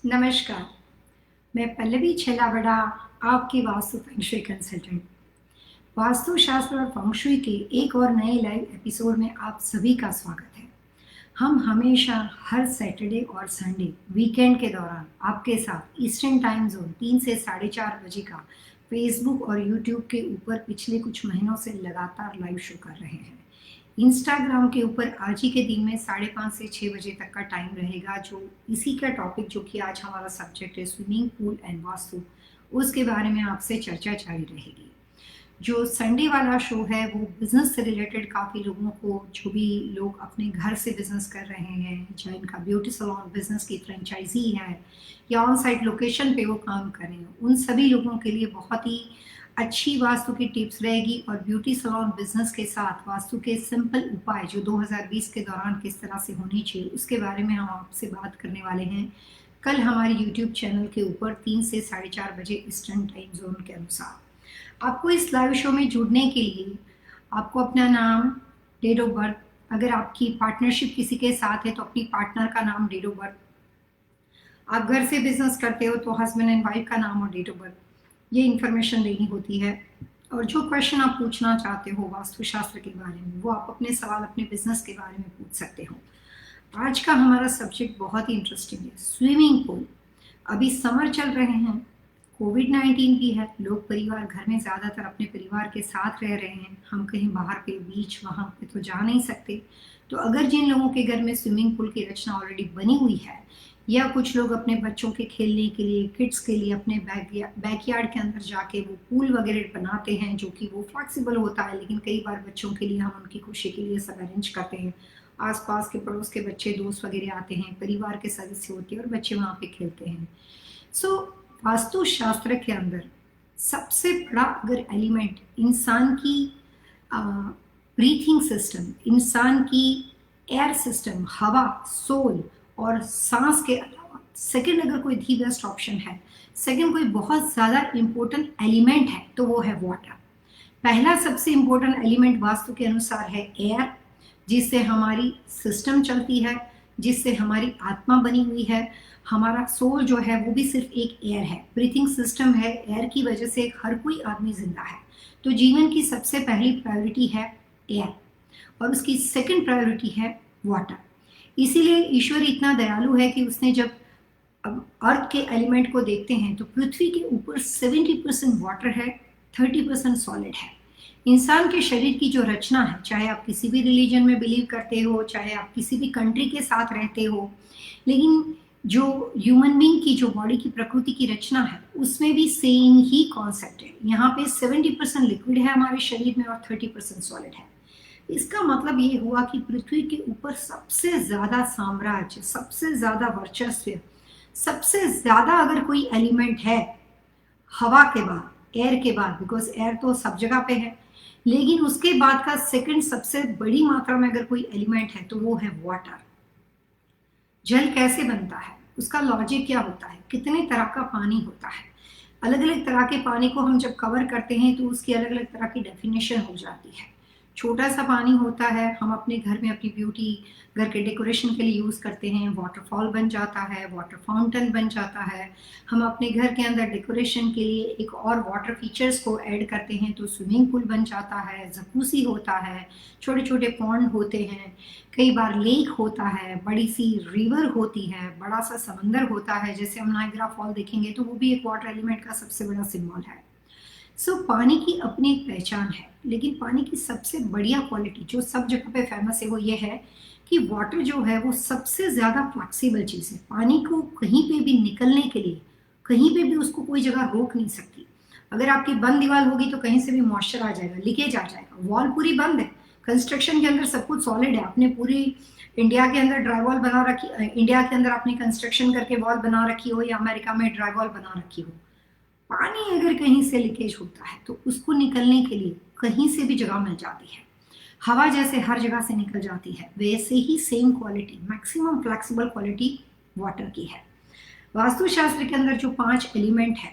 नमस्कार, मैं पल्लवी छेलावड़ा, आपकी वास्तु फेंग शुई कंसल्टेंट। वास्तुशास्त्र और फेंग शुई के एक और नए लाइव एपिसोड में आप सभी का स्वागत है। हम हमेशा हर सैटरडे और संडे वीकेंड के दौरान आपके साथ ईस्टर्न टाइम जोन 3 से 4:30 बजे का फेसबुक और यूट्यूब के ऊपर पिछले कुछ महीनों से लगातार लाइव शो कर रहे हैं। इंस्टाग्राम के ऊपर आज ही के दिन में 5:30 से 6 बजे तक का टाइम रहेगा, जो इसी का टॉपिक जो कि आज हमारा सब्जेक्ट है स्विमिंग पूल एंड वास्तु, उसके बारे में आपसे चर्चा जारी रहेगी। जो संडे वाला शो है वो बिजनेस से रिलेटेड, काफ़ी लोगों को, जो भी लोग अपने घर से बिजनेस कर रहे हैं, चाहे इनका ब्यूटी सलॉन बिजनेस की फ्रेंचाइजी है या ऑन साइट लोकेशन पे वो काम कर रहे हैं, उन सभी लोगों के लिए बहुत ही अच्छी वास्तु की टिप्स रहेगी। और ब्यूटी सलॉन बिजनेस के साथ वास्तु के सिंपल उपाय जो 2020 के दौरान किस तरह से होने चाहिए, उसके बारे में हम आपसे बात करने वाले हैं कल हमारे यूट्यूब चैनल के ऊपर 3 से 4:30 बजे ईस्टर्न टाइम जोन के अनुसार। आपको इस लाइव शो में जुड़ने के लिए आपको अपना नाम, डेट ऑफ बर्थ, अगर आपकी पार्टनरशिप किसी के साथ है तो अपनी पार्टनर का नाम, डेट ऑफ बर्थ, आप घर से बिजनेस करते हो तो हस्बैंड एंड वाइफ का नाम और डेट ऑफ बर्थ, ये इन्फॉर्मेशन देनी होती है। और जो क्वेश्चन आप पूछना चाहते हो वास्तुशास्त्र के बारे में, वो आप अपने सवाल अपने बिजनेस के बारे में पूछ सकते हो। आज का हमारा सब्जेक्ट बहुत ही इंटरेस्टिंग है, स्विमिंग पूल। अभी समर चल रहे हैं, कोविड-19 भी है, लोग परिवार घर में ज़्यादातर अपने परिवार के साथ रह रहे हैं, हम कहीं बाहर पे बीच वहाँ पे तो जा नहीं सकते। तो अगर जिन लोगों के घर में स्विमिंग पूल की रचना ऑलरेडी बनी हुई है, या कुछ लोग अपने बच्चों के खेलने के लिए, किड्स के लिए अपने बैकयार्ड के अंदर जाके वो पूल वगैरह बनाते हैं, जो कि वो फ्लेक्सिबल होता है, लेकिन कई बार बच्चों के लिए हम उनकी खुशी के लिए सब अरेंज करते हैं। आसपास के पड़ोस के बच्चे, दोस्त वगैरह आते हैं, परिवार के सदस्य होते हैं और बच्चे वहाँ पे खेलते हैं। सो वास्तुशास्त्र के अंदर सबसे बड़ा अगर एलिमेंट इंसान की ब्रीथिंग सिस्टम, इंसान की एयर सिस्टम, हवा, सोल और सांस के अलावा सेकंड अगर कोई दी बेस्ट ऑप्शन है, सेकंड कोई बहुत ज़्यादा इंपॉर्टेंट एलिमेंट है तो वो है वाटर। पहला सबसे इंपॉर्टेंट एलिमेंट वास्तु के अनुसार है एयर, जिससे हमारी सिस्टम चलती है, जिससे हमारी आत्मा बनी हुई है। हमारा सोल जो है वो भी सिर्फ एक एयर है, ब्रीथिंग सिस्टम है, एयर की वजह से हर कोई आदमी जिंदा है। तो जीवन की सबसे पहली प्रायोरिटी है एयर और उसकी सेकंड प्रायोरिटी है वाटर। इसीलिए ईश्वर इतना दयालु है कि उसने जब अब अर्थ के एलिमेंट को देखते हैं तो पृथ्वी के ऊपर 70% वाटर है, 30% सॉलिड है। इंसान के शरीर की जो रचना है, चाहे आप किसी भी रिलीजन में बिलीव करते हो, चाहे आप किसी भी कंट्री के साथ रहते हो, लेकिन जो ह्यूमन बीइंग की जो बॉडी की प्रकृति की रचना है उसमें भी सेम ही कॉन्सेप्ट है। यहाँ पे 70% लिक्विड है हमारे शरीर में और 30% सॉलिड है। इसका मतलब ये हुआ कि पृथ्वी के ऊपर सबसे ज्यादा साम्राज्य, सबसे ज्यादा वर्चस्व, सबसे ज्यादा अगर कोई एलिमेंट है हवा के बाद, एयर के बाद, बिकॉज एयर तो सब जगह पे है, लेकिन उसके बाद का सेकंड सबसे बड़ी मात्रा में अगर कोई एलिमेंट है तो वो है वाटर। जल कैसे बनता है, उसका लॉजिक क्या होता है, कितने तरह का पानी होता है, अलग अलग तरह के पानी को हम जब कवर करते हैं तो उसकी अलग अलग तरह की डेफिनेशन हो जाती है। छोटा सा पानी होता है, हम अपने घर में अपनी ब्यूटी, घर के डेकोरेशन के लिए यूज़ करते हैं, वाटरफॉल बन जाता है, वाटर फाउंटेन बन जाता है। हम अपने घर के अंदर डेकोरेशन के लिए एक और वाटर फीचर्स को ऐड करते हैं तो स्विमिंग पूल बन जाता है, जकूसी होता है, छोटे छोटे पॉन्ड होते हैं, कई बार लेक होता है, बड़ी सी रिवर होती है, बड़ा सा समंदर होता है। जैसे हम नायग्रा फॉल देखेंगे तो वो भी एक वाटर एलिमेंट का सबसे बड़ा सिंबल है। पानी की अपनी एक पहचान है, लेकिन पानी की सबसे बढ़िया क्वालिटी जो सब जगह पे फेमस है वो ये है कि वाटर जो है वो सबसे ज़्यादा फ्लेक्सिबल चीज़ है। पानी को कहीं पे भी निकलने के लिए, कहीं पे भी उसको कोई जगह रोक नहीं सकती। अगर आपकी बंद दीवार होगी तो कहीं से भी मॉइस्चर आ जाएगा, लीकेज आ जाएगा। वॉल पूरी बंद है, कंस्ट्रक्शन के अंदर सब कुछ सॉलिड है, आपने पूरी इंडिया के अंदर ड्राई वॉल बना रखी, इंडिया के अंदर आपने कंस्ट्रक्शन करके वॉल बना रखी हो या अमेरिका में ड्राई वॉल बना रखी हो, पानी अगर कहीं से लीकेज होता है तो उसको निकलने के लिए कहीं से भी जगह मिल जाती है। हवा जैसे हर जगह से निकल जाती है, वैसे ही same quality, maximum flexible quality water की है। वास्तुशास्त्र के अंदर जो 5 एलिमेंट है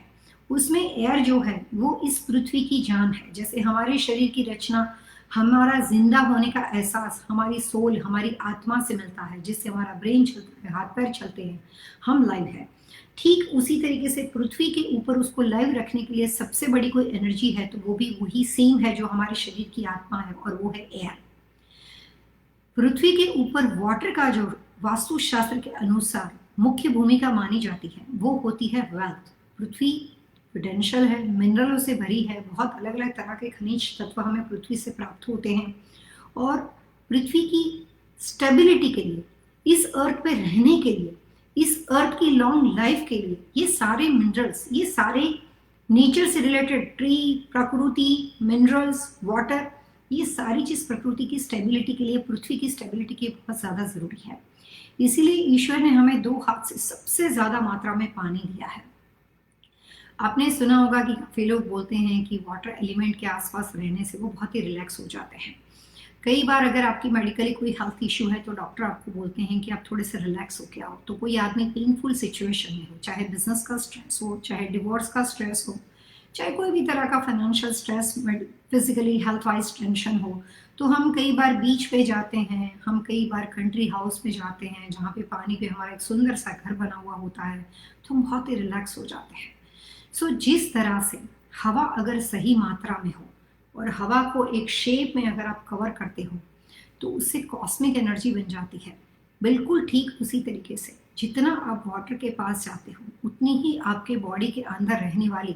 उसमें एयर जो है वो इस पृथ्वी की जान है। जैसे हमारे शरीर की रचना, हमारा जिंदा होने का एहसास हमारी सोल, हमारी आत्मा से मिलता है, जिससे हमारा ब्रेन चलता है, हाथ पैर चलते हैं, हम लाइव है। ठीक उसी तरीके से पृथ्वी के ऊपर उसको लाइव रखने के लिए सबसे बड़ी कोई एनर्जी है तो वो भी वही सेम है जो हमारे शरीर की आत्मा है, और वो है एयर। पृथ्वी के ऊपर वाटर का जो वास्तुशास्त्र के अनुसार मुख्य भूमिका मानी जाती है वो होती है वेल्थ। पृथ्वी पोटेंशियल है, मिनरलों से भरी है, बहुत अलग अलग तरह के खनिज तत्व हमें पृथ्वी से प्राप्त होते हैं, और पृथ्वी की स्टेबिलिटी के लिए, इस अर्थ पे रहने के लिए, इस अर्थ की लॉन्ग लाइफ के लिए ये सारे मिनरल्स, ये सारे नेचर से रिलेटेड ट्री, प्रकृति, मिनरल्स, वाटर, ये सारी चीज प्रकृति की स्टेबिलिटी के लिए, पृथ्वी की स्टेबिलिटी के लिए बहुत ज्यादा जरूरी है। इसीलिए ईश्वर ने हमें 2 हाथ से सबसे ज्यादा मात्रा में पानी दिया है। आपने सुना होगा कि काफी लोग बोलते हैं कि वाटर एलिमेंट के आसपास रहने से वो बहुत ही रिलैक्स हो जाते हैं। कई बार अगर आपकी मेडिकली कोई हेल्थ इश्यू है तो डॉक्टर आपको बोलते हैं कि आप थोड़े से रिलैक्स होके आओ। तो कोई आदमी पेनफुल सिचुएशन में हो, चाहे बिजनेस का स्ट्रेस हो, चाहे डिवोर्स का स्ट्रेस हो, चाहे कोई भी तरह का financial stress, physically health wise tension हो, तो हम कई बार बीच पे जाते हैं, हम कई बार कंट्री हाउस में जाते हैं जहाँ पे पानी पे हमारा एक सुंदर सा घर बना हुआ होता है, तो हम बहुत ही रिलैक्स हो जाते हैं। सो जिस तरह से हवा अगर सही मात्रा में हो और हवा को एक शेप में अगर आप कवर करते हो तो उससे कॉस्मिक एनर्जी बन जाती है। बिल्कुल ठीक उसी तरीके से जितना आप वाटर के पास जाते हो उतनी ही आपके बॉडी के अंदर रहने वाली,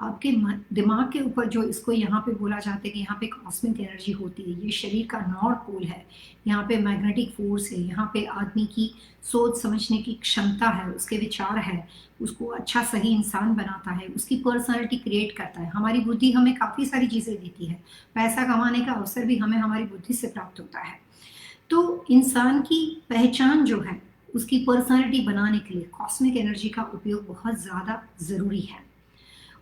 आपके दिमाग के ऊपर जो इसको यहाँ पे बोला जाता है कि यहाँ पे कॉस्मिक एनर्जी होती है, ये शरीर का नॉर्थ पोल है, यहाँ पे मैग्नेटिक फोर्स है, यहाँ पे आदमी की सोच समझने की क्षमता है, उसके विचार है, उसको अच्छा सही इंसान बनाता है, उसकी पर्सनालिटी क्रिएट करता है। हमारी बुद्धि हमें काफ़ी सारी चीज़ें देती है, पैसा कमाने का अवसर भी हमें हमारी बुद्धि से प्राप्त होता है। तो इंसान की पहचान जो है उसकी पर्सनालिटी बनाने के लिए कॉस्मिक एनर्जी का उपयोग बहुत ज़्यादा ज़रूरी है।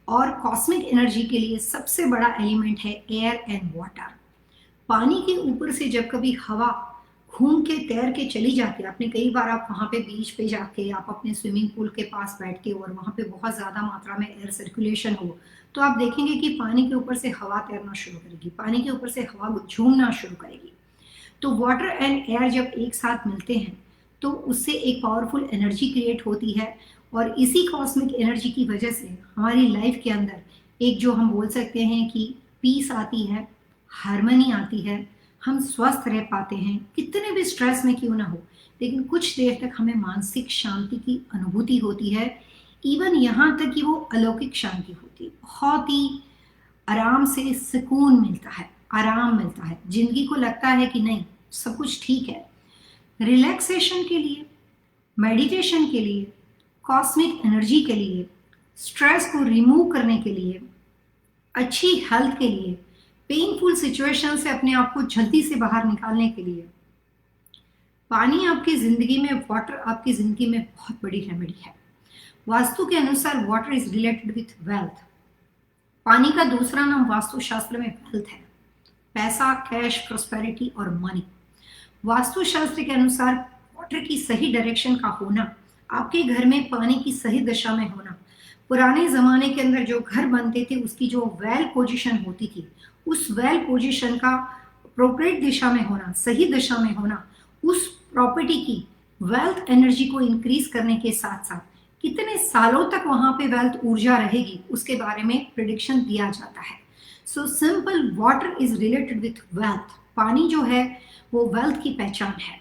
और कॉस्मिक एनर्जी के लिए सबसे बड़ा एलिमेंट है एयर एंड वाटर। पानी के ऊपर से जब कभी हवा घूम के तैर के चली जाती है, आपने कई बार आप वहाँ पे बीच पे जाके आप अपने स्विमिंग पूल के पास बैठ के और वहाँ पे बहुत ज़्यादा मात्रा में एयर सर्कुलेशन हो तो आप देखेंगे कि पानी के ऊपर से हवा तैरना शुरू करेगी, पानी के ऊपर से हवा झूमना शुरू करेगी। तो वाटर एंड एयर जब एक साथ मिलते हैं तो उससे एक पावरफुल एनर्जी क्रिएट होती है, और इसी कॉस्मिक एनर्जी की वजह से हमारी लाइफ के अंदर एक जो हम बोल सकते हैं कि पीस आती है, हार्मनी आती है, हम स्वस्थ रह पाते हैं, कितने भी स्ट्रेस में क्यों ना हो, लेकिन कुछ देर तक हमें मानसिक शांति की अनुभूति होती है। इवन यहाँ तक कि वो अलौकिक शांति होती है, बहुत ही आराम से सुकून मिलता है, आराम मिलता है, जिंदगी को लगता है कि नहीं सब कुछ ठीक है। रिलैक्सेशन के लिए, मेडिटेशन के लिए, कॉस्मिक एनर्जी के लिए, स्ट्रेस को रिमूव करने के लिए, अच्छी हेल्थ के लिए, पेनफुल सिचुएशन से अपने आप को जल्दी से बाहर निकालने के लिए पानी आपकी जिंदगी में, वाटर आपकी जिंदगी में बहुत बड़ी रेमेडी है। वास्तु के अनुसार water is related with wealth. पानी का दूसरा नाम वास्तुशास्त्र में वेल्थ है, पैसा, कैश, प्रोस्पेरिटी और मनी। वास्तुशास्त्र के अनुसार वाटर की सही डायरेक्शन का होना, आपके घर में पानी की सही दिशा में होना, पुराने जमाने के अंदर जो घर बनते थे उसकी जो वेल पोजीशन होती थी, उस वेल पोजीशन का प्रोप्रिएट दिशा में होना, सही दिशा में होना, उस प्रॉपर्टी की वेल्थ एनर्जी को इंक्रीज करने के साथ साथ कितने सालों तक वहां पे वेल्थ ऊर्जा रहेगी उसके बारे में प्रिडिक्शन दिया जाता है। So simple, water is related with wealth. पानी जो है वो वेल्थ की पहचान है।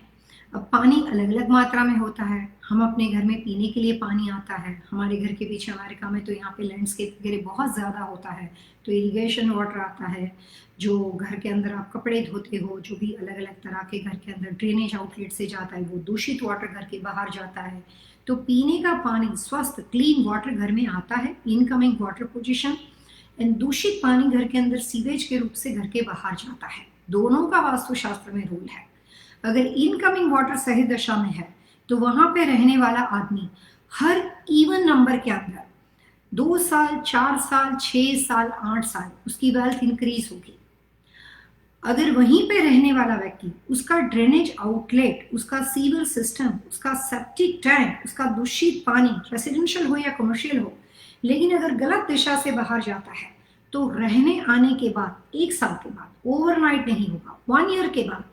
अब पानी अलग अलग मात्रा में होता है। हम अपने घर में पीने के लिए पानी आता है, हमारे घर के पीछे अमेरिका में तो यहाँ पे लैंडस्केप वगैरह बहुत ज़्यादा होता है तो इरिगेशन वाटर आता है, जो घर के अंदर आप कपड़े धोते हो, जो भी अलग अलग तरह के घर के अंदर ड्रेनेज आउटलेट से जाता है वो दूषित वाटर घर के बाहर जाता है। तो पीने का पानी, स्वस्थ क्लीन वाटर घर में आता है, इनकमिंग वाटर पोजिशन, एंड दूषित पानी घर के अंदर सीवेज के रूप से घर के बाहर जाता है। दोनों का वास्तुशास्त्र में रूल है। अगर इनकमिंग वाटर सही दशा में है तो वहां पे रहने वाला आदमी हर इवन नंबर के अंदर 2 साल, 4 साल, 6 साल, 8 साल उसकी वेल्थ इंक्रीज होगी। अगर वहीं पे रहने वाला व्यक्ति, उसका ड्रेनेज आउटलेट, उसका सीवर सिस्टम, उसका सेप्टिक टैंक, उसका दूषित पानी, रेसिडेंशियल हो या कमर्शियल हो, लेकिन अगर गलत दिशा से बाहर जाता है तो रहने आने के बाद 1 साल के बाद, ओवरनाइट नहीं होगा, 1 ईयर के बाद,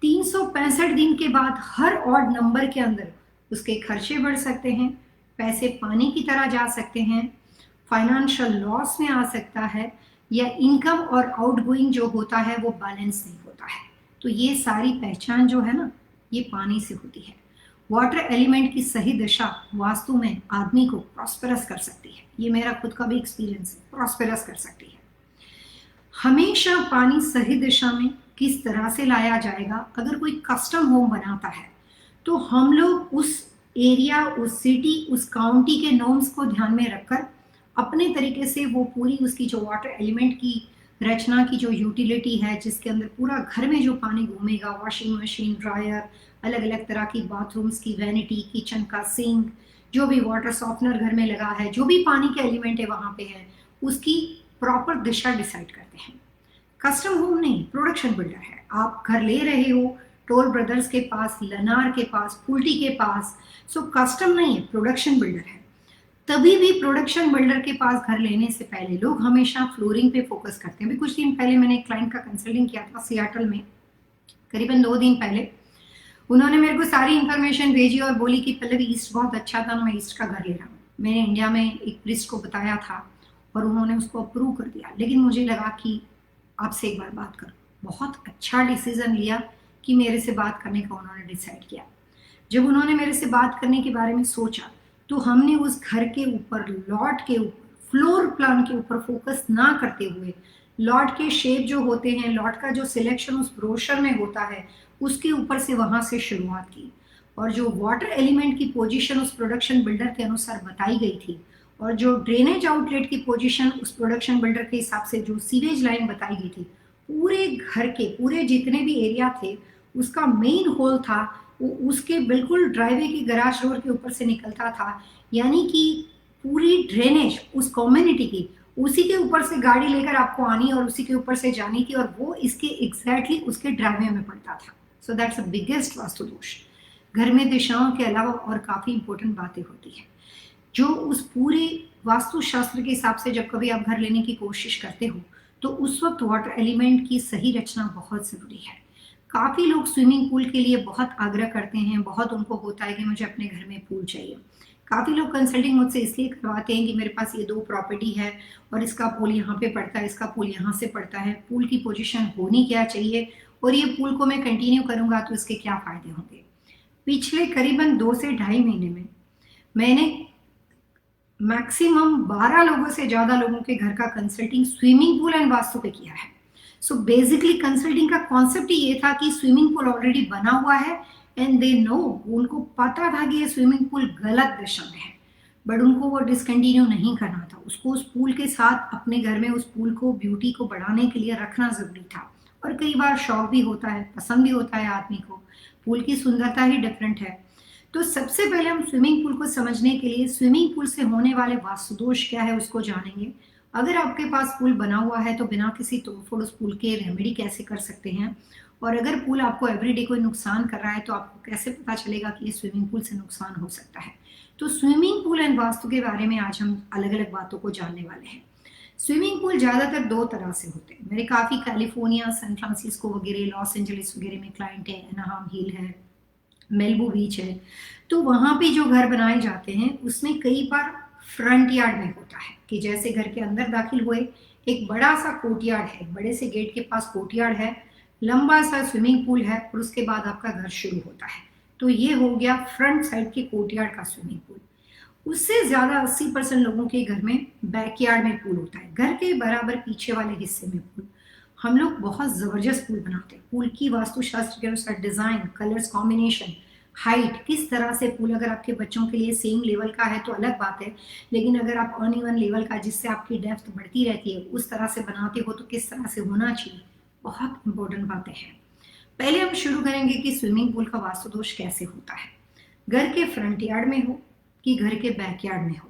365 दिन के बाद हर ऑड नंबर के अंदर उसके खर्चे बढ़ सकते हैं, पैसे पानी की तरह जा सकते हैं, फाइनेंशियल लॉस में आ सकता है, या इनकम और आउटगोइंग जो होता है वो बैलेंस नहीं होता है। तो ये सारी पहचान जो है ना, ये पानी से होती है। वाटर एलिमेंट की सही दिशा वास्तु में आदमी को प्रॉस्पेरस कर सकती है। ये मेरा खुद का भी एक्सपीरियंस है, प्रॉस्पेरस कर सकती है। हमेशा पानी सही दिशा में किस तरह से लाया जाएगा, अगर कोई कस्टम होम बनाता है तो हम लोग उस एरिया, उस सिटी, उस काउंटी के नॉर्म्स को ध्यान में रखकर अपने तरीके से वो पूरी उसकी जो वाटर एलिमेंट की रचना की जो यूटिलिटी है, जिसके अंदर पूरा घर में जो पानी घूमेगा, वॉशिंग मशीन, ड्रायर, अलग अलग तरह की बाथरूम्स की वैनिटी, किचन का सिंक, जो भी वाटर सॉफ्टनर घर में लगा है, जो भी पानी के एलिमेंट है वहां पे है, उसकी प्रॉपर दिशा डिसाइड करते हैं। कस्टम होम नहीं, प्रोडक्शन बिल्डर है। आप घर ले रहे हो टोल ब्रदर्स के पास, लनार के पास, पुल्टी के पास, सो कस्टम नहीं है, प्रोडक्शन बिल्डर है। तभी भी प्रोडक्शन बिल्डर के पास घर लेने से पहले लोग हमेशा फ्लोरिंग पे फोकस करते हैं। अभी कुछ दिन पहले मैंने एक क्लाइंट का कंसल्टिंग किया था सियाटल में, करीबन 2 दिन पहले। उन्होंने मेरे को सारी इंफॉर्मेशन भेजी और बोली कि पल्लवी ईस्ट बहुत अच्छा था, मैं ईस्ट का घर ले रहा हूँ। मैंने इंडिया में एक प्रिस्ट को बताया था और उन्होंने उसको अप्रूव कर दिया, लेकिन मुझे लगा कि आपसे एक बार बात करूँ। बहुत अच्छा डिसीजन लिया कि मेरे से बात करने का उन्होंने डिसाइड किया। जब उन्होंने मेरे से बात करने के बारे में सोचा तो हमने उस घर के ऊपर, लॉट के ऊपर, फ्लोर प्लान के ऊपर फोकस ना करते हुए, लॉट के शेप जो होते हैं, लॉट का जो सिलेक्शन उस ब्रोशर में होता है, उसके ऊपर से वहां से शुरुआत की। और जो वाटर एलिमेंट की पोजीशन उस प्रोडक्शन बिल्डर के अनुसार बताई गई थी, और जो ड्रेनेज आउटलेट की पोजीशन उस प्रोडक्शन बिल्डर के हिसाब से जो सीवेज लाइन बताई गई थी, पूरे घर के पूरे जितने भी एरिया थे उसका मेन होल था वो उसके बिल्कुल ड्राइवे की गराज डोर के ऊपर से निकलता था। यानी कि पूरी ड्रेनेज उस कम्युनिटी की उसी के ऊपर से गाड़ी लेकर आपको आनी और उसी के ऊपर से जानी थी, और वो इसके एग्जैक्टली उसके ड्राइवे में पड़ता था। So that's a biggest vastu दोष। घर में दिशाओं के अलावा और काफी इंपॉर्टेंट बातें होती है जो उस पूरे वास्तुशास्त्र के हिसाब से जब कभी आप घर लेने की कोशिश करते हो तो उस वक्त वाटर एलिमेंट की सही रचना बहुत जरूरी है। काफी लोग स्विमिंग पूल के लिए बहुत आग्रह करते हैं, बहुत उनको होता है कि मुझे अपने घर में पूल चाहिए। काफी लोग कंसल्टिंग मुझसे इसलिए करवाते हैं कि मेरे पास ये 2 प्रॉपर्टी है और इसका पूल यहाँ पे पड़ता है, इसका पूल यहाँ से पड़ता है, पूल की पोजीशन होनी क्या चाहिए, और ये पूल को मैं कंटिन्यू करूंगा तो इसके क्या फायदे होंगे। पिछले करीबन 2 से ढाई महीने में मैंने मैक्सिमम 12 लोगों से ज्यादा लोगों के घर का consulting swimming pool and vastu पे किया है। सो बेसिकली कंसल्टिंग का कॉन्सेप्ट ही ये था कि स्विमिंग पूल ऑलरेडी बना हुआ है एंड दे नो, उनको पता था कि ये स्विमिंग पूल गलत दिशा में है, बट उनको वो डिसकंटिन्यू नहीं करना था। उसको उस पूल के साथ अपने घर में उस पूल को ब्यूटी को बढ़ाने के लिए रखना जरूरी था। और कई बार शौक भी होता है, पसंद भी होता है आदमी को, पूल की सुंदरता ही डिफरेंट है। तो सबसे पहले हम स्विमिंग पूल को समझने के लिए स्विमिंग पूल से होने वाले वास्तु दोष क्या है उसको जानेंगे। अगर आपके पास पूल बना हुआ है तो बिना किसी तोड़फोड़ उस पूल के रेमेडी कैसे कर सकते हैं, और अगर पूल आपको एवरीडे कोई नुकसान कर रहा है तो आपको कैसे पता चलेगा कि ये स्विमिंग पूल से नुकसान हो सकता है। तो स्विमिंग पूल एंड वास्तु के बारे में आज हम अलग अलग बातों को जानने वाले हैं। स्विमिंग पूल ज्यादातर 2 तरह से होते हैं। मेरे काफी कैलिफोर्निया, सैन फ्रांसिस्को वगैरह, लॉस एंजलिस वगैरह में क्लाइंट है, एनाहाम हिल है, मेल्बो बीच है। तो वहां पे जो घर बनाए जाते हैं उसमें कई बार फ्रंट यार्ड में होता है कि जैसे घर के अंदर दाखिल हुए एक बड़ा सा कोर्टयार्ड है, बड़े से गेट के पास कोर्टयार्ड है, लंबा सा स्विमिंग पूल है और उसके बाद आपका घर शुरू होता है। तो ये हो गया फ्रंट साइड के कोर्टयार्ड का स्विमिंग पूल। उससे ज्यादा 80% लोगों के घर में बैकयार्ड में पूल होता है, घर के बराबर पीछे वाले हिस्से में पूल। हम लोग बहुत जबरदस्त पूल बनाते हैं। पूल की वास्तुशास्त्र के अनुसार डिजाइन, कलर्स कॉम्बिनेशन, हाइट, किस तरह से पूल, अगर आपके बच्चों के लिए सेम लेवल का है तो अलग बात है, लेकिन अगर आप अनइवन लेवल का जिससे आपकी डेप्थ बढ़ती रहती है उस तरह से बनाते हो तो किस तरह से होना चाहिए, बहुत इंपॉर्टेंट बातें हैं। पहले हम शुरू करेंगे कि स्विमिंग पूल का वास्तु दोष कैसे होता है। घर के फ्रंट यार्ड में हो कि घर के बैकयार्ड में हो,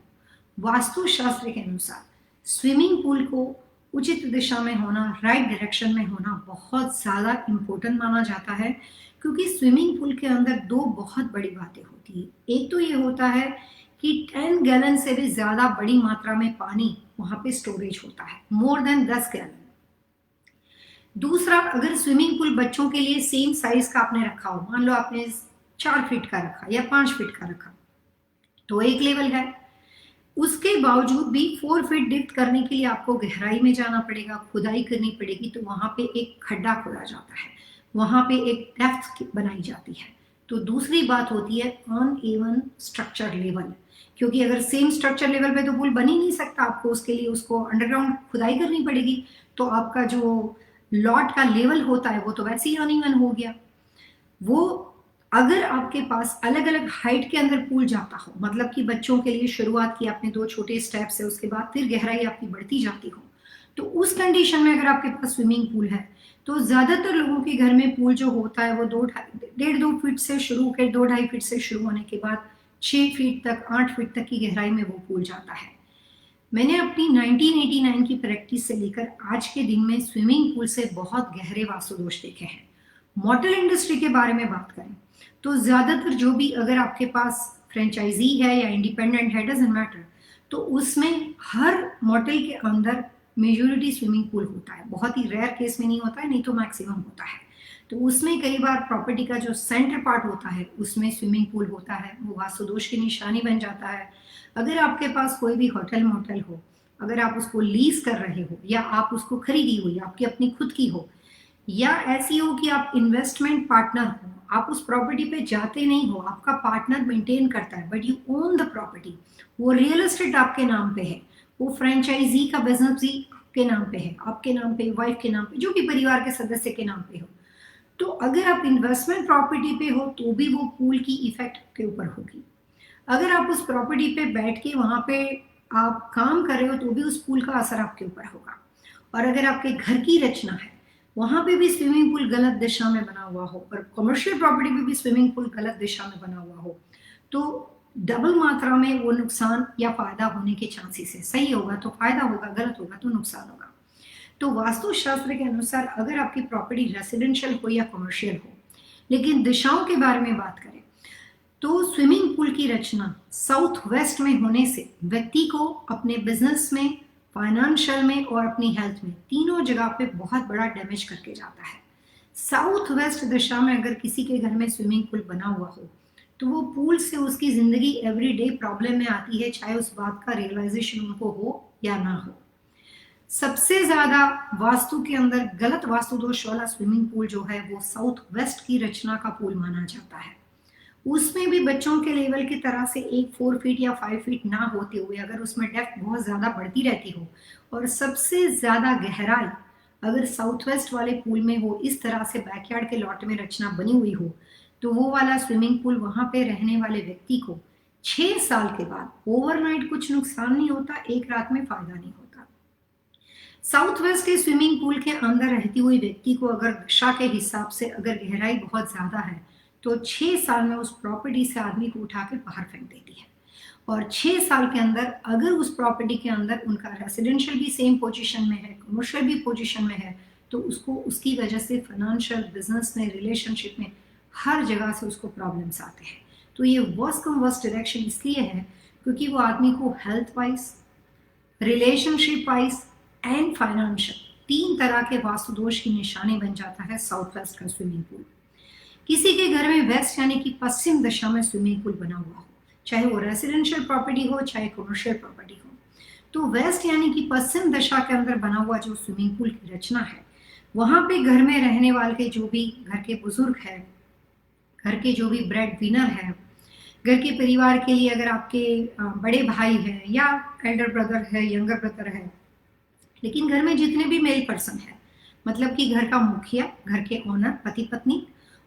वास्तुशास्त्र के अनुसार स्विमिंग पूल को उचित दिशा में होना, राइट डायरेक्शन में होना बहुत ज्यादा इंपॉर्टेंट माना जाता है, क्योंकि स्विमिंग पूल के अंदर 2 बहुत बड़ी बातें होती है। एक तो ये होता है कि 10 गैलन से भी ज्यादा बड़ी मात्रा में पानी वहां पे स्टोरेज होता है, मोर देन 10 गैलन। दूसरा, अगर स्विमिंग पूल बच्चों के लिए सेम साइज का आपने रखा हो, मान लो आपने 4 फीट का रखा या 5 फीट का रखा, तो एक लेवल है। उसके बावजूद भी 4 फीट डिप्थ करने के लिए आपको गहराई में जाना पड़ेगा, खुदाई करनी पड़ेगी, तो वहां पे एक खड्डा खोदा जाता है, वहां पे एक डेप्थ बनाई जाती है। तो दूसरी बात होती है अनइवन स्ट्रक्चर लेवल, क्योंकि अगर सेम स्ट्रक्चर लेवल पे तो पुल बन ही नहीं सकता, आपको उसके लिए उसको अंडरग्राउंड खुदाई करनी पड़ेगी, तो आपका जो लॉट का लेवल होता है वो तो वैसे ही अनइवन हो गया। वो अगर आपके पास अलग अलग हाइट के अंदर पूल जाता हो, मतलब कि बच्चों के लिए शुरुआत की आपने 2 छोटे स्टेप से, उसके बाद फिर गहराई आपकी बढ़ती जाती हो, तो उस कंडीशन में अगर आपके पास स्विमिंग पूल है, तो ज्यादातर लोगों के घर में पूल जो होता है वो 1.5-2 फीट से शुरू होकर 2-2.5 फीट से शुरू होने के बाद 6 फीट तक, 8 फीट तक की गहराई में वो पूल जाता है। मैंने अपनी 1989 की प्रैक्टिस से लेकर आज के दिन में स्विमिंग पूल से बहुत गहरे वास्तुदोष देखे हैं। मॉडल इंडस्ट्री के बारे में बात करें तो ज्यादातर जो भी, अगर आपके पास फ्रेंचाइजी है या इंडिपेंडेंट है, डजंट मैटर, तो उसमें हर मॉडल के अंदर मेजोरिटी स्विमिंग पूल होता है। बहुत ही रेयर केस में नहीं होता है, नहीं तो मैक्सिमम होता है। तो उसमें कई बार प्रॉपर्टी का जो सेंटर पार्ट होता है उसमें स्विमिंग पूल होता है, वो वास्तुदोष की निशानी बन जाता है। अगर आपके पास कोई भी होटल मोटल हो, अगर आप उसको लीज कर रहे हो या आप उसको खरीदी हो या आपकी अपनी खुद की हो, या ऐसी हो कि आप इन्वेस्टमेंट पार्टनर हो, आप उस प्रॉपर्टी पे जाते नहीं हो, आपका पार्टनर मेंटेन करता है, but you own the property, वो रियल एस्टेट आपके नाम पे है, वो फ्रेंचाइजी का बिजनेस भी आपके नाम पे है, आपके नाम पे, वाइफ के नाम पे, जो भी परिवार के सदस्य के नाम पे हो, तो अगर आप इन्वेस्टमेंट प्रॉपर्टी पे हो तो भी वो पूल की इफेक्ट के ऊपर होगी। अगर आप उस प्रॉपर्टी पे बैठ के वहां पे आप काम कर रहे हो तो भी उस पूल का असर आपके ऊपर होगा। और अगर आपके घर की रचना है, वहां पे भी स्विमिंग पूल गलत दिशा में बना हुआ हो और कमर्शियल प्रॉपर्टी पे भी स्विमिंग पूल गलत दिशा में बना हुआ हो, तो डबल मात्रा में वो नुकसान या फायदा होने के चांसेस है। सही होगा तो फायदा होगा, गलत होगा तो नुकसान होगा। तो वास्तुशास्त्र के अनुसार अगर आपकी प्रॉपर्टी रेसिडेंशियल हो या कमर्शियल हो, लेकिन दिशाओं के बारे में बात करें तो स्विमिंग पूल की रचना साउथ वेस्ट में होने से व्यक्ति को अपने बिजनेस में, फाइनेंशियल में और अपनी हेल्थ में, तीनों जगह पे बहुत बड़ा डैमेज करके जाता है। साउथ वेस्ट दिशा में अगर किसी के घर में स्विमिंग पूल बना हुआ हो तो वो पूल से उसकी जिंदगी एवरीडे प्रॉब्लम में आती है, चाहे उस बात का रियलाइजेशन उनको हो या ना हो। सबसे ज्यादा वास्तु के अंदर गलत वास्तु दोष वाला स्विमिंग पूल जो है वो साउथ वेस्ट की रचना का पूल माना जाता है। उसमें भी बच्चों के लेवल की तरह से 4 फीट या 5 फीट ना होते हुए अगर उसमें डेप्थ बहुत ज्यादा बढ़ती रहती हो और सबसे ज्यादा गहराई अगर साउथ वेस्ट वाले पूल में हो, इस तरह से बैकयार्ड के लॉट में रचना बनी हुई हो, तो वो वाला स्विमिंग पूल वहां पे रहने वाले व्यक्ति को 6 साल के बाद ओवरनाइट कुछ नुकसान नहीं होता, एक रात में फायदा नहीं होता। साउथ वेस्ट के स्विमिंग पूल के अंदर रहती हुई व्यक्ति को अगर दिशा के हिसाब से अगर गहराई बहुत ज्यादा है तो 6 साल में उस प्रॉपर्टी से आदमी को उठा के बाहर फेंक देती है। और 6 साल के अंदर अगर उस प्रॉपर्टी के अंदर उनका रेसिडेंशियल भी सेम पोजीशन में है, कमर्शियल भी पोजीशन में है, तो उसको उसकी वजह से फाइनेंशियल, बिजनेस में, रिलेशनशिप में हर जगह से उसको प्रॉब्लम्स आते हैं। तो ये वर्स्ट कम वर्स्ट डायरेक्शन इसलिए है क्योंकि वो आदमी को health wise, relationship wise and financial 3 तरह के वास्तु दोष की निशानी बन जाता है साउथ वेस्ट का स्विमिंग पूल। किसी के घर में वेस्ट यानी कि पश्चिम दिशा में स्विमिंग पूल बना हुआ हो, चाहे वो रेसिडेंशियल प्रॉपर्टी हो चाहे कमर्शियल प्रॉपर्टी हो, तो वेस्ट यानी कि पश्चिम दिशा के अंदर बना हुआ जो स्विमिंग पूल की रचना है, वहां पे घर में रहने वाले जो भी घर के बुजुर्ग है, घर के जो भी ब्रेड विनर है, घर के परिवार के लिए अगर आपके बड़े भाई हैं या एल्डर ब्रदर है, यंगर ब्रदर है, लेकिन घर में जितने भी मेल पर्सन है, मतलब कि घर का मुखिया, घर के ओनर, पति पत्नी,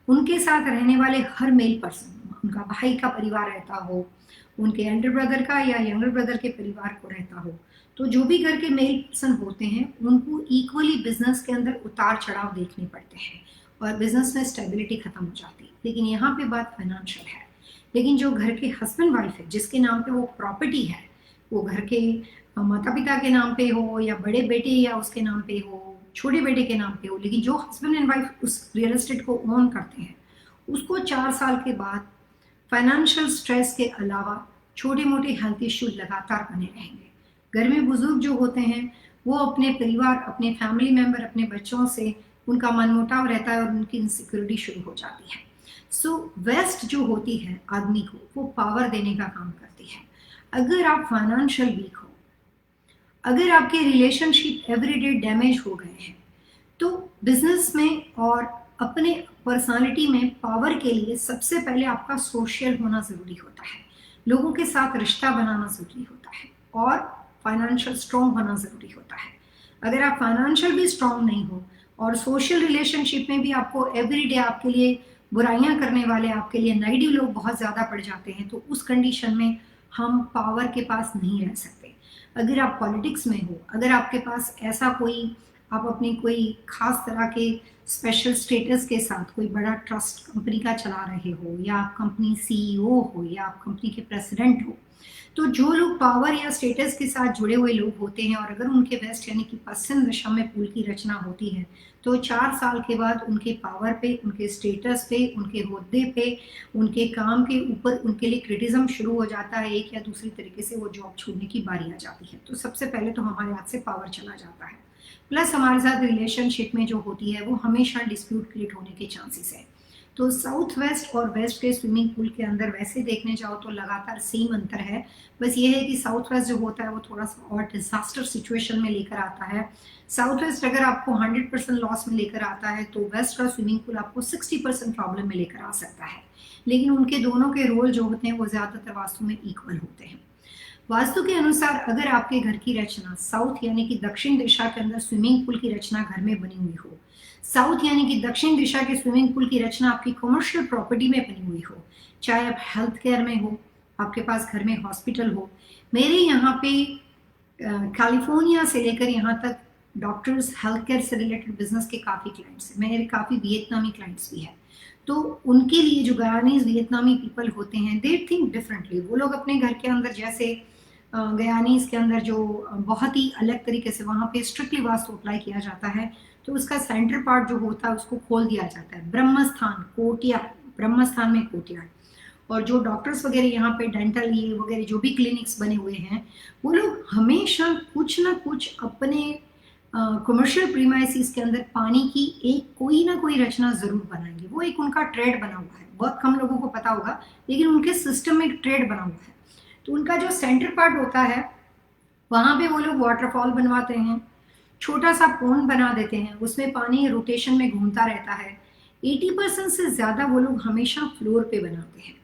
उनके साथ रहने वाले हर मेल पर्सन, उनका भाई का परिवार रहता हो, उनके एल्डर ब्रदर का या यंगर ब्रदर के परिवार को रहता हो, तो जो भी घर के मेल पर्सन होते हैं उनको इक्वली बिजनेस के अंदर उतार चढ़ाव देखने पड़ते हैं और बिजनेस में स्टेबिलिटी खत्म हो जाती है। लेकिन यहाँ पे बात फाइनेंशियल है। लेकिन जो घर के हस्बैंड वाइफ है, जिसके नाम पे वो प्रॉपर्टी है, वो घर के माता पिता के नाम पे हो या बड़े बेटे या उसके नाम पे हो, छोटे बेटे के नाम पे हो, लेकिन जो हस्बैंड एंड वाइफ उस रियल एस्टेट को ओन करते हैं, उसको 4 साल के बाद फाइनेंशियल स्ट्रेस के अलावा छोटे मोटे हेल्थ इश्यू लगातार बने रहेंगे। घर में बुजुर्ग जो होते हैं वो अपने परिवार, अपने फैमिली मेंबर, अपने बच्चों से उनका मनमुटाव रहता है और उनकी इनसिक्योरिटी शुरू हो जाती है। सो वेस्ट जो होती है आदमी को, वो पावर देने का काम करती है। अगर आप फाइनेंशियल वीक हो, अगर आपके रिलेशनशिप एवरीडे डैमेज हो गए हैं, तो बिजनेस में और अपने पर्सनालिटी में पावर के लिए सबसे पहले आपका सोशल होना ज़रूरी होता है, लोगों के साथ रिश्ता बनाना ज़रूरी होता है, और फाइनेंशियल स्ट्रॉन्ग होना ज़रूरी होता है। अगर आप फाइनेंशियल भी स्ट्रॉन्ग नहीं हो और सोशल रिलेशनशिप में भी आपको एवरीडे आपके लिए बुराइयां करने वाले, आपके लिए नेगेटिव लोग बहुत ज़्यादा पड़ जाते हैं, तो उस कंडीशन में हम पावर के पास नहीं रह सकते। अगर आप पॉलिटिक्स में हो, अगर आपके पास ऐसा कोई, आप अपनी कोई खास तरह के स्पेशल स्टेटस के साथ कोई बड़ा ट्रस्ट कंपनी का चला रहे हो, या आप कंपनी सीईओ हो, या आप कंपनी के प्रेसिडेंट हो, तो जो लोग पावर या स्टेटस के साथ जुड़े हुए लोग होते हैं और अगर उनके वेस्ट यानी कि पश्चिम दिशा में पुल की रचना होती है, तो 4 साल के बाद उनके पावर पे, उनके स्टेटस पे, उनके होद्दे पे, उनके काम के ऊपर उनके लिए क्रिटिज्म शुरू हो जाता है। एक या दूसरी तरीके से वो जॉब छोड़ने की बारी आ जाती है। तो सबसे पहले तो हमारे हाथ से पावर चला जाता है। प्लस हमारे साथ रिलेशनशिप में जो होती है वो हमेशा डिस्प्यूट क्रिएट होने के चांसेस है। तो साउथ वेस्ट और वेस्ट के स्विमिंग पूल के अंदर वैसे देखने जाओ तो लगातार सेम अंतर है। बस ये है कि साउथ वेस्ट जो होता है वो थोड़ा सा और डिजास्टर सिचुएशन में लेकर आता है। साउथ वेस्ट अगर आपको 100% लॉस में लेकर आता है, तो वेस्ट का स्विमिंग पूल आपको 60% प्रॉब्लम में लेकर आ सकता है। लेकिन उनके दोनों के रोल जो होते हैं वो ज्यादातर वास्तु में इक्वल होते हैं। वास्तु के अनुसार अगर आपके घर की रचना साउथ यानी कि दक्षिण दिशा के अंदर स्विमिंग पूल की रचना घर में बनी हुई हो, साउथ यानी कि दक्षिण दिशा के स्विमिंग पूल की रचना आपकी कमर्शियल प्रॉपर्टी में बनी हुई हो, चाहे आप हेल्थ केयर में हो, आपके पास घर में हॉस्पिटल हो। मेरे यहाँ पे कैलिफोर्निया से लेकर यहाँ तक डॉक्टर्स, हेल्थ केयर से रिलेटेड बिजनेस के काफ़ी क्लाइंट्स हैं, मेरे काफ़ी वियतनामी क्लाइंट्स भी हैं। तो उनके लिए जो गयानीज वियतनामी पीपल होते हैं, दे थिंक डिफरेंटली। वो लोग अपने घर के अंदर, जैसे गयानीज के अंदर जो बहुत ही अलग तरीके से वहाँ पे स्ट्रिक्टली वास्तु अप्लाई किया जाता है, तो उसका सेंटर पार्ट जो होता है उसको खोल दिया जाता है, ब्रह्मस्थान कोटियाड, ब्रह्मस्थान में कोटियाड। और जो डॉक्टर्स वगैरह यहाँ पे डेंटल ये वगैरह जो भी क्लिनिक्स बने हुए हैं, वो लोग हमेशा कुछ ना कुछ अपने कमर्शियल प्रीमाइसिस के अंदर पानी की एक कोई ना कोई रचना जरूर बनाएंगे। वो एक उनका ट्रेड बना हुआ है, बहुत कम लोगों को पता होगा, लेकिन उनके सिस्टम में एक ट्रेड बना हुआ है। तो उनका जो सेंटर पार्ट होता है वहां पे वो लोग वाटरफॉल बनवाते हैं, छोटा सा पॉन्ड बना देते हैं, उसमें पानी रोटेशन में घूमता रहता है। 80% से ज्यादा वो लोग हमेशा फ्लोर पे बनाते हैं।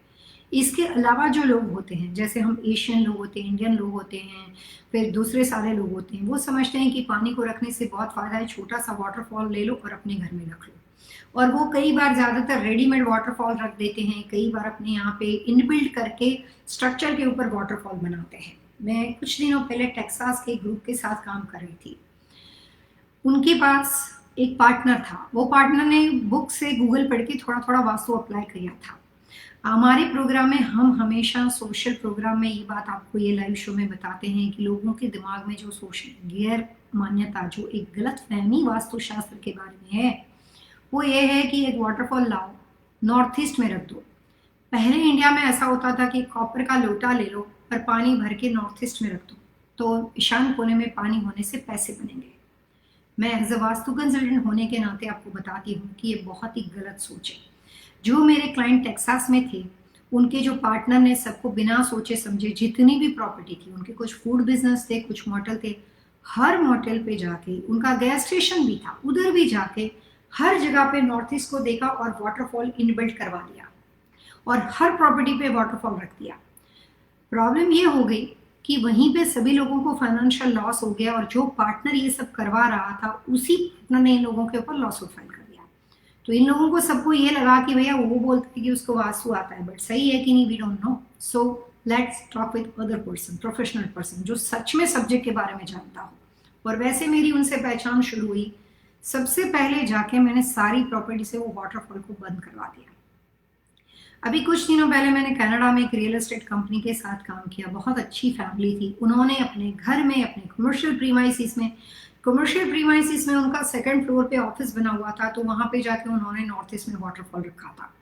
इसके अलावा जो लोग होते हैं, जैसे हम एशियन लोग होते हैं, इंडियन लोग होते हैं, फिर दूसरे सारे लोग होते हैं, वो समझते हैं कि पानी को रखने से बहुत फायदा है, छोटा सा वाटरफॉल ले लो और अपने घर में रख लो। और वो कई बार ज्यादातर रेडीमेड वाटरफॉल रख देते हैं, कई बार अपने यहाँ पे इनबिल्ट करके स्ट्रक्चर के ऊपर वाटरफॉल बनाते हैं। मैं कुछ दिनों पहले टेक्सास के ग्रुप के साथ काम कर रही थी। उनके पास एक पार्टनर था, वो पार्टनर ने बुक से गूगल पढ़ के थोड़ा थोड़ा वास्तु अप्लाई किया था। हमारे प्रोग्राम में हम हमेशा सोशल प्रोग्राम में ये बात आपको ये लाइव शो में बताते हैं कि लोगों के दिमाग में जो सोशल गैर मान्यता, जो एक गलत फहमी वास्तुशास्त्र के बारे में है, वो ये है कि एक वाटरफॉल लाओ, नॉर्थ ईस्ट में रख दो। पहले इंडिया में ऐसा होता था कि कॉपर का लोटा ले लो और पानी भर के नॉर्थ ईस्ट में रख दो, तो ईशान कोने में पानी होने से पैसे बनेंगे। मैं एज अ वास्तु कंसल्टेंट होने के नाते आपको बताती हूँ कि ये बहुत ही गलत सोच है। जो मेरे क्लाइंट टेक्सास में थे, उनके जो पार्टनर ने सबको बिना सोचे समझे, जितनी भी प्रॉपर्टी थी, उनके कुछ फूड बिजनेस थे, कुछ मोटल थे, हर मोटल पे जाके, उनका गैस स्टेशन भी था, उधर भी जाके हर जगह पे नॉर्थ ईस्ट को देखा और वाटरफॉल इनबिल्ट करवा दिया और हर प्रॉपर्टी पे वाटरफॉल रख दिया। प्रॉब्लम ये हो गई कि वहीं पे सभी लोगों को फाइनेंशियल लॉस हो गया और जो पार्टनर ये सब करवा रहा था, उसी पार्टनर ने इन लोगों के ऊपर लॉस फाइल कर दिया। तो इन लोगों को सबको ये लगा कि भैया वो बोलते हैं कि उसको वास्तु आता है, बट सही है कि नहीं we don't know. So let's talk with other person, professional person, जो सच में सब्जेक्ट के बारे में जानता हो। और वैसे मेरी उनसे पहचान शुरू हुई। सबसे पहले जाके मैंने सारी प्रॉपर्टी से वो वाटरफॉल को बंद करवा दिया। अभी कुछ दिनों पहले मैंने कनाडा में एक रियल एस्टेट कंपनी के साथ काम किया, बहुत अच्छी फैमिली थी। उन्होंने अपने घर में, अपने कमर्शियल प्रीमाइसिस में उनका सेकंड फ्लोर पे ऑफिस बना हुआ था, तो वहां पे जाके उन्होंने नॉर्थ ईस्ट में वाटरफॉल रखा था।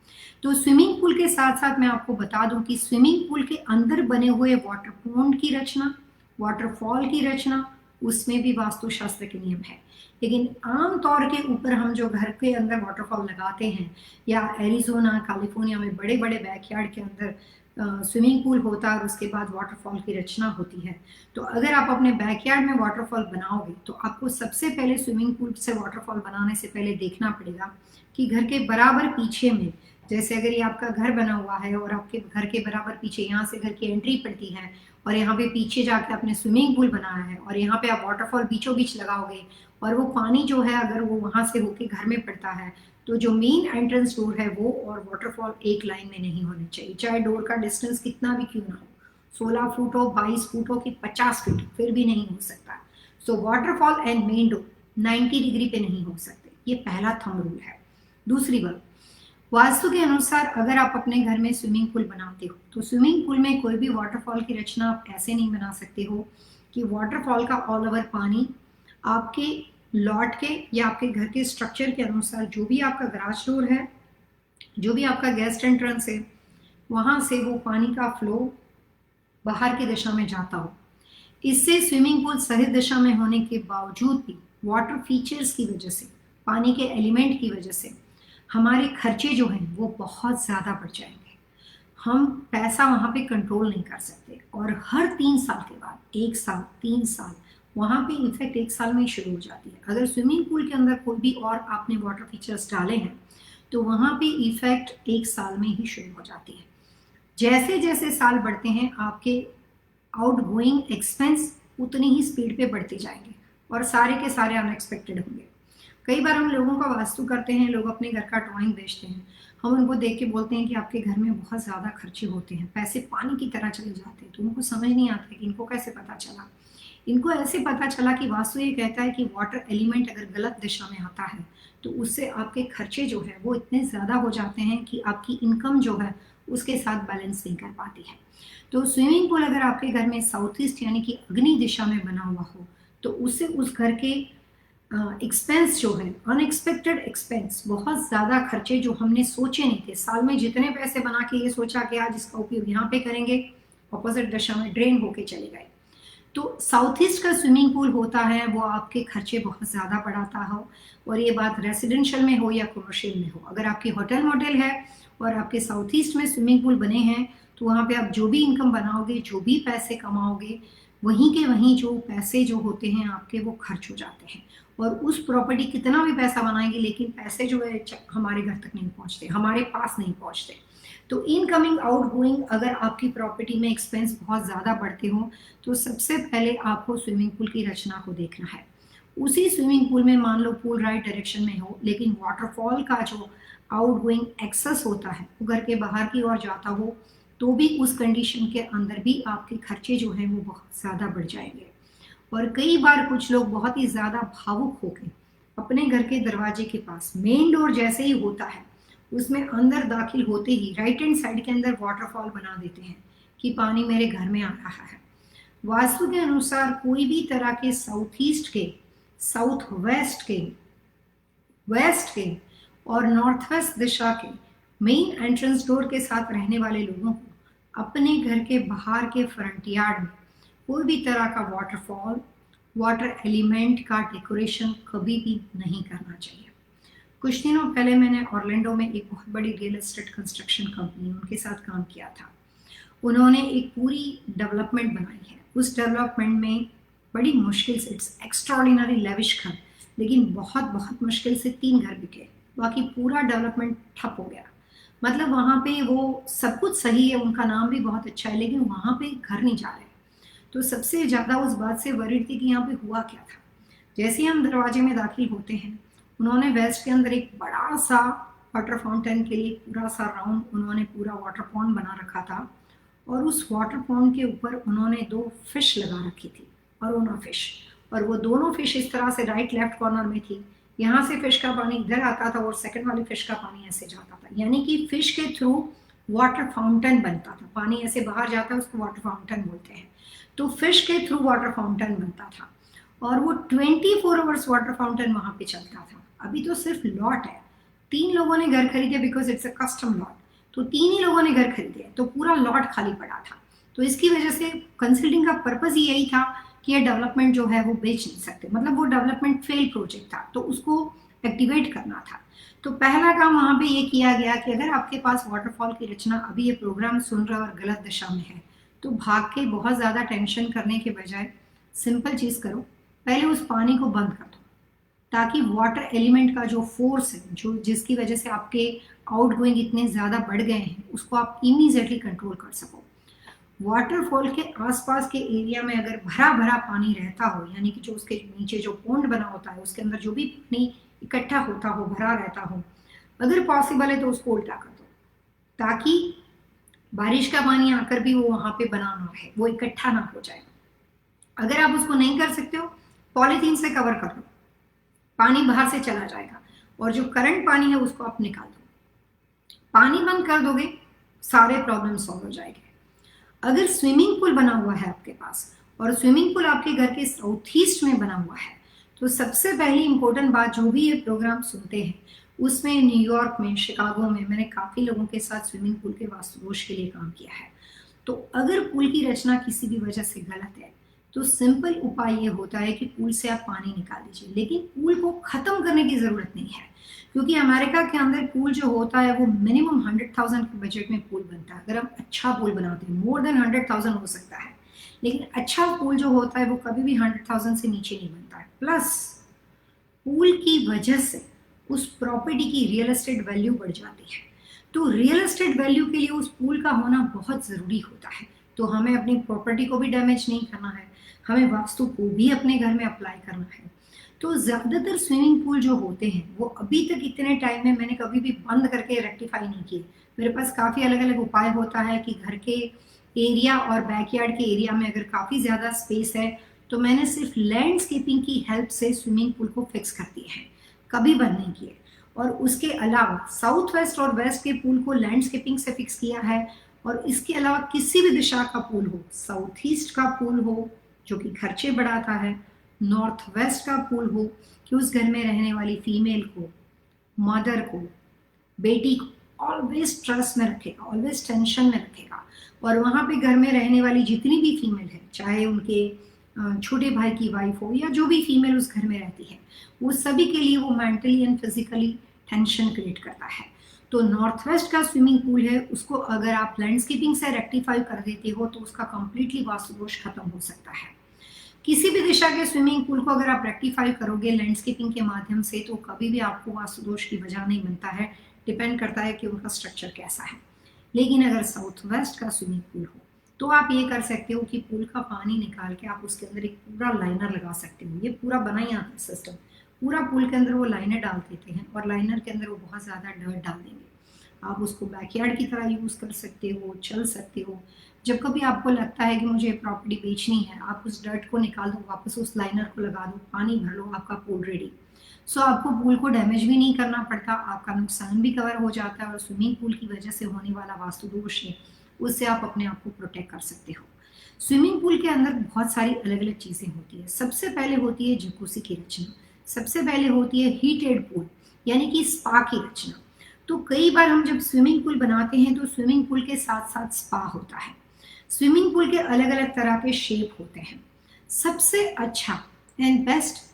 तो स्विमिंग पूल के साथ साथ मैं आपको बता दूं कि स्विमिंग पूल के अंदर बने हुए वाटर पॉन्ड की रचना, वाटरफॉल की रचना, उसमें भी वास्तुशास्त्र के नियम है। लेकिन आम तौर के ऊपर हम जो घर के अंदर वाटरफॉल लगाते हैं, या एरिज़ोना कैलिफोर्निया में बड़े बड़े बैकयार्ड के अंदर स्विमिंग पूल होता है और उसके बाद वाटरफॉल की रचना होती है। तो अगर आप अपने बैकयार्ड में वाटरफॉल बनाओगे तो आपको सबसे पहले स्विमिंग पूल से वाटरफॉल बनाने से पहले देखना पड़ेगा कि घर के बराबर पीछे में, जैसे अगर ये आपका घर बना हुआ है और आपके घर के बराबर पीछे यहाँ से घर की एंट्री पड़ती है और यहाँ पे पीछे जाके आपने स्विमिंग पूल बनाया है और यहाँ पे आप वाटरफॉल बीचों बीच लगाओगे और वो पानी जो है अगर वो वहां से होके घर में पड़ता है, तो जो मेन एंट्रेंस डोर है वो और वाटरफॉल एक लाइन में नहीं होने चाहिए, चाहे डोर का डिस्टेंस कितना भी क्यों ना हो, 16 फुट हो, 22 फुट हो कि 50 फीट, फिर भी नहीं हो सकता। So waterfall and main door 90 degree पे नहीं हो सकते। ये पहला थंब रूल है। दूसरी बात, वास्तु के अनुसार अगर आप अपने घर में स्विमिंग पूल बनाते हो तो स्विमिंग पूल में कोई भी वाटरफॉल की रचना आप ऐसे नहीं बना सकते हो कि वाटरफॉल का ऑल ओवर पानी आपके लॉट के या आपके घर के स्ट्रक्चर के अनुसार, जो भी आपका गराज डोर है, जो भी आपका गेस्ट एंट्रेंस है, वहां से वो पानी का फ्लो बाहर की दिशा में जाता हो। इससे स्विमिंग पूल सही दिशा में होने के बावजूद भी वाटर फीचर्स की वजह से, पानी के एलिमेंट की वजह से हमारे खर्चे जो हैं वो बहुत ज़्यादा बढ़ जाएंगे। हम पैसा वहाँ पे कंट्रोल नहीं कर सकते और हर 3 साल के बाद, 1 साल, 3 साल, वहाँ पे इफेक्ट 1 साल में ही शुरू हो जाती है। अगर स्विमिंग पूल के अंदर कोई भी और आपने वाटर फीचर्स डाले हैं तो वहाँ पे इफेक्ट 1 साल में ही शुरू हो जाती है। जैसे जैसे साल बढ़ते हैं आपके आउट गोइंग एक्सपेंस उतनी ही स्पीड पे बढ़ते जाएंगे और सारे के सारे अनएक्सपेक्टेड होंगे। कई बार हम लोगों का वास्तु करते हैं, लोग अपने घर का ड्राइंग बेचते हैं, हम उनको देख के बोलते हैं कि आपके घर में बहुत ज़्यादा खर्चे होते हैं, पैसे पानी की तरह चले जाते हैं। तो उनको समझ नहीं आता कि इनको कैसे पता चला। इनको ऐसे पता चला कि वास्तु ये कहता है कि वाटर एलिमेंट अगर गलत दिशा में आता है तो उससे आपके खर्चे जो है वो इतने ज़्यादा हो जाते हैं कि आपकी इनकम जो है उसके साथ बैलेंस नहीं कर पाती है। तो स्विमिंग पूल अगर आपके घर में साउथ ईस्ट यानी कि अग्नि दिशा में बना हुआ हो तो उससे उस घर के एक्सपेंस जो है, अनएक्सपेक्टेड एक्सपेंस, बहुत ज़्यादा खर्चे जो हमने सोचे नहीं थे, साल में जितने पैसे बना के ये सोचा कि आज इसका उपयोग यहाँ पे करेंगे, ऑपोजिट दिशा में ड्रेन होके चले गए। तो साउथ ईस्ट का स्विमिंग पूल होता है वो आपके खर्चे बहुत ज़्यादा बढ़ाता हो, और ये बात रेसिडेंशियल में हो या कमर्शियल में हो। अगर आपकी होटल मोटेल है और आपके साउथ ईस्ट में स्विमिंग पूल बने हैं तो वहाँ पे आप जो भी इनकम बनाओगे, जो भी पैसे कमाओगे, वहीं के वहीं जो पैसे जो होते हैं आपके वो खर्च हो जाते हैं। और उस प्रॉपर्टी कितना भी पैसा बनाएंगे लेकिन पैसे जो है हमारे घर तक नहीं पहुँचते, हमारे पास नहीं पहुँचते। तो इनकमिंग आउट गोइंग अगर आपकी प्रॉपर्टी में एक्सपेंस बहुत ज़्यादा बढ़ते हो तो सबसे पहले आपको स्विमिंग पूल की रचना को देखना है। उसी स्विमिंग पूल में मान लो पूल राइट डायरेक्शन में हो लेकिन वाटरफॉल का जो आउट गोइंग एक्सेस होता है वो घर के बाहर की ओर जाता हो तो भी उस कंडीशन के अंदर भी आपके खर्चे जो हैं वो बहुत ज़्यादा बढ़ जाएंगे। और कई बार कुछ लोग बहुत ही ज़्यादा भावुक होकर अपने घर के दरवाजे के पास मेन डोर जैसे ही होता है उसमें अंदर दाखिल होते ही राइट हैंड साइड के अंदर वाटरफॉल बना देते हैं कि पानी मेरे घर में आ रहा है। वास्तु के अनुसार कोई भी तरह के साउथ ईस्ट के, साउथ वेस्ट के, वेस्ट के और नॉर्थ वेस्ट दिशा के मेन एंट्रेंस डोर के साथ रहने वाले लोगों को अपने घर के बाहर के फ्रंट यार्ड में कोई भी तरह का वाटरफॉल, वाटर एलिमेंट का डेकोरेशन कभी भी नहीं करना चाहिए। कुछ दिनों पहले मैंने ऑरलैंडो में एक बहुत बड़ी रियल एस्टेट कंस्ट्रक्शन कंपनी उनके साथ काम किया था। उन्होंने एक पूरी डेवलपमेंट बनाई है। उस डेवलपमेंट में बड़ी मुश्किल से, इट्स एक्स्ट्राऑर्डिनरी लेविश घर, लेकिन बहुत बहुत मुश्किल से 3 घर बिके, बाकी पूरा डेवलपमेंट ठप हो गया। मतलब वहाँ पे वो सब कुछ सही है, उनका नाम भी बहुत अच्छा है, लेकिन वहाँ पे घर नहीं जा रहे। तो सबसे ज़्यादा उस बात से वरीड थी कि यहाँ पे हुआ क्या था। जैसे ही हम दरवाजे में दाखिल होते हैं उन्होंने वेस्ट के अंदर एक बड़ा सा वाटर फाउंटेन के लिए पूरा सा राउंड उन्होंने पूरा वाटर पॉन्ड बना रखा था और उस वाटर पॉन्ड के ऊपर उन्होंने 2 फिश लगा रखी थी, अरोना फिश, और वो दोनों फिश इस तरह से राइट लेफ्ट कॉर्नर में थी। यहाँ से फिश का पानी इधर आता था और सेकंड वाली फिश का पानी ऐसे जाता था, यानी कि फिश के थ्रू वाटर फाउंटेन बनता था। पानी ऐसे बाहर जाता है उसको वाटर फाउंटेन बोलते हैं। तो फिश के थ्रू वाटर फाउंटेन बनता था और वो 24 आवर्स वाटर फाउंटेन वहाँ पे चलता था। अभी तो सिर्फ लॉट है, 3 लोगों ने घर खरीदे because it's a custom lot, तो 3 ही लोगों ने घर खरीदे तो पूरा लॉट खाली पड़ा था। तो इसकी वजह से कंसल्टिंग का पर्पस ही यही था कि ये डेवलपमेंट जो है वो बेच नहीं सकते, मतलब वो डेवलपमेंट फेल प्रोजेक्ट था, तो उसको एक्टिवेट करना था। तो पहला काम वहां पे ये किया गया कि अगर आपके पास वाटरफॉल की रचना अभी ये प्रोग्राम सुन रहा है और गलत दिशा में है, तो भाग के बहुत ज़्यादा टेंशन करने के बजाय सिंपल चीज़ करो, पहले उस पानी को बंद कर दो, ताकि वाटर एलिमेंट का जो फोर्स है, जो जिसकी वजह से आपके आउटगोइंग इतने ज़्यादा बढ़ गए हैं, उसको आप इमीजिएटली कंट्रोल कर सको। वाटरफॉल के आसपास के एरिया में अगर भरा भरा पानी रहता हो, यानी कि जो उसके नीचे जो पोंड बना होता है उसके अंदर जो भी पानी इकट्ठा होता हो, भरा रहता हो, अगर पॉसिबल है तो उसको उल्टा कर दो, ताकि बारिश का पानी आकर भी वो वहां पे बना ना रहे, वो इकट्ठा ना हो जाए। अगर आप उसको नहीं कर सकते हो, पॉलीथीन से कवर कर लो, पानी बाहर से चला जाएगा, और जो करंट पानी है उसको आप निकाल दो। पानी बंद कर दोगे, सारे प्रॉब्लम सॉल्व हो जाएंगे। अगर स्विमिंग पूल बना हुआ है आपके पास, और स्विमिंग पूल आपके घर के साउथ ईस्ट में बना हुआ है, तो सबसे पहली इंपॉर्टेंट बात, जो भी ये प्रोग्राम सुनते हैं, उसमें न्यूयॉर्क में, शिकागो में मैंने काफ़ी लोगों के साथ स्विमिंग पूल के वास्तु दोष के लिए काम किया है। तो अगर पूल की रचना किसी भी वजह से गलत है, तो सिंपल उपाय ये होता है कि पूल से आप पानी निकाल दीजिए, लेकिन पूल को ख़त्म करने की ज़रूरत नहीं है, क्योंकि अमेरिका के अंदर पूल जो होता है वो मिनिमम 100,000 के बजट में पूल बनता है। अगर हम अच्छा पूल बनाते हैं, मोर देन 100,000 हो सकता है, लेकिन अच्छा पूल जो होता है वो कभी भी 100,000 से नीचे नहीं बनता है। प्लस पूल की वजह से उस प्रॉपर्टी की रियल एस्टेट वैल्यू बढ़ जाती है, तो रियल एस्टेट वैल्यू के लिए उस पूल का होना बहुत ज़रूरी होता है। तो हमें अपनी प्रॉपर्टी को भी डैमेज नहीं करना है, हमें वास्तु को भी अपने घर में अप्लाई करना है। तो ज़्यादातर स्विमिंग पूल जो होते हैं वो अभी तक इतने टाइम में मैंने कभी भी बंद करके रेक्टिफाई नहीं किए। मेरे पास काफ़ी अलग अलग उपाय होता है कि घर के एरिया और बैकयार्ड के एरिया में अगर काफ़ी ज़्यादा स्पेस है, तो मैंने सिर्फ लैंडस्केपिंग की हेल्प से स्विमिंग पूल को फिक्स कर दिए हैं, कभी बंद नहीं किए। और उसके अलावा साउथ वेस्ट और वेस्ट के पूल को लैंडस्केपिंग से फिक्स किया है, और इसके अलावा किसी भी दिशा का पूल हो, साउथ ईस्ट का पूल हो जो कि खर्चे बढ़ाता है, नॉर्थ वेस्ट का पूल हो कि उस घर में रहने वाली फीमेल को, मदर को, बेटी को ऑलवेज ट्रस्ट में रखेगा, ऑलवेज टेंशन में रखेगा। और वहाँ पे घर में रहने वाली जितनी भी फीमेल है, चाहे उनके छोटे भाई की वाइफ हो या जो भी फीमेल उस घर में रहती है, वो सभी के लिए वो mentally and physically tension create करता है। तो नॉर्थ वेस्ट का स्विमिंग पूल है, उसको अगर आप लैंडस्केपिंग से रेक्टिफाई कर देते हो तो उसका कंप्लीटली वास्तु दोष खत्म हो सकता है। किसी भी दिशा के स्विमिंग पूल को अगर आप रेक्टिफाई करोगे लैंडस्केपिंग के माध्यम से, तो कभी भी आपको वास्तु दोष की वजह नहीं बनता है, डिपेंड करता है कि उनका स्ट्रक्चर कैसा है। लेकिन अगर साउथ वेस्ट का स्विमिंग पूल हो, तो आप ये कर सकते हो कि पूल का पानी निकाल के आप उसके अंदर एक पूरा लाइनर लगा सकते हो। ये पूरा बना ही आता है सिस्टम, पूरा पूल के अंदर वो लाइनर डाल देते हैं, और लाइनर के अंदर वो बहुत ज़्यादा डर्ट डाल देंगे। आप उसको बैकयार्ड की तरह यूज़ कर सकते हो, चल सकते हो। जब कभी आपको लगता है कि मुझे प्रॉपर्टी बेचनी है, आप उस डर्ट को निकाल दो, वापस उस लाइनर को लगा दो, पानी भर लो, आपका पूल रेडी। सो आपको पूल को डैमेज भी नहीं करना पड़ता, आपका नुकसान भी कवर हो जाता है, और स्विमिंग पूल की वजह से होने वाला वास्तु दोष है उससे आप अपने आप को प्रोटेक्ट कर सकते हो। स्विमिंग पूल के अंदर बहुत सारी अलग अलग चीज़ें होती है। सबसे पहले होती है जकूसी की रचना, सबसे पहले होती है हीटेड पूल यानी कि स्पा की रचना। तो कई बार हम जब स्विमिंग पूल बनाते हैं तो स्विमिंग पूल के साथ साथ स्पा होता है। स्विमिंग पूल के अलग अलग तरह के शेप होते हैं। सबसे अच्छा एंड बेस्ट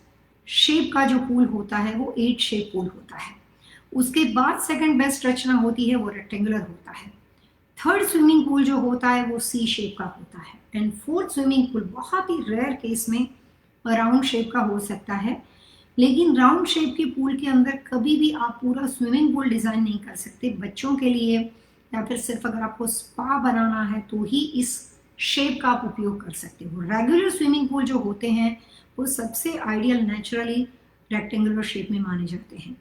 शेप का जो पूल होता है वो 8 शेप पूल होता है। उसके बाद सेकंड बेस्ट रचना होती है वो रेक्टेंगुलर होता है। थर्ड स्विमिंग पूल जो होता है वो सी शेप का होता है, एंड फोर्थ स्विमिंग पूल बहुत ही रेयर केस में राउंड शेप का हो सकता है। लेकिन राउंड शेप के पूल के अंदर कभी भी आप पूरा स्विमिंग पूल डिज़ाइन नहीं कर सकते। बच्चों के लिए या फिर सिर्फ अगर आपको स्पा बनाना है तो ही इस शेप का आप उपयोग कर सकते हो। रेगुलर स्विमिंग पूल जो होते हैं वो सबसे आइडियल नेचुरली रेक्टेंगुलर शेप में माने जाते हैं।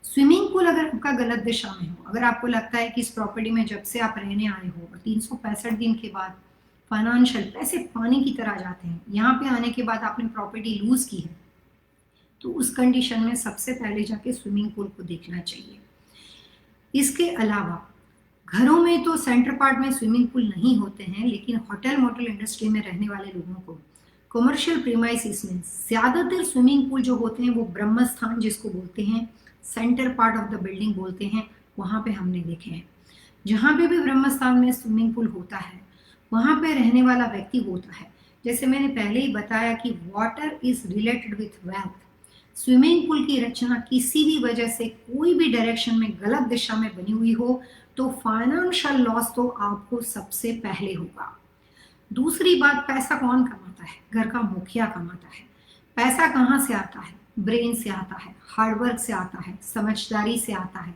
स्विमिंग पूल अगर आपका गलत दिशा में हो, अगर आपको लगता है कि इस प्रॉपर्टी में जब से आप रहने आए हो 365 दिन के बाद फाइनेंशियल पैसे पानी की तरह जाते हैं, यहाँ पे आने के बाद आपने प्रॉपर्टी लूज की है, तो उस कंडीशन में सबसे पहले जाके स्विमिंग पूल को देखना चाहिए। इसके अलावा घरों में तो सेंटर पार्ट में स्विमिंग पूल नहीं होते हैं, लेकिन होटल मोटल इंडस्ट्री में रहने वाले लोगों को कमर्शियल प्रीमाइसिस में ज़्यादातर स्विमिंग पूल जो होते हैं वो ब्रह्म स्थान जिसको बोलते हैं, centre part of the building बोलते हैं, वहाँ पे हमने देखे हैं। जहाँ पे भी ब्रह्म स्थान में स्विमिंग पूल होता है वहाँ पे रहने वाला व्यक्ति होता है जैसे मैंने पहले ही बताया कि water is related with wealth. Swimming pool की रचना किसी भी वजह से कोई भी डायरेक्शन में गलत दिशा में बनी हुई हो तो फाइनेंशियल लॉस तो आपको सबसे पहले होगा। दूसरी बात, पैसा कौन कमाता है? घर का मुखिया कमाता है। पैसा कहाँ से आता है? ब्रेन से आता है, हार्डवर्क से आता है, समझदारी से आता है,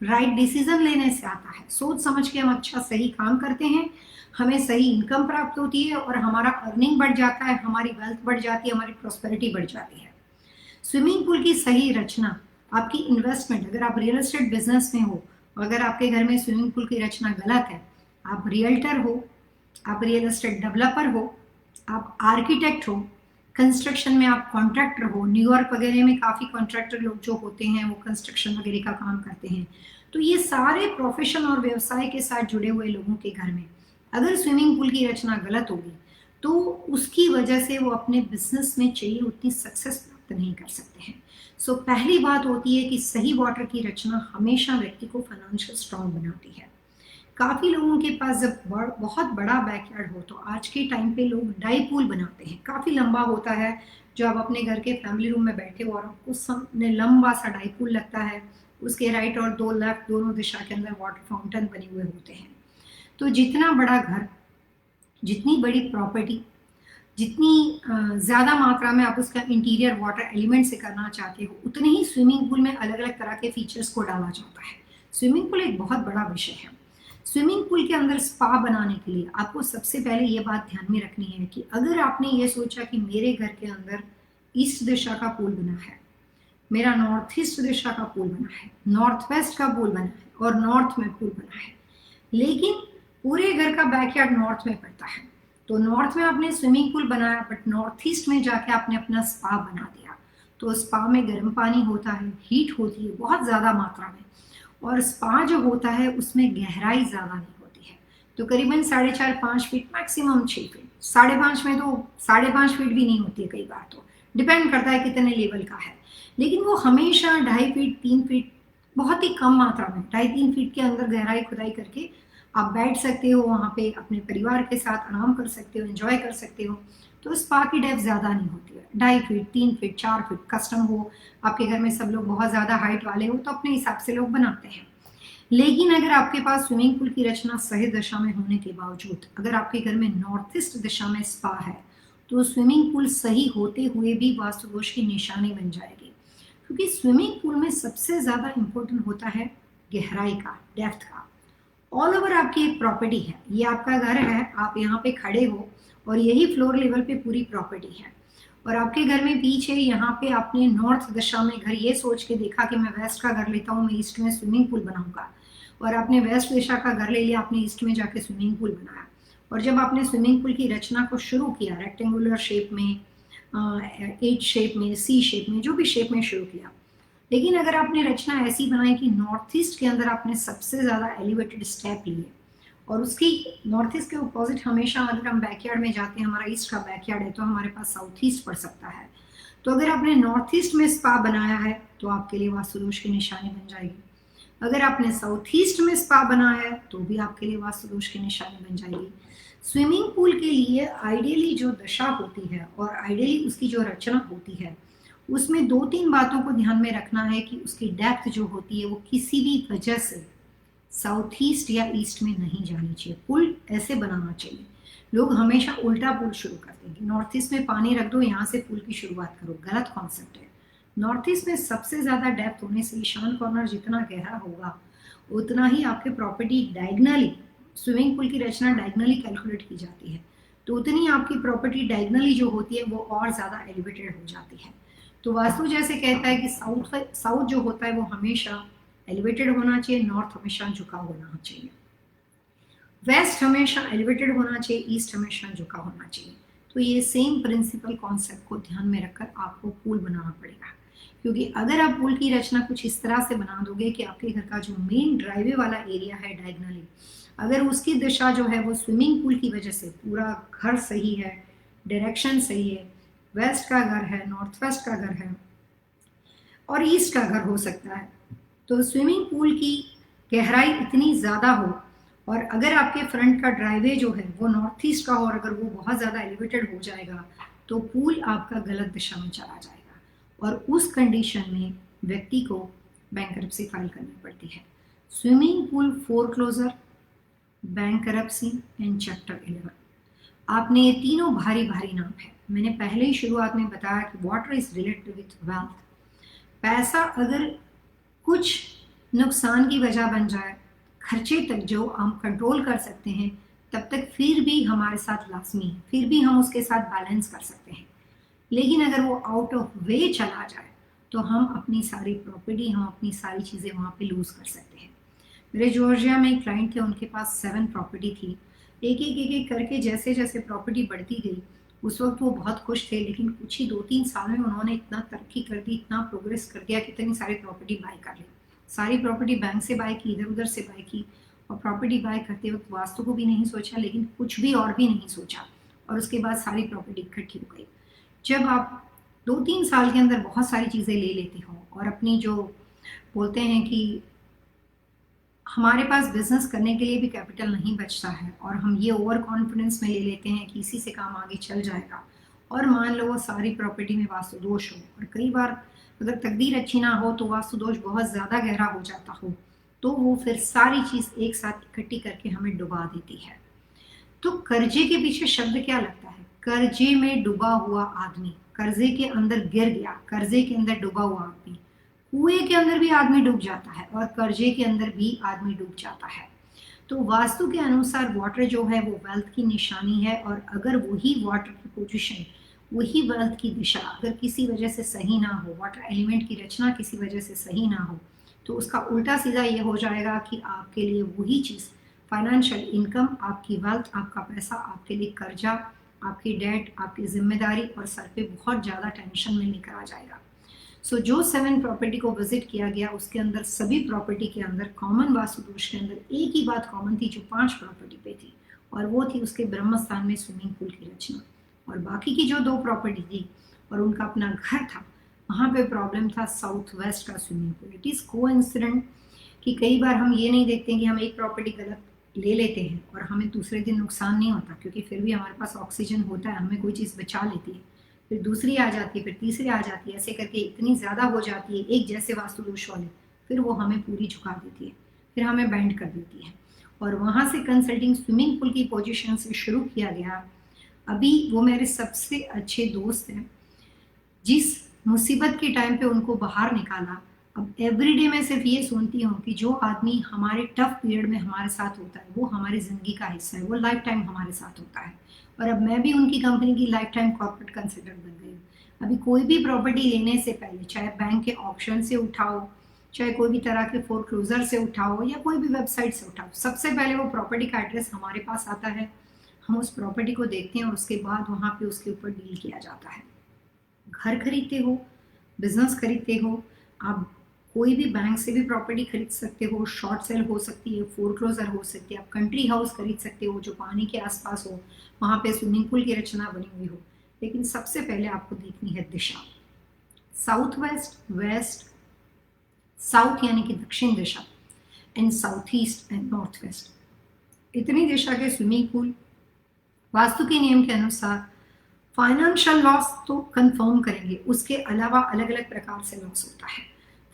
राइट डिसीजन लेने से आता है। सोच समझ के हम अच्छा सही काम करते हैं, हमें सही इनकम प्राप्त होती है और हमारा अर्निंग बढ़ जाता है, हमारी वेल्थ बढ़ जाती है, हमारी प्रॉस्पेरिटी बढ़ जाती है। स्विमिंग पूल की सही रचना, आपकी इन्वेस्टमेंट, अगर आप रियल एस्टेट बिजनेस में हो, अगर आपके घर में स्विमिंग पूल की रचना गलत है, आप रियल्टर हो, आप रियल एस्टेट डेवलपर हो, आप आर्किटेक्ट हो, कंस्ट्रक्शन में आप कॉन्ट्रैक्टर हो, न्यूयॉर्क वगैरह में काफ़ी कॉन्ट्रैक्टर लोग जो होते हैं वो कंस्ट्रक्शन वगैरह का काम करते हैं, तो ये सारे प्रोफेशन और व्यवसाय के साथ जुड़े हुए लोगों के घर में अगर स्विमिंग पूल की रचना गलत होगी तो उसकी वजह से वो अपने बिजनेस में चाहिए उतनी सक्सेस प्राप्त नहीं कर सकते हैं। सो पहली बात होती है कि सही वाटर की रचना हमेशा व्यक्ति को फाइनेंशियल स्ट्रांग बनाती है। काफ़ी लोगों के पास जब बहुत बड़ा बैकयार्ड हो तो आज के टाइम पे लोग डाई पूल बनाते हैं, काफ़ी लंबा होता है, जो आप अपने घर के फैमिली रूम में बैठे हो और आपको सामने लंबा सा डाई पूल लगता है, उसके राइट और दो लेफ्ट दोनों दिशा के अंदर वाटर फाउंटेन बने हुए होते हैं। तो जितना बड़ा घर, जितनी बड़ी प्रॉपर्टी, जितनी ज़्यादा मात्रा में आप उसका इंटीरियर वाटर एलिमेंट से करना चाहते हो, उतने ही स्विमिंग पूल में अलग अलग तरह के फीचर्स को डाला जाता है। स्विमिंग पूल एक बहुत बड़ा विषय है। स्विमिंग पूल के अंदर स्पा बनाने के लिए आपको सबसे पहले ये बात ध्यान में रखनी है कि अगर आपने ये सोचा कि मेरे घर के अंदर ईस्ट दिशा का पूल बना है, मेरा नॉर्थ ईस्ट दिशा का पूल बना है, नॉर्थ वेस्ट का पूल बना है और नॉर्थ में पूल बना है, लेकिन पूरे घर का बैकयार्ड नॉर्थ में पड़ता है, तो नॉर्थ में आपने स्विमिंग पूल बनाया बट नॉर्थ ईस्ट में जाके आपने अपना स्पा बना दिया, तो स्पा में गर्म पानी होता है, हीट होती है बहुत ज़्यादा मात्रा में, और स्पा जो होता है उसमें गहराई ज़्यादा नहीं होती है, तो करीबन 4.5-5 फीट, मैक्सिमम 6 फीट, 5.5 में तो 5.5 फीट भी नहीं होती है कई बार, तो डिपेंड करता है कितने लेवल का है, लेकिन वो हमेशा 2.5 फीट 3 फीट, बहुत ही कम मात्रा में 2.5-3 फीट के अंदर गहराई खुदाई करके आप बैठ सकते हो, वहाँ पे अपने परिवार के साथ आराम कर सकते हो, एंजॉय कर सकते हो। तो स्पा की डेप्थ ज़्यादा नहीं होती है, 2.5 फीट 3 फीट 4 फीट, कस्टम हो, आपके घर में सब लोग बहुत ज़्यादा हाइट वाले हो तो अपने हिसाब से लोग बनाते हैं। लेकिन अगर आपके पास स्विमिंग पूल की रचना सही दिशा में होने के बावजूद अगर आपके घर में नॉर्थ ईस्ट दिशा में स्पा है तो स्विमिंग पूल सही होते हुए भी वास्तु दोष की निशानी बन जाएगी, क्योंकि स्विमिंग पूल में सबसे ज़्यादा इम्पोर्टेंट होता है गहराई का, डेप्थ का। ऑल ओवर आपकी एक प्रॉपर्टी है, ये आपका घर है, आप यहाँ पे खड़े हो और यही फ्लोर लेवल पे पूरी प्रॉपर्टी है, और आपके घर में पीछे यहाँ पे आपने नॉर्थ दिशा में घर ये सोच के देखा कि मैं वेस्ट का घर लेता हूँ, मैं ईस्ट में स्विमिंग पूल बनाऊंगा, और आपने वेस्ट दिशा का घर ले लिया, आपने ईस्ट में जाके स्विमिंग पूल बनाया, और जब आपने स्विमिंग पूल की रचना को शुरू किया रेक्टेंगुलर शेप में, एच शेप में, सी शेप में, जो भी शेप में शुरू किया, लेकिन अगर आपने रचना ऐसी बनाई कि नॉर्थ ईस्ट के अंदर आपने सबसे ज़्यादा एलिवेटेड स्टेप लिए और उसकी नॉर्थ ईस्ट के अपोजिट हमेशा अगर हम बैकयार्ड में जाते हैं, हमारा ईस्ट का बैकयार्ड है तो हमारे पास साउथ ईस्ट पड़ सकता है, तो अगर आपने नॉर्थ ईस्ट में स्पा बनाया है तो आपके लिए वास्तु दोष की निशानी बन जाएगी। अगर आपने साउथ ईस्ट में स्पा बनाया है तो भी आपके लिए वास्तु दोष की निशानी बन जाएगी। स्विमिंग पूल के लिए आइडियली जो दशा होती है और आइडियली उसकी जो रचना होती है उसमें 2-3 बातों को ध्यान में रखना है कि उसकी डेप्थ जो होती है वो किसी भी वजह से साउथ ईस्ट या ईस्ट में नहीं जानी चाहिए। पुल ऐसे बनाना चाहिए, लोग हमेशा उल्टा पुल शुरू करते हैं, नॉर्थ ईस्ट में पानी रख दो, यहाँ से पुल की शुरुआत करो, गलत कॉन्सेप्ट है। नॉर्थ ईस्ट में सबसे ज़्यादा डेप्थ होने से ईशान कॉर्नर जितना गहरा होगा उतना ही आपके प्रॉपर्टी डायगनली, स्विमिंग पूल की रचना डायगनली कैलकुलेट की जाती है, तो उतनी आपकी प्रॉपर्टी डायगनली जो होती है वो और ज़्यादा एलिवेटेड हो जाती है। तो वास्तु जैसे कहता है कि साउथ जो होता है वो हमेशा एलिवेटेड होना चाहिए, नॉर्थ हमेशा झुका होना चाहिए, वेस्ट हमेशा एलिवेटेड होना चाहिए, ईस्ट हमेशा झुका होना चाहिए। तो ये सेम प्रिंसिपल कॉन्सेप्ट को ध्यान में रखकर आपको पूल बनाना पड़ेगा, क्योंकि अगर आप पूल की रचना कुछ इस तरह से बना दोगे कि आपके घर का जो मेन ड्राइवे वाला एरिया है डायगनली, अगर उसकी दिशा जो है वो स्विमिंग पूल की वजह से पूरा घर सही है, डायरेक्शन सही है, वेस्ट का घर है, नॉर्थ वेस्ट का घर है और ईस्ट का घर हो सकता है, तो स्विमिंग पूल की गहराई इतनी ज़्यादा हो और अगर आपके फ्रंट का ड्राइवे जो है वो नॉर्थ ईस्ट का हो और अगर वो बहुत ज़्यादा एलिवेटेड हो जाएगा तो पूल आपका गलत दिशा में चला जाएगा और उस कंडीशन में व्यक्ति को बैंकरप्सी फाइल करनी पड़ती है। Swimming pool foreclosure, bankruptcy and chapter 11, आपने ये तीनों भारी भारी नाम है। मैंने पहले ही शुरुआत में बताया कि water is related with wealth. पैसा अगर कुछ नुकसान की वजह बन जाए, खर्चे तक जो हम कंट्रोल कर सकते हैं तब तक फिर भी हमारे साथ लाजमी है, फिर भी हम उसके साथ बैलेंस कर सकते हैं। लेकिन अगर वो आउट ऑफ वे चला जाए तो हम अपनी सारी प्रॉपर्टी, हम अपनी सारी चीज़ें वहाँ पे लूज़ कर सकते हैं। मेरे जॉर्जिया में एक क्लाइंट थे, उनके पास 7 प्रॉपर्टी थी। एक करके जैसे जैसे प्रॉपर्टी बढ़ती गई उस वक्त वो बहुत खुश थे, लेकिन कुछ ही 2-3 साल में उन्होंने इतना तरक्की कर दी, इतना प्रोग्रेस कर दिया कि इतनी सारी प्रॉपर्टी बाय कर ली। सारी प्रॉपर्टी बैंक से बाय की, इधर उधर से बाय की, और प्रॉपर्टी बाय करते वक्त वास्तु को भी नहीं सोचा, लेकिन कुछ भी और भी नहीं सोचा, और उसके बाद सारी प्रॉपर्टी इकट्ठी हो गई। जब आप 2-3 साल के अंदर बहुत सारी चीज़ें ले लेते हो और अपनी जो बोलते हैं कि हमारे पास बिजनेस करने के लिए भी कैपिटल नहीं बचता है और हम ये ओवर कॉन्फिडेंस में ले लेते हैं कि इसी से काम आगे चल जाएगा, और मान लो वो सारी प्रॉपर्टी में वास्तु दोष हो, और कई बार अगर तकदीर अच्छी ना हो तो वास्तु दोष बहुत ज़्यादा गहरा हो जाता हो, तो वो फिर सारी चीज़ एक साथ इकट्ठी करके हमें डुबा देती है। तो कर्जे के पीछे शब्द क्या लगता है? कर्जे में डूबा हुआ आदमी, कर्जे के अंदर गिर गया, कर्जे के अंदर डूबा हुआ आदमी, कुएं के अंदर भी आदमी डूब जाता है और कर्जे के अंदर भी आदमी डूब जाता है। तो वास्तु के अनुसार वाटर जो है वो वेल्थ की निशानी है, और अगर वही वाटर की पोजीशन, वही वेल्थ की दिशा अगर किसी वजह से सही ना हो, वाटर एलिमेंट की रचना किसी वजह से सही ना हो, तो उसका उल्टा सीधा ये हो जाएगा कि आपके लिए वही चीज़, फाइनेंशियल इनकम, आपकी वेल्थ, आपका पैसा, आपके लिए कर्जा, आपकी डेट, आपकी जिम्मेदारी और सर पे बहुत ज़्यादा टेंशन में लेकर आ जाएगा। सो जो 7 प्रॉपर्टी को विजिट किया गया उसके अंदर सभी प्रॉपर्टी के अंदर कॉमन वास्तु दोष के अंदर एक ही बात कॉमन थी जो 5 प्रॉपर्टी पे थी, और वो थी उसके ब्रह्म स्थान में स्विमिंग पूल की रचना। और बाकी की जो 2 प्रॉपर्टी थी और उनका अपना घर था, वहाँ पे प्रॉब्लम था साउथ वेस्ट का swimming pool. It is coincident कि कई बार हम ये नहीं देखते हैं कि हम एक प्रॉपर्टी गलत ले लेते हैं और हमें दूसरे दिन नुकसान नहीं होता, क्योंकि फिर भी हमारे पास ऑक्सीजन होता है, हमें कोई चीज़ बचा लेती है, फिर दूसरी आ जाती है, फिर तीसरी आ जाती है, ऐसे करके इतनी ज़्यादा हो जाती है एक जैसे वास्तु दोष वाले, फिर वो हमें पूरी झुका देती है, फिर हमें बैंड कर देती है। और वहाँ से कंसल्टिंग स्विमिंग पूल की पोजीशन से शुरू किया गया। अभी वो मेरे सबसे अच्छे दोस्त हैं, जिस मुसीबत के टाइम पे उनको बाहर निकाला। अब एवरीडे मैं सिर्फ ये सुनती हूँ कि जो आदमी हमारे टफ पीरियड में हमारे साथ होता है वो हमारी ज़िंदगी का हिस्सा है, वो लाइफ टाइम हमारे साथ होता है। और अब मैं भी उनकी कंपनी की लाइफ टाइम कॉर्पोरेट कंसल्टेंट बन गई हूँ। अभी कोई भी प्रॉपर्टी लेने से पहले, चाहे बैंक के ऑप्शन से उठाओ, चाहे कोई भी तरह के फोरक्लोजर से उठाओ या कोई भी वेबसाइट से उठाओ, सबसे पहले वो प्रॉपर्टी का एड्रेस हमारे पास आता है, हम उस प्रॉपर्टी को देखते हैं और उसके बाद वहाँ पे उसके ऊपर डील किया जाता है। घर खरीदते हो, बिजनेस खरीदते हो, आप कोई भी बैंक से भी प्रॉपर्टी खरीद सकते हो, शॉर्ट सेल हो सकती है, फोरक्लोजर हो सकती है, आप कंट्री हाउस खरीद सकते हो जो पानी के आसपास हो, वहाँ पे स्विमिंग पूल की रचना बनी हुई हो। लेकिन सबसे पहले आपको देखनी है दिशा, साउथ वेस्ट, वेस्ट, साउथ यानी कि दक्षिण दिशा, and south east and north west, इतनी दिशा के स्विमिंग पूल वास्तु के नियम के अनुसार फाइनेंशियल लॉस तो कंफर्म करेंगे, उसके अलावा अलग अलग प्रकार से लॉस होता है।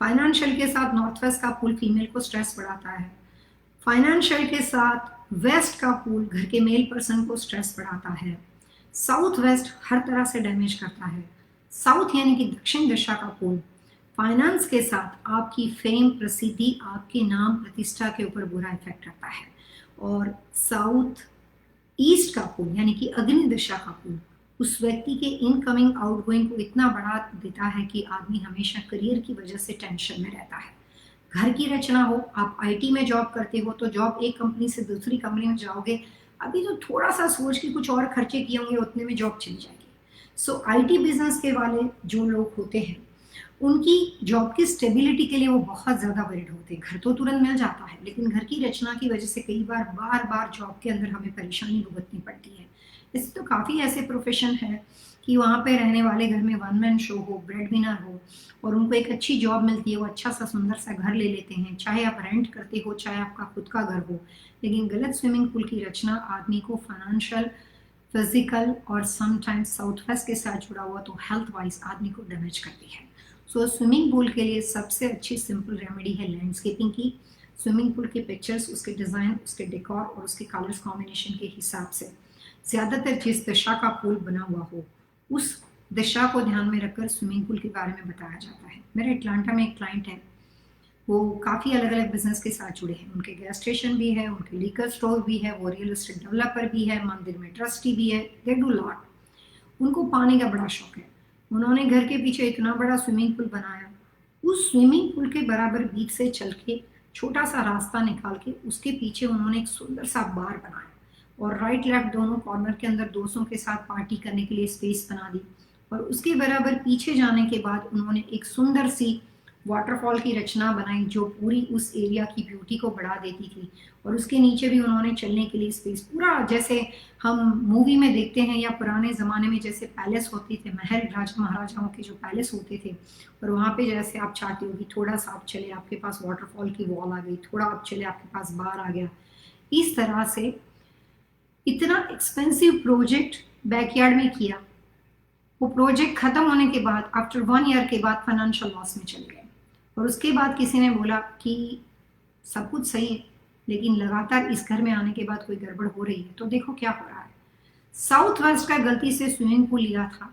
फाइनेंशियल के साथ नॉर्थ वेस्ट का पूल फीमेल को स्ट्रेस बढ़ाता है, फाइनेंशियल के साथ वेस्ट का पूल घर के मेल पर्सन को स्ट्रेस बढ़ाता है, साउथ वेस्ट हर तरह से डैमेज करता है, साउथ यानी कि दक्षिण दिशा का पूल फाइनेंस के साथ आपकी फेम, प्रसिद्धि, आपके नाम प्रतिष्ठा के ऊपर बुरा इफेक्ट करता है, और साउथ ईस्ट का पूल यानी कि अग्नि दिशा का पूल उस व्यक्ति के इनकमिंग आउटगोइंग को इतना बढ़ा देता है कि आदमी हमेशा करियर की वजह से टेंशन में रहता है। घर की रचना हो, आप आईटी में जॉब करते हो तो जॉब एक कंपनी से दूसरी कंपनी में जाओगे, अभी तो थोड़ा सा सोच के कुछ और खर्चे किए होंगे उतने में जॉब चली जाएगी। सो आईटी बिजनेस के वाले जो लोग होते हैं उनकी जॉब की स्टेबिलिटी के लिए वो बहुत ज़्यादा वरीड होते हैं। घर तो तुरंत मिल जाता है, लेकिन घर की रचना की वजह से कई बार बार बार जॉब के अंदर हमें परेशानी भुगतनी पड़ती है। इससे तो काफ़ी ऐसे प्रोफेशन है कि वहाँ पे रहने वाले घर में वन मैन शो हो, ब्रेड विनर हो और उनको एक अच्छी जॉब मिलती है, वो अच्छा सा सुंदर सा घर ले लेते हैं, चाहे आप रेंट करते हो चाहे आपका खुद का घर हो। लेकिन गलत स्विमिंग पूल की रचना आदमी को फाइनेंशियल, फिजिकल और समटाइम्स साउथ वेस्ट के साथ जुड़ा हुआ तो हेल्थ वाइज आदमी को डैमेज करती है। सो स्विमिंग पूल के लिए सबसे अच्छी सिंपल रेमेडी है लैंडस्केपिंग की। स्विमिंग पूल के पिक्चर्स, उसके डिज़ाइन, उसके डेकोर और उसके कलर्स कॉम्बिनेशन के हिसाब से ज़्यादातर जिस दिशा का पूल बना हुआ हो उस दिशा को ध्यान में रखकर स्विमिंग पूल के बारे में बताया जाता है। मेरे अटलांटा में एक क्लाइंट है, वो काफ़ी अलग अलग बिजनेस के साथ जुड़े हैं। उनके गैस स्टेशन भी है, उनके लीकर स्टोर भी है, वो रियल एस्टेट डेवलपर भी है, मंदिर में ट्रस्टी भी है, दे डू लॉट। उनको पानी का बड़ा शौक है। उन्होंने घर के पीछे इतना बड़ा स्विमिंग पूल बनाया, उस स्विमिंग पूल के बराबर बीच से चल के छोटा सा रास्ता निकाल के उसके पीछे उन्होंने एक सुंदर सा बार बनाया और राइट लेफ्ट दोनों कॉर्नर के अंदर दोस्तों के साथ पार्टी करने के लिए स्पेस बना दी। और उसके बराबर पीछे जाने के बाद उन्होंने एक सुंदर सी वाटरफॉल की रचना बनाई जो पूरी उस एरिया की ब्यूटी को बढ़ा देती थी। और उसके नीचे भी उन्होंने चलने के लिए स्पेस, पूरा जैसे हम मूवी में देखते हैं या पुराने ज़माने में जैसे पैलेस होते थे, महल राजा महाराजाओं के जो पैलेस होते थे, और वहाँ पे जैसे आप चाहते हो कि थोड़ा सा आप चले आपके पास वाटरफॉल की वॉल आ गई, थोड़ा आप चले आपके पास बार आ गया, इस तरह से इतना एक्सपेंसिव प्रोजेक्ट बैकयार्ड में किया। वो प्रोजेक्ट खत्म होने के बाद आफ्टर 1 ईयर के बाद फाइनेंशियल लॉस में चले गए। और उसके बाद किसी ने बोला कि सब कुछ सही है लेकिन लगातार इस घर में आने के बाद कोई गड़बड़ हो रही है। तो देखो क्या हो रहा है, साउथ वेस्ट का गलती से स्विमिंग पूल लिया था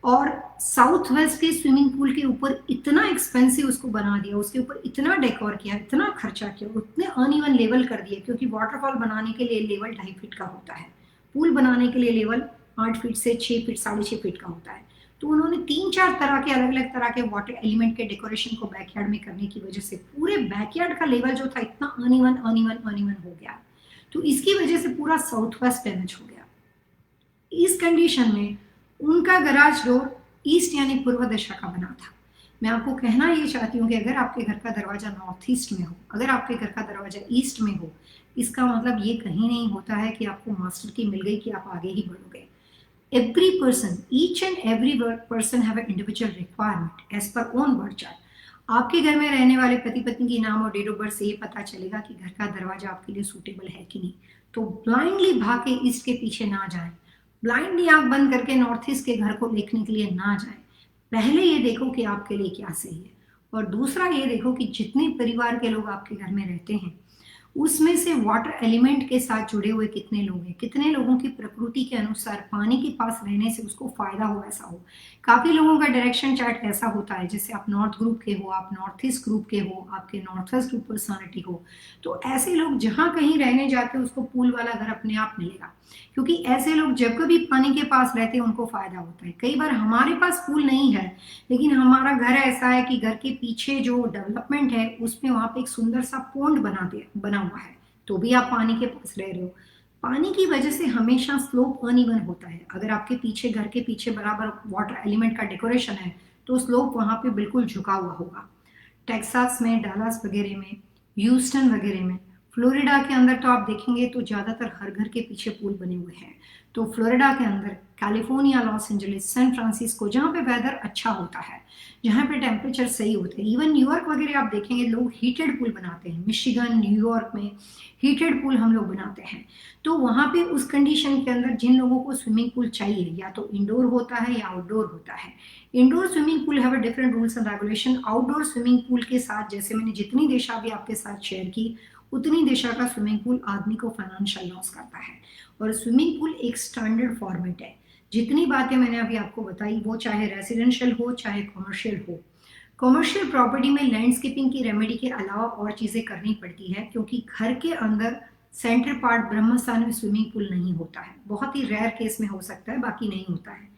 और साउथ वेस्ट के स्विमिंग पूल के ऊपर इतना एक्सपेंसिव उसको बना दिया, उसके ऊपर इतना डेकोर किया, इतना खर्चा किया, उतने अनइवन लेवल कर दिए, क्योंकि वाटरफॉल बनाने के लिए लेवल 2.5 फीट का होता है, पूल बनाने के लिए लेवल 8 फीट से 6 फीट 6.5 फीट का होता है। तो उन्होंने 3-4 तरह के अलग अलग तरह के वाटर एलिमेंट के डेकोरेशन को बैकयार्ड में करने की वजह से पूरे बैकयार्ड का लेवल जो था इतना अनइवन अनइवन अनइवन हो गया। तो इसकी वजह से पूरा साउथ वेस्ट डैमेज हो गया। इस कंडीशन में उनका गराज डोर ईस्ट यानी पूर्व दिशा का बना था। मैं आपको कहना ये चाहती हूँ कि अगर आपके घर का दरवाजा नॉर्थ ईस्ट में हो, अगर आपके घर का दरवाजा ईस्ट में हो, इसका मतलब ये कहीं नहीं होता है कि आपको मास्टर की मिल गई कि आप आगे ही बढ़ोगे। Every person, each and every person have an individual requirement as per own birth chart. आपके घर में रहने वाले पति पत्नी की नाम और डेट ऑफ बर्थ से ये पता चलेगा कि घर का दरवाजा आपके लिए सूटेबल है कि नहीं। तो ब्लाइंडली भाग के ईस्ट के पीछे ना जाएं, ब्लाइंडली आंख बंद करके नॉर्थ ईस्ट के घर को देखने के लिए ना जाएं। पहले ये देखो कि आपके लिए क्या सही है, और दूसरा ये देखो कि जितने परिवार के लोग आपके घर में रहते हैं उसमें से वाटर एलिमेंट के साथ जुड़े हुए कितने लोग हैं, कितने लोगों की प्रकृति के अनुसार पानी के पास रहने से उसको फायदा हो ऐसा हो। काफी लोगों का डायरेक्शन चार्ट ऐसा होता है, जैसे आप नॉर्थ ग्रुप के हो, आप नॉर्थ ईस्ट ग्रुप के हो, आपके नॉर्थ वेस्ट ग्रुप पर्सनालिटी हो, तो ऐसे लोग जहां कहीं रहने जाते हैं उसको पूल वाला घर अपने आप मिलेगा, क्योंकि ऐसे लोग जब कभी पानी के पास रहते हैं उनको फायदा होता है। कई बार हमारे पास पूल नहीं है लेकिन हमारा घर ऐसा है कि घर के पीछे जो डेवलपमेंट है उसमें वहां पे एक सुंदर सा पोंड बना हुआ है, तो भी आप पानी के पास रह रहे हो। पानी की वजह से हमेशा स्लोप अनइवन होता है। अगर आपके पीछे घर के पीछे बराबर वाटर एलिमेंट का डेकोरेशन है तो स्लोप वहां पे बिल्कुल झुका हुआ होगा। टेक्सास में, डालास वगैरह में, ह्यूस्टन वगैरह में, फ्लोरिडा के अंदर तो आप देखेंगे तो ज़्यादातर हर घर के पीछे पूल बने हुए हैं। तो फ्लोरिडा के अंदर, California, Los Angeles, San Francisco, जहाँ पे वेदर अच्छा होता है, जहाँ पे टेम्परेचर सही होते हैं, इवन न्यूयॉर्क वगैरह आप देखेंगे लोग हीटेड पूल बनाते हैं। मिशिगन, न्यूयॉर्क में हीटेड पूल हम लोग बनाते हैं। तो वहाँ पे उस कंडीशन के अंदर जिन लोगों को स्विमिंग पूल चाहिए या तो इंडोर होता है या आउटडोर होता है। Indoor swimming pool have a different rules and regulation. Outdoor swimming pool के साथ जैसे मैंने जितनी दिशा भी आपके साथ शेयर की उतनी दिशा का स्विमिंग पूल आदमी को फाइनेंशियल लॉस करता है। और स्विमिंग पूल एक स्टैंडर्ड फॉर्मेट है। जितनी बातें मैंने अभी आपको बताई वो चाहे रेसिडेंशियल हो चाहे कॉमर्शियल हो। कॉमर्शियल प्रॉपर्टी में लैंडस्केपिंग की रेमेडी के अलावा और चीज़ें करनी पड़ती है, क्योंकि घर के अंदर सेंटर पार्ट ब्रह्मस्थान में स्विमिंग पूल नहीं होता है। बहुत ही रेयर केस में हो सकता है, बाकी नहीं होता है।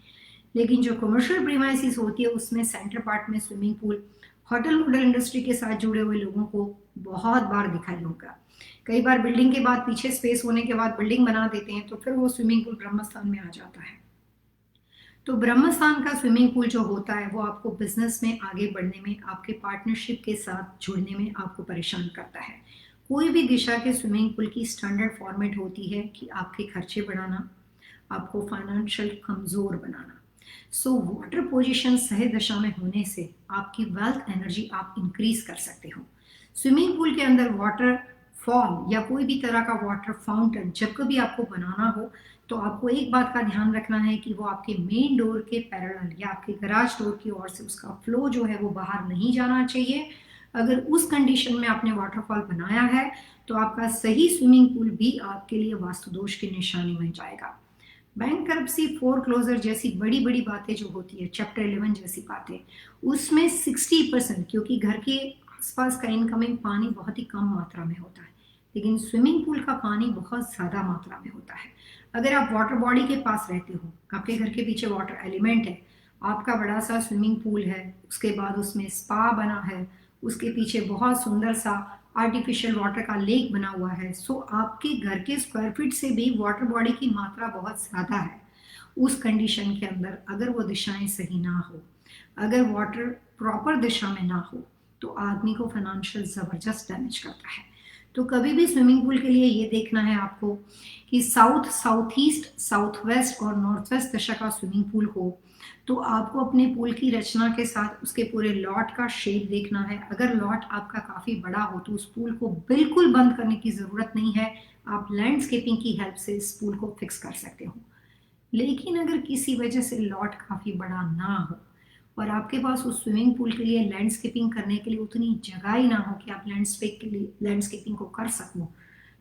लेकिन जो कमर्शियल प्रीमाइसिस होती है उसमें सेंटर पार्ट में swimming pool hotel model industry के साथ जुड़े हुए लोगों को बहुत बार दिखाई होगा। कई बार बिल्डिंग के बाद पीछे स्पेस होने के बाद बिल्डिंग बना देते हैं तो फिर वो स्विमिंग पूल ब्रह्मस्थान में आ जाता है। तो ब्रह्मस्थान का स्विमिंग पूल जो होता है वो आपको बिजनेस में आगे बढ़ने में, आपके पार्टनरशिप के साथ जुड़ने में आपको परेशान करता है। कोई भी दिशा के स्विमिंग पूल की स्टैंडर्ड फॉर्मेट होती है कि आपके खर्चे बढ़ाना, आपको फाइनेंशियल कमजोर बनाना। सो वाटर पोजीशन सही दिशा में होने से आपकी वेल्थ एनर्जी आप इंक्रीज कर सकते हो। स्विमिंग पूल के अंदर वाटर फॉल या कोई भी तरह का वाटर फाउंटेन जब कभी आपको बनाना हो तो आपको एक बात का ध्यान रखना है कि वो आपके मेन डोर के पैरेलल या आपके गराज डोर की ओर से उसका फ्लो जो है वो बाहर नहीं जाना चाहिए। अगर उस कंडीशन में आपने वाटरफॉल बनाया है तो आपका सही स्विमिंग पूल भी आपके लिए वास्तु दोष की निशानी बन जाएगा। बैंकरप्सी, फोरक्लोजर जैसी बड़ी बड़ी बातें जो होती है, चैप्टर 11 जैसी बातें, उसमें 60%, क्योंकि घर के आसपास का इनकमिंग पानी बहुत ही कम मात्रा में होता है, लेकिन स्विमिंग पूल का पानी बहुत ज़्यादा मात्रा में होता है। अगर आप वाटर बॉडी के पास रहते हो, आपके घर के पीछे वाटर एलिमेंट है, आपका बड़ा सा स्विमिंग पूल है, उसके बाद उसमें स्पा बना है, उसके पीछे बहुत सुंदर सा आर्टिफिशियल वाटर का लेक बना हुआ है, सो आपके घर के स्क्वायर फीट से भी वाटर बॉडी की मात्रा बहुत ज़्यादा है। उस कंडीशन के अंदर अगर वो दिशाएं सही ना हो, अगर वाटर प्रॉपर दिशा में ना हो, तो आदमी को फाइनेंशियल ज़बरदस्त डैमेज करता है। तो कभी भी स्विमिंग पूल के लिए ये देखना है आपको कि south, south east, south west और नॉर्थ वेस्ट दिशा का स्विमिंग पूल हो, तो आपको अपने पूल की रचना के साथ उसके पूरे लॉट का शेप देखना है। अगर लॉट आपका काफ़ी बड़ा हो तो उस पूल को बिल्कुल बंद करने की ज़रूरत नहीं है, आप लैंडस्केपिंग की हेल्प से इस पूल को फिक्स कर सकते हो। लेकिन अगर किसी वजह से लॉट काफ़ी बड़ा ना हो और आपके पास उस स्विमिंग पूल के लिए लैंडस्केपिंग करने के लिए उतनी जगह ही ना हो कि आप लैंडस्केपिंग को कर सको,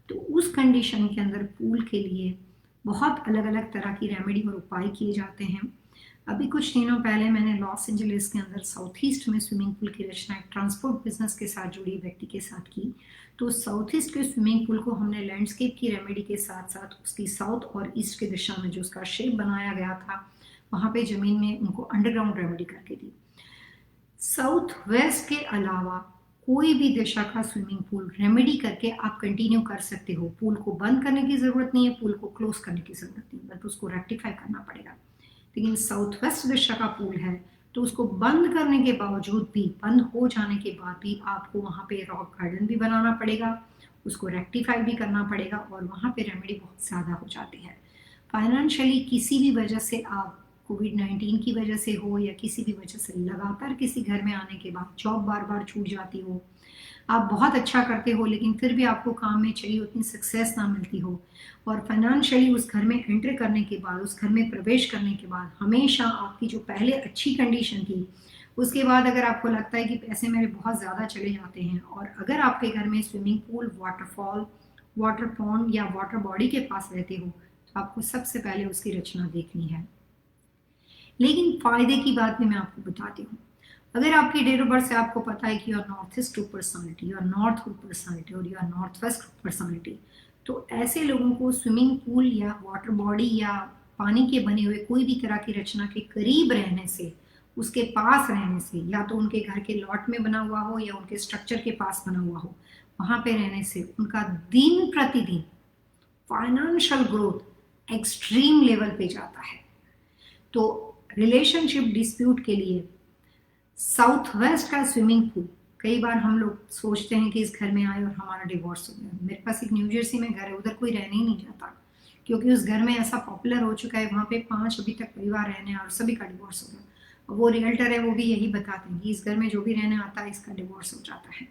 तो उस कंडीशन के अंदर पूल के लिए बहुत अलग अलग तरह की रेमेडी और उपाय किए जाते हैं। अभी कुछ दिनों पहले मैंने लॉस एंजलिस के अंदर साउथ ईस्ट में स्विमिंग पूल की रचना एक ट्रांसपोर्ट बिजनेस के साथ जुड़ी व्यक्ति के साथ की। तो साउथ ईस्ट के स्विमिंग पूल को हमने लैंडस्केप की रेमेडी के साथ साथ उसकी साउथ और ईस्ट की दिशा में जो उसका शेप बनाया गया था, वहाँ पे ज़मीन में उनको अंडरग्राउंड रेमेडी करके दी। साउथ वेस्ट के अलावा कोई भी दिशा का स्विमिंग पूल रेमेडी करके आप कंटिन्यू कर सकते हो। पूल को बंद करने की ज़रूरत नहीं है, पूल को क्लोज करने की ज़रूरत नहीं है, बट उसको रेक्टिफाई करना पड़ेगा। लेकिन साउथ वेस्ट दिशा का पूल है तो उसको बंद करने के बावजूद भी, बंद हो जाने के बाद भी आपको वहाँ पे रॉक गार्डन भी बनाना पड़ेगा, उसको रेक्टिफाई भी करना पड़ेगा और वहाँ पे रेमेडी बहुत ज़्यादा हो जाती है। फाइनेंशियली किसी भी वजह से, आप कोविड-19 की वजह से हो या किसी भी वजह से लगातार किसी घर में आने के बाद जॉब बार बार छूट जाती हो, आप बहुत अच्छा करते हो लेकिन फिर भी आपको काम में चाहिए उतनी सक्सेस ना मिलती हो, और फाइनेंशियली उस घर में एंटर करने के बाद, उस घर में प्रवेश करने के बाद हमेशा आपकी जो पहले अच्छी कंडीशन थी, उसके बाद अगर आपको लगता है कि पैसे मेरे बहुत ज़्यादा चले जाते हैं, और अगर आपके घर में swimming pool, waterfall, water pond या वाटर बॉडी के पास रहते हो, तो आपको सबसे पहले उसकी रचना देखनी है। लेकिन फ़ायदे की बात भी मैं आपको बताती हूँ। अगर आपकी डेट ऑफ बर्थ से आपको पता है कि you are north east to personality, you are north hood personality और you are north west personality, तो ऐसे लोगों को स्विमिंग पूल या वाटर बॉडी या पानी के बने हुए कोई भी तरह की रचना के करीब रहने से, उसके पास रहने से, या तो उनके घर के लॉट में बना हुआ हो या उनके स्ट्रक्चर के पास बना हुआ हो, वहाँ पे रहने से उनका दिन प्रतिदिन फाइनेंशियल ग्रोथ एक्सट्रीम लेवल पे जाता है। तो रिलेशनशिप डिस्प्यूट के लिए साउथ वेस्ट का स्विमिंग पूल, कई बार हम लोग सोचते हैं कि इस घर में आए और हमारा डिवोर्स हो गया। मेरे पास एक न्यू जर्सी में घर है, उधर कोई रहने ही नहीं जाता क्योंकि उस घर में ऐसा पॉपुलर हो चुका है, वहाँ पे 5 अभी तक परिवार रहने हैं और सभी का डिवोर्स हो गया। वो रियल्टर है, वो भी यही बताते हैं कि इस घर में जो भी रहने आता है इसका डिवोर्स हो जाता है।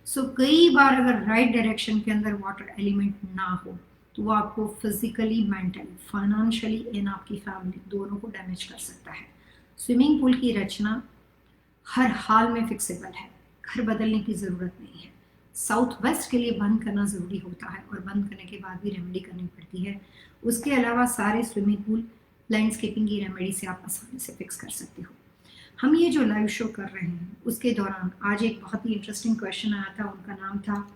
सो कई बार अगर राइट डायरेक्शन के अंदर वाटर एलिमेंट ना हो तो वो आपको फिजिकली, मेंटली, फाइनेंशियली एंड आपकी फैमिली दोनों को डैमेज कर सकता है। स्विमिंग पूल की रचना हर हाल में फिक्सेबल है, घर बदलने की ज़रूरत नहीं है। साउथ वेस्ट के लिए बंद करना ज़रूरी होता है और बंद करने के बाद भी रेमेडी करनी पड़ती है। उसके अलावा सारे स्विमिंग पूल लैंडस्केपिंग की रेमेडी से आप आसानी से फिक्स कर सकते हो। हम ये जो लाइव शो कर रहे हैं उसके दौरान आज एक बहुत ही इंटरेस्टिंग क्वेश्चन आया था। उनका नाम था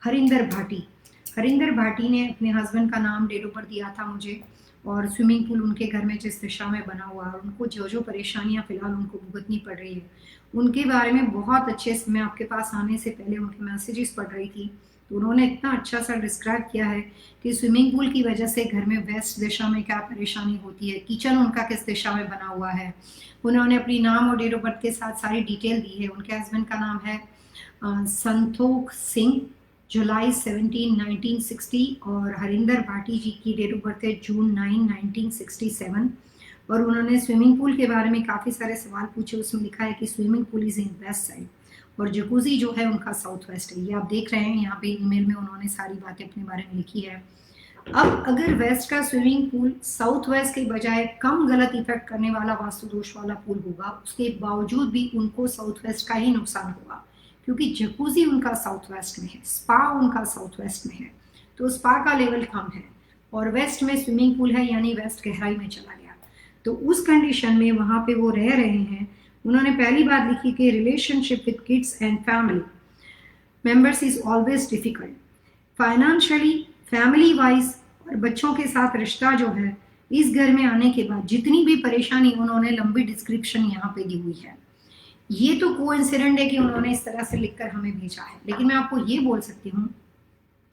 हरिंदर भाटी। हरिंदर भाटी ने अपने हस्बैंड का नाम, डेट ऑफ बर्थ दिया था मुझे, और स्विमिंग पूल उनके घर में जिस दिशा में बना हुआ है और उनको जो जो परेशानियां फ़िलहाल उनको भुगतनी पड़ रही है उनके बारे में बहुत अच्छे से, मैं आपके पास आने से पहले उनके मैसेजेस पढ़ रही थी तो उन्होंने इतना अच्छा सा डिस्क्राइब किया है कि स्विमिंग पूल की वजह से घर में वेस्ट दिशा में क्या परेशानी होती है, किचन उनका किस दिशा में बना हुआ है। उन्होंने अपनी नाम और डेट ऑफ बर्थ के साथ सारी डिटेल दी है। उनके हस्बैंड का नाम है संतोख सिंह, जुलाई 17, 1960, और हरिंदर भाटी जी की डेट ऑफ बर्थ है जून 9, 1967। और उन्होंने स्विमिंग पूल के बारे में काफ़ी सारे सवाल पूछे। उसमें लिखा है कि swimming pool is in west side और जकूज़ी जो है उनका साउथ वेस्ट है। ये आप देख रहे हैं यहाँ पे ईमेल में उन्होंने सारी बातें अपने बारे में लिखी है। अब अगर वेस्ट का स्विमिंग पूल साउथ वेस्ट के बजाय कम गलत इफेक्ट करने वाला वास्तु दोष वाला पूल होगा, उसके बावजूद भी उनको साउथ वेस्ट का ही नुकसान होगा, क्योंकि जकूजी उनका साउथ वेस्ट में है, स्पा उनका साउथ वेस्ट में है, तो स्पा का लेवल कम है और वेस्ट में स्विमिंग पूल है, यानी वेस्ट गहराई में चला गया। तो उस कंडीशन में वहां पे वो रह रहे हैं। उन्होंने पहली बात लिखी कि relationship with kids and family members is always difficult financially, family wise और बच्चों के साथ रिश्ता जो है, इस घर में आने के बाद जितनी भी परेशानी, उन्होंने लंबी डिस्क्रिप्शन यहाँ पे दी हुई है। ये तो कोइंसिडेंट है कि उन्होंने इस तरह से लिखकर हमें भेजा है, लेकिन मैं आपको ये बोल सकती हूँ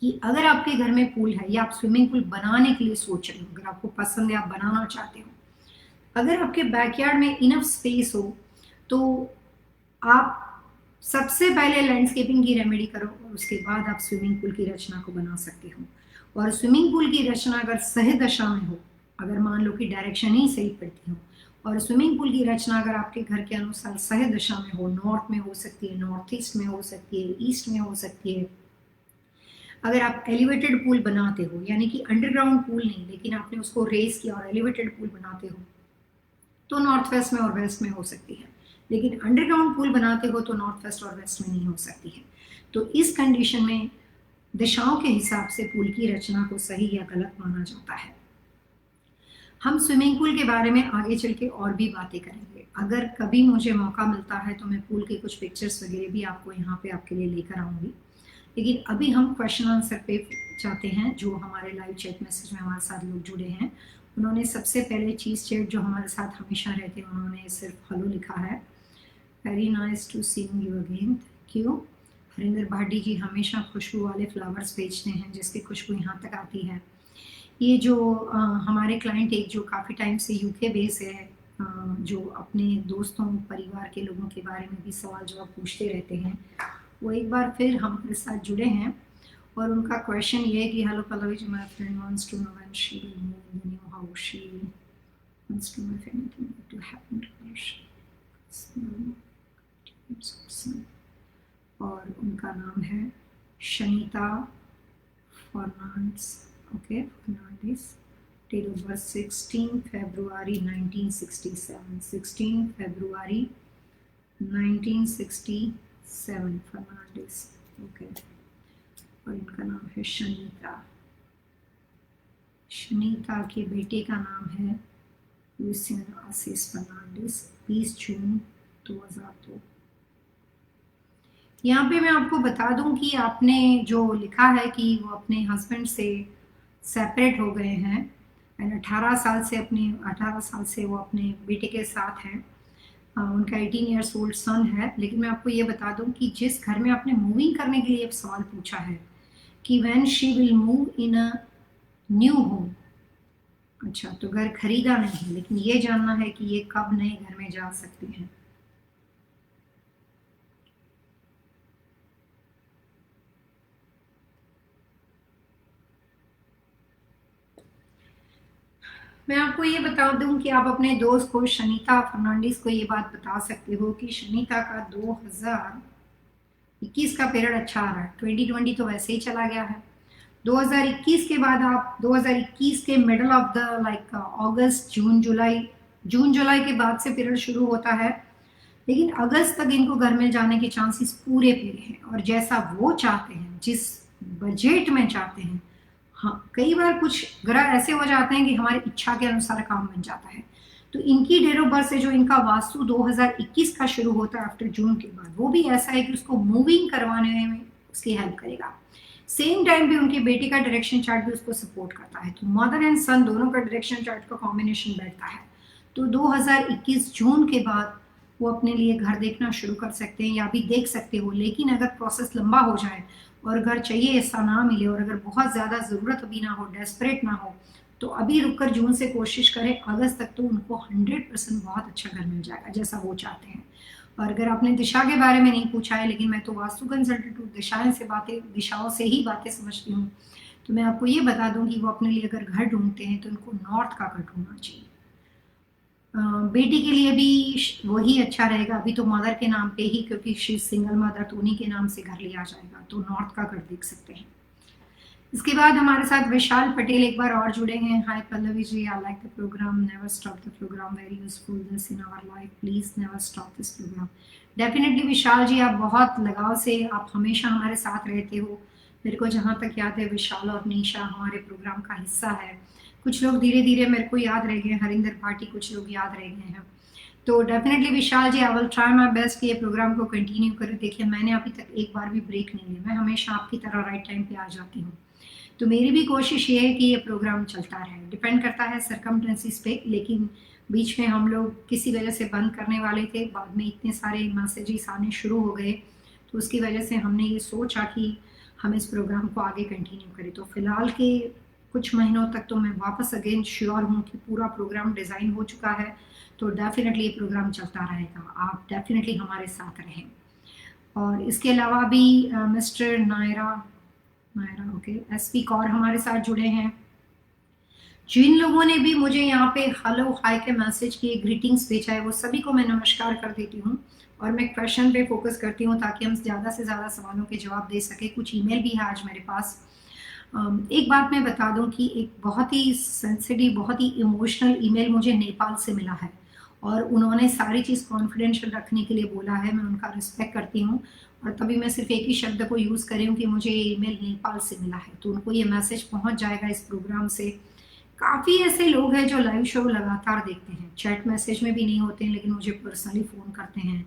कि अगर आपके घर में पूल है या आप स्विमिंग पूल बनाने के लिए सोच रहे हो, अगर आपको पसंद है, आप बनाना चाहते हो, अगर आपके बैकयार्ड में इनफ स्पेस हो, तो आप सबसे पहले लैंडस्केपिंग की रेमेडी करो और उसके बाद आप स्विमिंग पूल की रचना को बना सकते हो। और स्विमिंग पूल की रचना अगर सही दशा में हो, अगर मान लो कि डायरेक्शन ही सही पड़ती हो, और स्विमिंग पूल की रचना अगर आपके घर के अनुसार सही दशा में हो, नॉर्थ में हो सकती है, नॉर्थ ईस्ट में हो सकती है, ईस्ट में हो सकती है। अगर आप एलिवेटेड पूल बनाते हो, यानी कि अंडरग्राउंड पूल नहीं, लेकिन आपने उसको रेस किया और एलिवेटेड पूल बनाते हो, तो नॉर्थ वेस्ट में और वेस्ट में हो सकती है। लेकिन अंडरग्राउंड पूल बनाते हो तो नॉर्थ वेस्ट और वेस्ट में नहीं हो सकती है। तो इस कंडीशन में दिशाओं के हिसाब से पूल की रचना को सही या गलत माना जाता है। हम स्विमिंग पूल के बारे में आगे चल के और भी बातें करेंगे। अगर कभी मुझे मौका मिलता है तो मैं पूल के कुछ पिक्चर्स वगैरह भी आपको यहाँ पे आपके लिए लेकर आऊँगी। लेकिन अभी हम क्वेश्चन आंसर पे जाते हैं। जो हमारे लाइव चैट मैसेज में हमारे साथ लोग जुड़े हैं, उन्होंने सबसे पहले चीज चैट जो हमारे साथ हमेशा रहते हैं, उन्होंने सिर्फ हेलो लिखा है। Very nice to seeing you again, thank you. Harinder Bhati ji हमेशा खुशबू वाले फ्लावर्स बेचते हैं, जिसकी खुशबू यहाँ तक आती है। ये जो हमारे क्लाइंट एक जो काफ़ी टाइम से यूके बेस है, जो अपने दोस्तों परिवार के लोगों के बारे में भी सवाल जवाब पूछते रहते हैं, वो एक बार फिर हमारे साथ जुड़े हैं। और उनका क्वेश्चन ये है कि hello Pallavi ji, my friend wants to know when she will move in the new house, she wants to know if anything to happen to her. और उनका नाम है Shanita Fernandes, okay Fernandes. Date of birth 16 फरवरी 1967, 16 फरवरी 1967 Fernandes, okay. और इनका नाम है शनिता। शनिता के बेटे का नाम है लुसियन आसिस फर्नांडिस, 20 जून 2002। यहाँ पे मैं आपको बता दूं कि आपने जो लिखा है कि वो अपने हस्बैंड से सेपरेट हो गए हैं एंड 18 साल से वो अपने बेटे के साथ हैं। उनका 18 ईयर्स ओल्ड सन है। लेकिन मैं आपको ये बता दूं कि जिस घर में आपने मूविंग करने के लिए सवाल पूछा है कि when she will move in a new home, अच्छा तो घर खरीदा नहीं, लेकिन ये जानना है कि ये कब नए घर में जा सकते हैं। मैं आपको ये बता दूं कि आप अपने दोस्त को शनिता फर्नांडिस को ये बात बता सकते हो कि शनिता का 2021 का पीरियड अच्छा आ रहा है। 2020 तो वैसे ही चला गया है। 2021 के बाद आप 2021 के मिडल ऑफ द लाइक अगस्त जून जुलाई के बाद से पीरियड शुरू होता है, लेकिन अगस्त तक इनको घर में जाने के चांसेस पूरे हैं। और जैसा वो चाहते हैं, जिस बजट में चाहते हैं, हाँ कई बार कुछ ग्रह ऐसे हो जाते हैं कि हमारी इच्छा के अनुसार काम बन जाता है। तो इनकी डेट ऑफ बर्थ से जो इनका वास्तु 2021 का शुरू होता है आफ्टर जून के बाद, वो भी ऐसा है कि उसको मूविंग करवाने में उसकी हेल्प करेगा। सेम टाइम भी उनके बेटे का डायरेक्शन चार्ट भी उसको सपोर्ट करता है। तो मदर एंड सन दोनों का डायरेक्शन चार्ट का कॉम्बिनेशन बैठता है। तो 2021 जून के बाद वो अपने लिए घर देखना शुरू कर सकते हैं या भी देख सकते हो। लेकिन अगर प्रोसेस लंबा हो जाए और घर चाहिए ऐसा ना मिले और अगर बहुत ज़्यादा ज़रूरत भी ना हो, डेस्परेट ना हो, तो अभी रुककर जून से कोशिश करें। अगस्त तक तो उनको 100% बहुत अच्छा घर मिल जाएगा जैसा वो चाहते हैं। और अगर आपने दिशा के बारे में नहीं पूछा है, लेकिन मैं तो वास्तु कंसल्टेंट हूँ, दिशाओं से ही बातें समझती हूँ, तो मैं आपको ये बता दूं कि वो अपने लिए अगर घर ढूंढते हैं तो उनको नॉर्थ का घर ढूंढना चाहिए। बेटी के लिए भी वही अच्छा रहेगा। अभी तो मदर के नाम पे ही, क्योंकि शी सिंगल मदर, तो उन्हीं के नाम से घर लिया जाएगा। तो नॉर्थ का घर देख सकते हैं। इसके बाद हमारे साथ विशाल पटेल एक बार और जुड़े हैं। Hi Pallavi ji, I like the programme, never stop the programme, very useful this in our life, please never stop this programme. Definitely Vishal ji, आप बहुत लगाव से, आप हमेशा हमारे साथ रहते हो। मेरे को जहाँ तक याद है, विशाल और निशा हमारे प्रोग्राम का हिस्सा है। कुछ लोग धीरे धीरे मेरे को याद रह गए, हरिंदर भाटी, कुछ लोग याद रह गए हैं। तो definitely Vishal ji, I will try my best कि ये प्रोग्राम को कंटिन्यू करें। देखिए, मैंने अभी तक एक बार भी ब्रेक नहीं लिया, मैं हमेशा आपकी तरह राइट टाइम पे आ जाती हूँ। तो मेरी भी कोशिश ये है कि ये प्रोग्राम चलता रहे। डिपेंड करता है सरकमस्टेंसेस पे, लेकिन बीच में हम लोग किसी वजह से बंद करने वाले थे, बाद में इतने सारे मैसेजेस आने शुरू हो गए, तो उसकी वजह से हमने ये सोचा कि हम इस प्रोग्राम को आगे कंटिन्यू करें। तो फिलहाल के कुछ महीनों तक तो मैं वापस अगेन श्योर हूँ कि पूरा प्रोग्राम डिज़ाइन हो चुका है। तो डेफिनेटली ये प्रोग्राम चलता रहेगा, आप डेफिनेटली हमारे साथ रहें। और इसके अलावा भी mister Naira okay, SP Kaur हमारे साथ जुड़े हैं। जिन लोगों ने भी मुझे यहाँ पे हेलो हाय के मैसेज किए, ग्रीटिंग्स भेजा है, वो सभी को मैं नमस्कार कर देती हूँ। और मैं क्वेश्चन पे फोकस करती हूँ ताकि हम ज़्यादा से ज़्यादा सवालों के जवाब दे सके। कुछ ईमेल भी है आज मेरे पास। एक बात मैं बता दूं कि एक बहुत ही सेंसिटिव, बहुत ही इमोशनल ईमेल मुझे नेपाल से मिला है, और उन्होंने सारी चीज़ कॉन्फिडेंशियल रखने के लिए बोला है। मैं उनका रिस्पेक्ट करती हूँ, और तभी मैं सिर्फ एक ही शब्द को यूज़ कर रही हूँ कि मुझे ये ईमेल नेपाल से मिला है। तो उनको ये मैसेज पहुँच जाएगा इस प्रोग्राम से। काफ़ी ऐसे लोग हैं जो लाइव शो लगातार देखते हैं, चैट मैसेज में भी नहीं होते हैं, लेकिन मुझे पर्सनली फ़ोन करते हैं।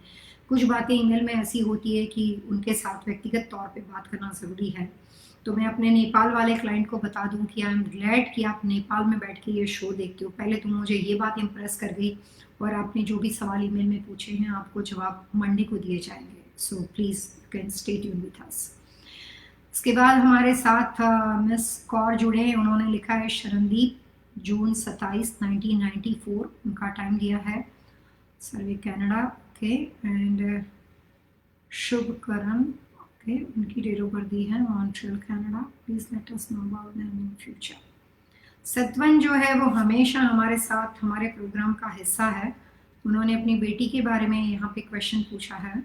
कुछ बातें ईमेल में ऐसी होती है कि उनके साथ व्यक्तिगत तौर पे बात करना ज़रूरी है। तो मैं अपने नेपाल वाले क्लाइंट को बता दूं कि आई एम ग्लैड कि आप नेपाल में बैठ के ये शो देखते हो। पहले तो मुझे ये बात इम्प्रेस कर गई, और आपने जो भी सवाल ईमेल में पूछे हैं, आपको जवाब मंडे को दिए जाएंगे। So please can stay tuned with us. इसके बाद हमारे साथ मिस कौर जुड़े हैं। उन्होंने लिखा है शरणदीप, जून 27, 1994 उनका टाइम दिया है, Surrey Canada. Okay, and Shubhkaran, okay, उनकी डेट ऑफ बर्थ दी है, Montreal Canada. Please let us know about them in future. Satwan जो है वो हमेशा हमारे साथ, हमारे प्रोग्राम का हिस्सा है। उन्होंने अपनी बेटी के बारे में यहाँ पे क्वेश्चन पूछा है,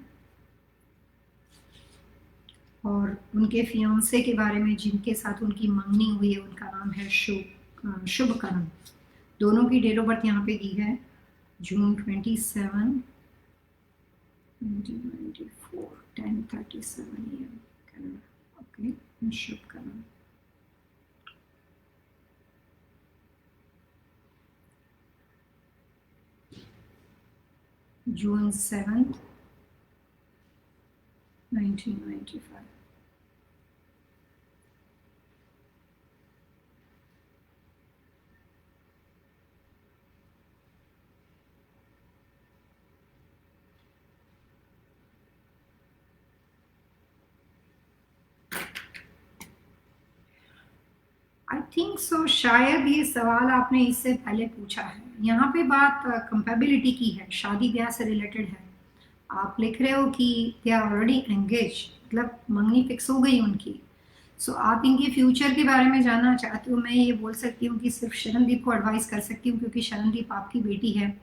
और उनके फियांसे के बारे में, जिनके साथ उनकी मंगनी हुई है, उनका नाम है शुभकरण। दोनों की डेट ऑफ बर्थ यहाँ पे दी है, जून 27, 1994, 10:37 AM Canada. Okay, Shubhkaran. June 7th, 1995. I think सो, शायद ये सवाल आपने इससे पहले पूछा है। यहाँ पे बात कंपेबिलिटी की है, शादी ब्याह से रिलेटेड है। आप लिख रहे हो कि दे आर ऑलरेडी एंगेज, मतलब मंगनी फिक्स हो गई उनकी। सो आप इनके फ्यूचर के बारे में जानना चाहते हो। मैं ये बोल सकती हूँ कि सिर्फ शरणदीप को एडवाइस कर सकती हूँ, क्योंकि शरणदीप आपकी बेटी है।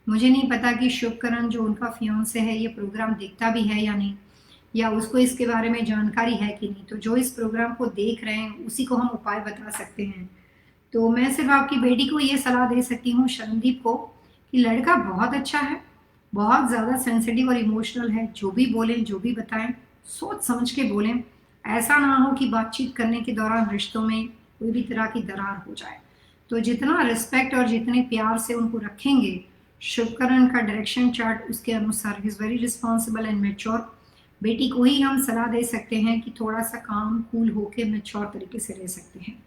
मुझे नहीं पता कि शुभकरण जो उनका फियांसे है ये प्रोग्राम देखता भी है या नहीं, या उसको इसके बारे में जानकारी है कि नहीं। तो जो इस प्रोग्राम को देख रहे हैं उसी को हम उपाय बता सकते हैं। तो मैं सिर्फ आपकी बेटी को ये सलाह दे सकती हूँ, शरणदीप को, कि लड़का बहुत अच्छा है, बहुत ज़्यादा सेंसिटिव और इमोशनल है। जो भी बोलें, जो भी बताएं, सोच समझ के बोलें। ऐसा ना हो कि बातचीत करने के दौरान रिश्तों में कोई भी तरह की दरार हो जाए। तो जितना रिस्पेक्ट और जितने प्यार से उनको रखेंगे, शुभकरण का डायरेक्शन चार्ट उसके अनुसार, is very responsible and mature. बेटी को ही हम सलाह दे सकते हैं कि थोड़ा सा काम कूल होके मेच्योर तरीके से रह सकते हैं।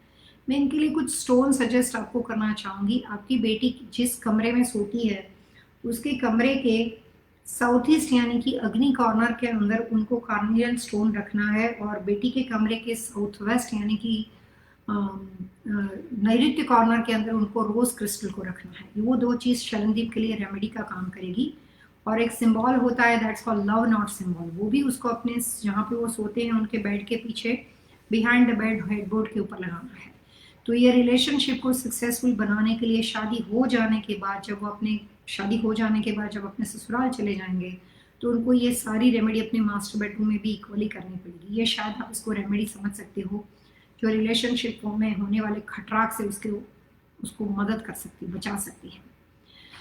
मैं इनके लिए कुछ स्टोन सजेस्ट आपको करना चाहूँगी। आपकी बेटी जिस कमरे में सोती है, उसके कमरे के साउथ ईस्ट यानी कि अग्नि कॉर्नर के अंदर उनको कार्नियल स्टोन रखना है, और बेटी के कमरे के साउथ वेस्ट यानी कि नैऋत्य कॉर्नर के अंदर उनको रोज क्रिस्टल को रखना है। वो दो चीज़ शरणदीप के लिए रेमेडी का काम करेगी। और एक सिंबल होता है, that's called love not symbol, वो भी उसको अपने जहाँ पे वो सोते हैं उनके बेड के पीछे, बिहाइंड द बेड हेडबोर्ड के ऊपर लगाना है। तो ये रिलेशनशिप को सक्सेसफुल बनाने के लिए, शादी हो जाने के बाद जब वो अपने शादी हो जाने के बाद जब अपने ससुराल चले जाएंगे तो उनको ये सारी रेमेडी अपने मास्टर बेडरूम में भी इक्वली करनी पड़ेगी। ये शायद आप इसको रेमेडी समझ सकते हो, जो रिलेशनशिप में होने वाले खटराक से उसको मदद कर सकती, बचा सकती है।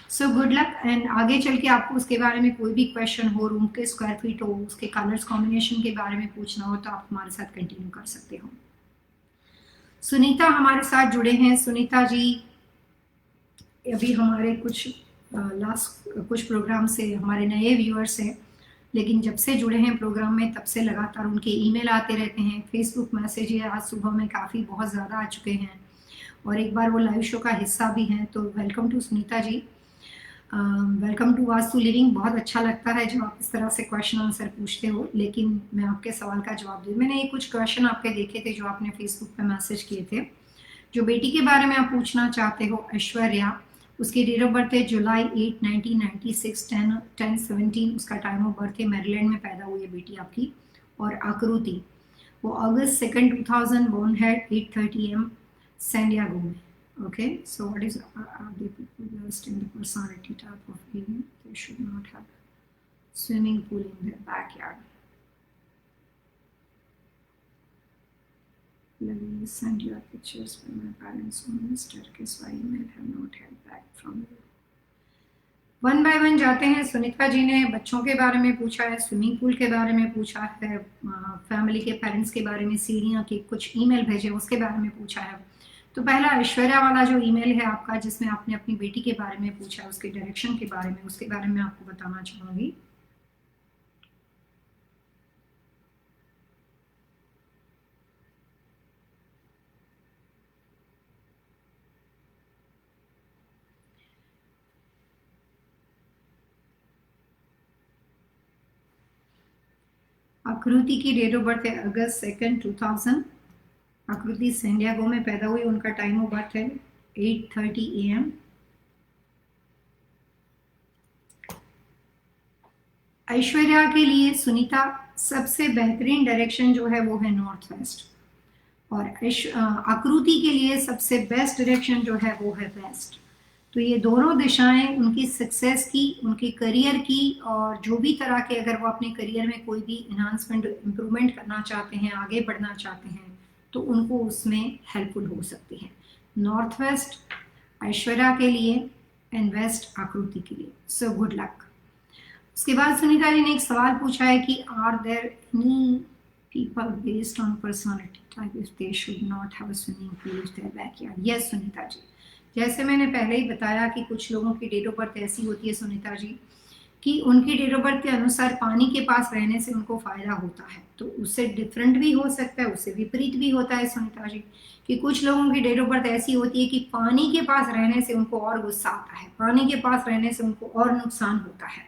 So good luck. एंड आगे चल के आपको उसके बारे में कोई भी क्वेश्चन हो, रूम के स्क्वायर फीट हो, उसके कलर्स कॉम्बिनेशन के बारे में पूछना हो, तो आप हमारे साथ कंटिन्यू कर सकते हो। सुनीता हमारे साथ जुड़े हैं। सुनीता जी अभी हमारे कुछ प्रोग्राम से हमारे नए व्यूअर्स हैं, लेकिन जब से जुड़े हैं प्रोग्राम में तब से लगातार उनके ईमेल आते रहते हैं, फेसबुक मैसेज ये आज सुबह में काफ़ी बहुत ज़्यादा आ चुके हैं, और एक बार वो लाइव शो का हिस्सा भी हैं। तो welcome to Sunita ji, welcome to Vastu living. बहुत अच्छा लगता है जब आप इस तरह से क्वेश्चन आंसर पूछते हो, लेकिन मैं आपके सवाल का जवाब दूँ। मैंने ये कुछ क्वेश्चन आपके देखे थे जो आपने फेसबुक पे मैसेज किए थे। जो बेटी के बारे में आप पूछना चाहते हो, ऐश्वर्या, उसकी डेट ऑफ बर्थ है जुलाई 8, 1996, 10:17 उसका टाइम ऑफ बर्थ है, मैरीलैंड में पैदा हुई है बेटी आपकी। और आकृति, वो अगस्त 2, 2000 बोर्न है, 8:30 AM सैंडियागो में। Okay, so what is are the people versed in the personality type of living? They should not have swimming pool in their backyard. Let me send your pictures from my parents' home. Staircase by email have not heard back from you. One by one जाते हैं। सुनीता जी ने बच्चों के बारे में पूछा है, swimming pool के बारे में पूछा है, फैमिली के पेरेंट्स के बारे में, सीढ़ियाँ के कुछ ईमेल भेजे उसके बारे में पूछा है। तो पहला ऐश्वर्या वाला जो ईमेल है आपका, जिसमें आपने अपनी बेटी के बारे में पूछा, उसके डायरेक्शन के बारे में, उसके बारे में आपको बताना चाहूँगी। आकृति की डेट ऑफ बर्थ है अगस्त 2, 2000। आकृति सैंडियागो में पैदा हुई, उनका टाइम ऑफ बर्थ है 8:30 AM। ऐश्वर्या के लिए सुनीता सबसे बेहतरीन डायरेक्शन जो है वो है नॉर्थ वेस्ट, और आकृति के लिए सबसे बेस्ट डायरेक्शन जो है वो है वेस्ट। तो ये दोनों दिशाएं उनकी सक्सेस की, उनके करियर की, और जो भी तरह के अगर वो अपने करियर में कोई भी इन्हांसमेंट, इम्प्रूवमेंट करना चाहते हैं, आगे बढ़ना चाहते हैं, तो उनको उसमें हेल्पफुल हो सकती है। नॉर्थ वेस्ट ऐश्वर्या के लिए एंड वेस्ट आकृति के लिए। So good luck. उसके बाद सुनीता जी ने एक सवाल पूछा है कि are there any people based on personality type if they should not have a swimming pool in their backyard? Yes Sunita ji, जैसे मैंने पहले ही बताया कि कुछ लोगों की डेट ऑफ बर्थ ऐसी होती है सुनीता जी कि उनकी डेट ऑफ बर्थ के अनुसार पानी के पास रहने से उनको फायदा होता है। तो उससे डिफरेंट भी हो सकता है, उससे विपरीत भी होता है सुनीता जी, कि कुछ लोगों की डेट ऑफ बर्थ ऐसी होती है कि पानी के पास रहने से उनको और गुस्सा आता है, पानी के पास रहने से उनको और नुकसान होता है।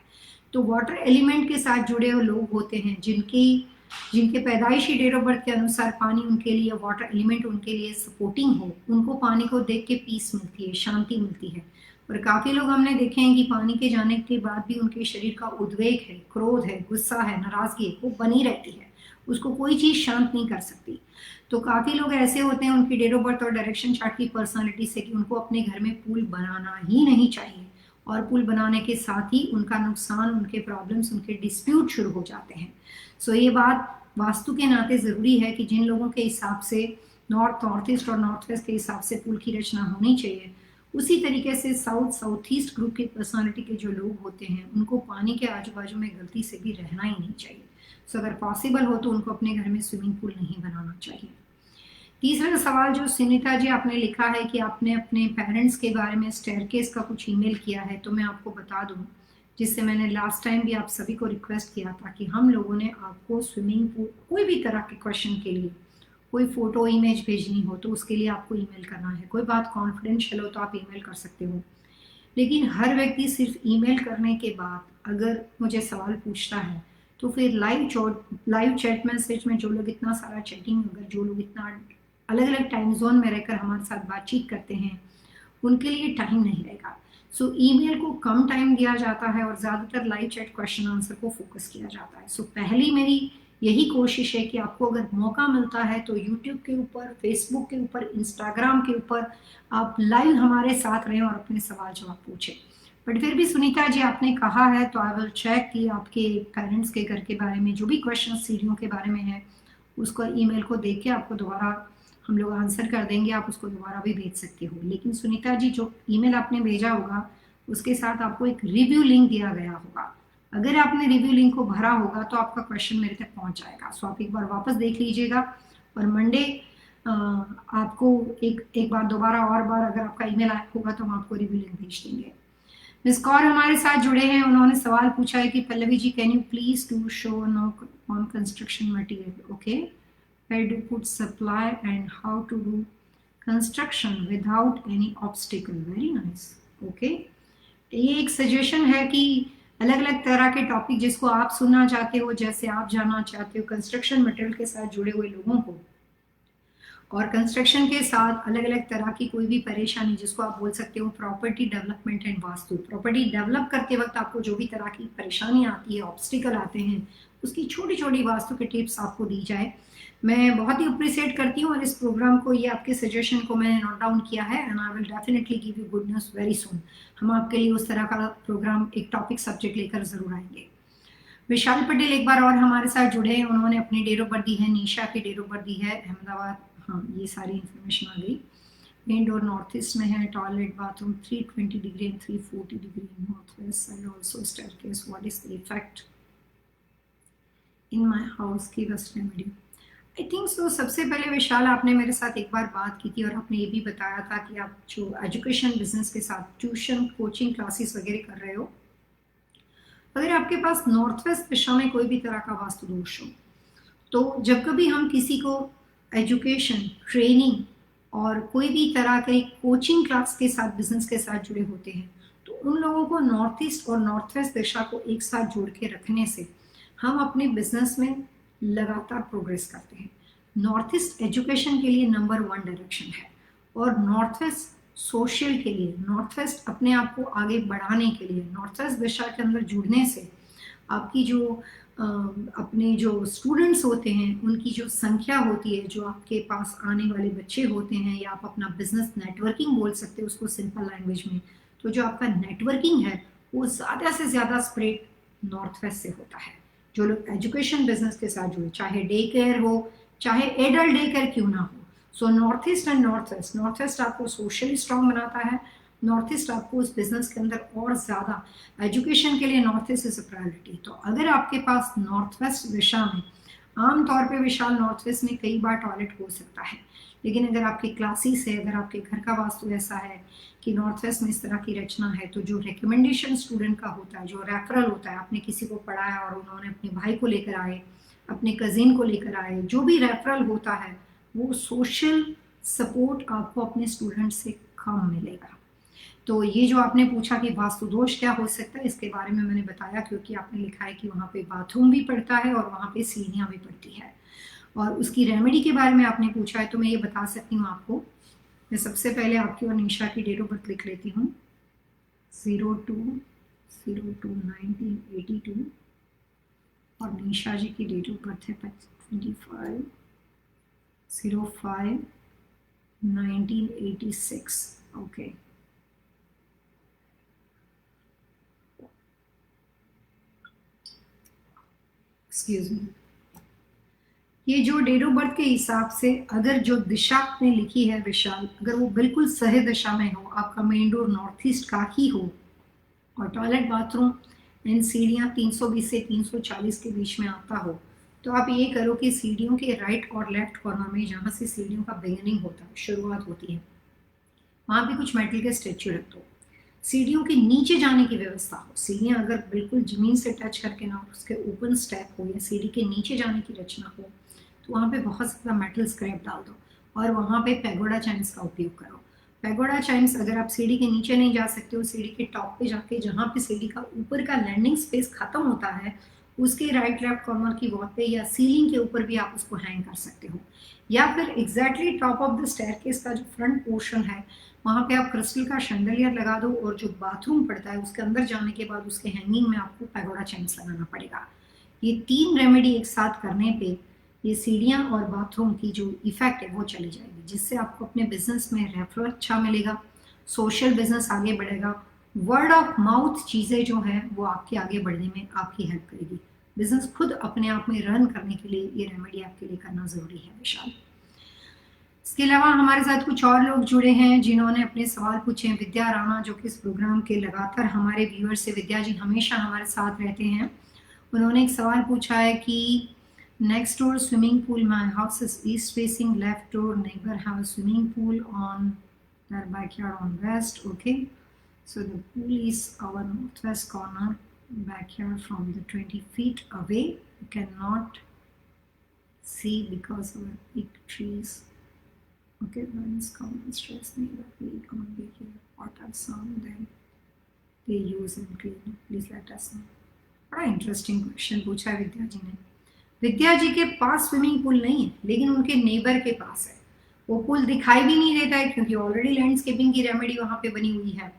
तो वाटर एलिमेंट के साथ जुड़े हुए लोग होते हैं जिनके पैदाइशी डेट ऑफ बर्थ के अनुसार पानी उनके लिए, वाटर एलिमेंट उनके लिए सपोर्टिंग हो, उनको पानी को देख के पीस मिलती है, शांति मिलती है। और काफ़ी लोग हमने देखे हैं कि पानी के जाने के बाद भी उनके शरीर का उद्वेग है, क्रोध है, गुस्सा है, नाराज़गी है, वो बनी रहती है, उसको कोई चीज़ शांत नहीं कर सकती। तो काफ़ी लोग ऐसे होते हैं उनकी डेट ऑफ बर्थ और डायरेक्शन चार्ट की पर्सनालिटी से कि उनको अपने घर में पूल बनाना ही नहीं चाहिए, और पुल बनाने के साथ ही उनका नुकसान, उनके प्रॉब्लम्स, उनके डिस्प्यूट शुरू हो जाते हैं। सो ये बात वास्तु के नाते ज़रूरी है कि जिन लोगों के हिसाब से नॉर्थ ईस्ट और नॉर्थ वेस्ट के हिसाब से पुल की रचना होनी चाहिए, उसी तरीके से साउथ ईस्ट ग्रुप की पर्सनालिटी के जो लोग होते हैं उनको पानी के आजू बाजू में गलती से भी रहना ही नहीं चाहिए। सो अगर पॉसिबल हो तो उनको अपने घर में स्विमिंग पूल नहीं बनाना चाहिए। तीसरा सवाल जो सुनीता जी आपने लिखा है कि आपने अपने पेरेंट्स के बारे में स्टेयरकेस का कुछ ईमेल किया है, तो मैं आपको बता दूं, जिससे मैंने लास्ट टाइम भी आप सभी को रिक्वेस्ट किया था कि हम लोगों ने आपको स्विमिंग पूल, कोई भी तरह के क्वेश्चन के लिए कोई फ़ोटो इमेज भेजनी हो तो उसके लिए आपको ईमेल करना है। कोई बात कॉन्फिडेंशियल हो तो आप ईमेल कर सकते हो, लेकिन हर व्यक्ति सिर्फ ईमेल करने के बाद अगर मुझे सवाल पूछता है तो फिर लाइव चैट मैसेज में जो लोग इतना सारा चैटिंग, अगर जो लोग इतना अलग अलग टाइम जोन में रहकर हमारे साथ बातचीत करते हैं, उनके लिए टाइम नहीं रहेगा। सो ईमेल को कम टाइम दिया जाता है और ज़्यादातर लाइव चैट क्वेश्चन आंसर को फोकस किया जाता है। सो पहली मेरी यही कोशिश है कि आपको अगर मौका मिलता है तो यूट्यूब के ऊपर, फेसबुक के ऊपर, इंस्टाग्राम के ऊपर आप लाइव हमारे साथ रहें और अपने सवाल जवाब पूछें। बट फिर भी सुनीता जी आपने कहा है तो आई विल चेक कि आपके पेरेंट्स के घर के बारे में जो भी क्वेश्चन सीढ़ियों के बारे में है उसको ईमेल को देख के आपको दोबारा हम लोग आंसर कर देंगे, आप उसको दोबारा भी भेज सकते हो। लेकिन सुनीता जी जो ईमेल आपने भेजा होगा उसके साथ आपको एक रिव्यू लिंक दिया गया होगा। अगर आपने रिव्यू लिंक को भरा होगा तो आपका क्वेश्चन मेरे तक पहुंच जाएगा। सो आप एक बार वापस देख लीजिएगा और मंडे आपको एक बार दोबारा और बार अगर आपका ईमेल आया होगा तो हम आपको रिव्यू लिंक भेज देंगे। मिस कौर हमारे साथ जुड़े हैं, उन्होंने सवाल पूछा है कि Pallavi ji can you please do show no on construction material. Okay, where to put supply and how to do construction without any obstacle. Very nice. Okay, ये एक सजेशन है कि अलग अलग तरह के टॉपिक जिसको आप सुनना चाहते हो, जैसे आप जानना चाहते हो कंस्ट्रक्शन मटेरियल के साथ जुड़े हुए लोगों को, और कंस्ट्रक्शन के साथ अलग अलग तरह की कोई भी परेशानी जिसको आप बोल सकते हो property development and vastu. Property develop करते वक्त आपको जो भी तरह की परेशानी आती है, ऑब्स्टिकल आते हैं, उसकी छोटी छोटी वास्तु के टिप्स आपको दी जाए, मैं बहुत ही अप्रिशिएट करती हूँ। और इस प्रोग्राम को, ये आपके सजेशन को मैंने नोट डाउन किया है and I will definitely give you good news very soon. हम आपके लिए उस तरह का प्रोग्राम, एक टॉपिक सब्जेक्ट लेकर जरूर आएंगे। विशाल पटेल एक बार और हमारे साथ जुड़े हैं, उन्होंने अपनी डेट ऑफ बर्थ दी है, निशा की डेट ऑफ बर्थ दी है अहमदाबाद। हाँ, ये सारी इन्फॉर्मेशन आ गई। मेन डोर नॉर्थ ईस्ट में है, toilet bathroom 320 degree and 340 degree north west side, also staircase. What is the effect in my house की west remedy? I think so. सबसे पहले विशाल आपने मेरे साथ एक बार बात की थी और आपने ये भी बताया था कि आप जो एजुकेशन बिजनेस के साथ ट्यूशन कोचिंग क्लासेस वगैरह कर रहे हो, अगर आपके पास नॉर्थ वेस्ट दिशा में कोई भी तरह का वास्तु दोष हो, तो जब कभी हम किसी को एजुकेशन ट्रेनिंग और कोई भी तरह के कोचिंग क्लास के साथ बिजनेस के साथ जुड़े होते हैं, तो उन लोगों को नॉर्थ ईस्ट और नॉर्थ वेस्ट दिशा को एक साथ जोड़ के रखने से हम अपने बिजनेस में लगातार प्रोग्रेस करते हैं। नॉर्थ ईस्ट एजुकेशन के लिए नंबर 1 डायरेक्शन है और नॉर्थ वेस्ट सोशल के लिए, नॉर्थ वेस्ट अपने आप को आगे बढ़ाने के लिए, नॉर्थ वेस्ट दिशा के अंदर जुड़ने से आपकी जो अपने जो स्टूडेंट्स होते हैं उनकी जो संख्या होती है, जो आपके पास आने वाले बच्चे होते हैं, या आप अपना बिजनेस नेटवर्किंग बोल सकते हो उसको सिंपल लैंग्वेज में, तो जो आपका नेटवर्किंग है वो ज़्यादा से ज़्यादा स्प्रेड नॉर्थ वेस्ट से होता है। जो लोग एजुकेशन बिजनेस के साथ जुड़े, चाहे डे केयर हो चाहे एडल्ट डे केयर क्यों ना हो, so north east and north waste, north west आपको सोशली स्ट्रांग बनाता है, नॉर्थ ईस्ट आपको उस बिजनेस के अंदर और ज़्यादा, एजुकेशन के लिए north east is a priority. तो अगर आपके पास नॉर्थ वेस्ट दिशा में, आमतौर पे विशाल नॉर्थ वेस्ट में कई बार टॉयलेट हो सकता है, लेकिन अगर आपकी क्लासेस है, अगर आपके घर का वास्तु ऐसा है कि नॉर्थ वेस्ट में इस तरह की रचना है, तो जो रिकमेंडेशन स्टूडेंट का होता है, जो रेफरल होता है, आपने किसी को पढ़ाया और उन्होंने अपने भाई को लेकर आए, अपने कजिन को लेकर आए, जो भी रेफरल होता है वो सोशल सपोर्ट आपको अपने स्टूडेंट से कम मिलेगा। तो ये जो आपने पूछा कि वास्तु दोष क्या हो सकता है, इसके बारे में मैंने बताया, क्योंकि आपने लिखा है कि वहाँ पे बाथरूम भी पड़ता है और वहाँ पे सीढ़ियाँ भी पड़ती है, और उसकी रेमेडी के बारे में आपने पूछा है, तो मैं ये बता सकती हूँ आपको। मैं सबसे पहले आपकी और निशा की डेट ऑफ बर्थ लिख लेती हूँ, 02/02/1982 और निशा जी की डेट ऑफ बर्थ है 25/05/1986। Okay, excuse me. ये जो डेट ऑफ बर्थ के हिसाब से अगर जो दिशा आपने लिखी है विशाल, अगर वो बिल्कुल सही दिशा में हो, आपका मेन डोर नॉर्थ ईस्ट का ही हो और टॉयलेट बाथरूम एंड सीढ़ियाँ 320 से 340 के बीच में आता हो, तो आप ये करो कि सीढ़ियों के राइट और लेफ्ट कॉर्नर में, जहाँ से सीढ़ियों का बिगिनिंग होता है, शुरुआत होती है, वहाँ पे कुछ मेटल के स्टेचू रख दो। सीढ़ियों के नीचे जाने की व्यवस्था हो, सीढ़ियाँ अगर बिल्कुल जमीन से टच करके ना, उसके ओपन स्टेप हो या सीढ़ी के नीचे जाने की रचना हो, तो वहाँ पे बहुत ज़्यादा मेटल स्क्रैप डाल दो और वहाँ पे पैगोडा चाइम्स का उपयोग करो। पैगोडा चाइम्स, अगर आप सीढ़ी के नीचे नहीं जा सकते हो, सीढ़ी के टॉप पे जाके, जहाँ पे सीढ़ी का ऊपर का लैंडिंग स्पेस खत्म होता है, उसके राइट लेफ्ट कॉर्नर की वॉल पे या सीलिंग के ऊपर भी आप उसको हैंग कर सकते हो, या फिर exactly top of the staircase का जो फ्रंट पोर्शन है, वहाँ पे आप क्रिस्टल का शैंडलियर लगा दो, और जो बाथरूम पड़ता है उसके अंदर जाने के बाद उसके हैंगिंग में आपको पैगोडा चाइम्स लगाना पड़ेगा। ये 3 रेमेडी एक साथ करने पे ये सीढ़ियाँ और बाथरूम की जो इफेक्ट है वो चली जाएगी, जिससे आपको अपने बिजनेस में रेफरल अच्छा मिलेगा, सोशल बिजनेस आगे बढ़ेगा, वर्ड ऑफ माउथ चीज़ें जो हैं वो आपके आगे बढ़ने में आपकी हेल्प करेगी। बिजनेस खुद अपने आप में रन करने के लिए ये रेमेडी आपके लिए करना ज़रूरी है विशाल। इसके अलावा हमारे साथ कुछ और लोग जुड़े हैं जिन्होंने अपने सवाल पूछे हैं। विद्या राणा जो कि इस प्रोग्राम के लगातार हमारे व्यूअर्स से, विद्या जी हमेशा हमारे साथ रहते हैं, उन्होंने एक सवाल पूछा है कि next door swimming pool, my house is east facing, left door neighbour have a swimming pool on their backyard on west. Okay, so the pool is our northwest corner backyard from the 20 feet away. You cannot see because of the big trees. Okay, when is common stress neighbor we gonna be here water sound then they use and clean. Please let us know. बड़ा interesting question पूछा है विद्या जी ने। विद्या जी के पास swimming pool नहीं है, लेकिन उनके neighbour के पास है। वो पूल दिखाई भी नहीं देता है क्योंकि ऑलरेडी लैंडस्केपिंग की रेमेडी वहां पे बनी हुई है।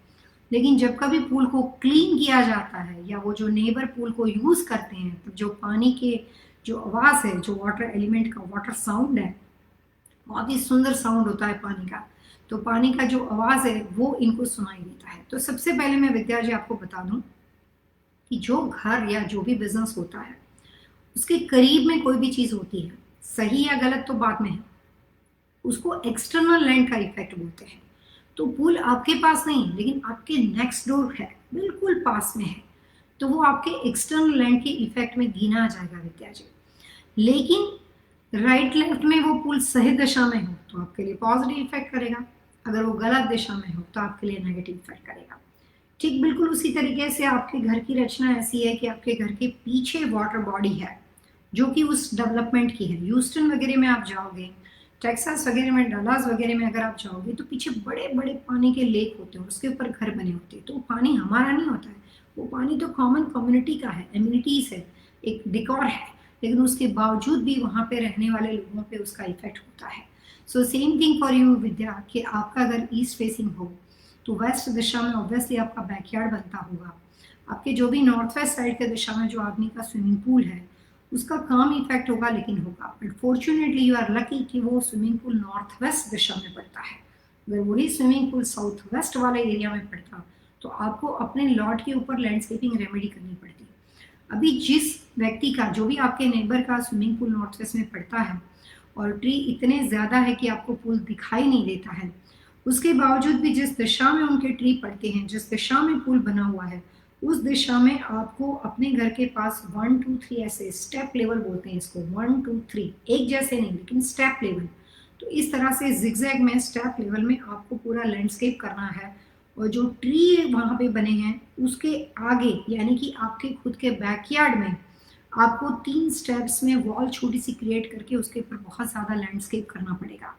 लेकिन जब कभी पूल को क्लीन किया जाता है या वो जो नेबर पूल को यूज करते हैं, तो जो पानी के जो आवाज है, जो वाटर एलिमेंट का वाटर साउंड है, बहुत ही सुंदर साउंड होता है पानी का। तो पानी का जो आवाज है वो इनको सुनाई देता है। तो सबसे पहले मैं विद्या जी आपको बता दूं कि जो घर या जो भी बिजनेस होता है उसके करीब में कोई भी चीज होती है, सही या गलत तो बाद में है, उसको एक्सटर्नल लैंड का इफेक्ट बोलते हैं। तो पूल आपके पास नहीं लेकिन आपके नेक्स्ट डोर है, बिल्कुल पास में है, तो वो आपके एक्सटर्नल लैंड के इफेक्ट में गिना जाएगा विद्या जी। लेकिन राइट लेफ्ट में वो पुल सही दिशा में हो तो आपके लिए पॉजिटिव इफेक्ट करेगा, अगर वो गलत दिशा में हो तो आपके लिए नेगेटिव इफेक्ट करेगा। ठीक बिल्कुल उसी तरीके से आपके घर की रचना ऐसी है कि आपके घर के पीछे वाटर बॉडी है जो कि उस डेवलपमेंट की है। ह्यूस्टन वगैरह में आप जाओगे, टेक्सास वगैरह में, डलास वगैरह में अगर आप जाओगे तो पीछे बड़े बड़े पानी के लेक होते हैं, उसके ऊपर घर बने होते हैं। तो वो पानी हमारा नहीं होता है, वो पानी तो कॉमन कम्युनिटी का है, एम्यूनिटीज है, एक डिकॉर है, लेकिन उसके बावजूद भी वहाँ पे रहने वाले लोगों पे उसका इफेक्ट होता है। So same thing for you Vidya, कि आपका अगर ईस्ट फेसिंग हो तो वेस्ट दिशा में ऑब्वियसली आपका बैकयार्ड बनता होगा। आपके जो भी नॉर्थ वेस्ट साइड के दिशा में जो आदमी का स्विमिंग पूल है उसका कम इफेक्ट होगा, लेकिन होगा। But fortunately you are lucky कि वो स्विमिंग पूल नॉर्थ वेस्ट दिशा में पड़ता है। अगर वही स्विमिंग पूल साउथ वेस्ट वाले एरिया में पड़ता तो आपको अपने लॉट के ऊपर लैंडस्केपिंग रेमेडी करनी पड़ती। अभी जिस व्यक्ति का, जो भी आपके नेबर का स्विमिंग पूल नॉर्थ वेस्ट में पड़ता है और ट्री इतने ज़्यादा है कि आपको पूल दिखाई नहीं देता है, उसके बावजूद भी जिस दिशा में उनके ट्री पड़ते हैं, जिस दिशा में पुल बना हुआ है, उस दिशा में आपको अपने घर के पास 1 2 3 ऐसे स्टेप लेवल बोलते हैं इसको, 1 2 3 एक जैसे नहीं लेकिन स्टेप लेवल। तो इस तरह से जिगजैग में स्टेप लेवल में आपको पूरा लैंडस्केप करना है। और जो ट्री वहाँ पे बने हैं उसके आगे, यानी कि आपके खुद के बैकयार्ड में, आपको 3 स्टेप्स में वॉल छोटी सी क्रिएट करके उसके ऊपर बहुत ज़्यादा लैंडस्केप करना पड़ेगा।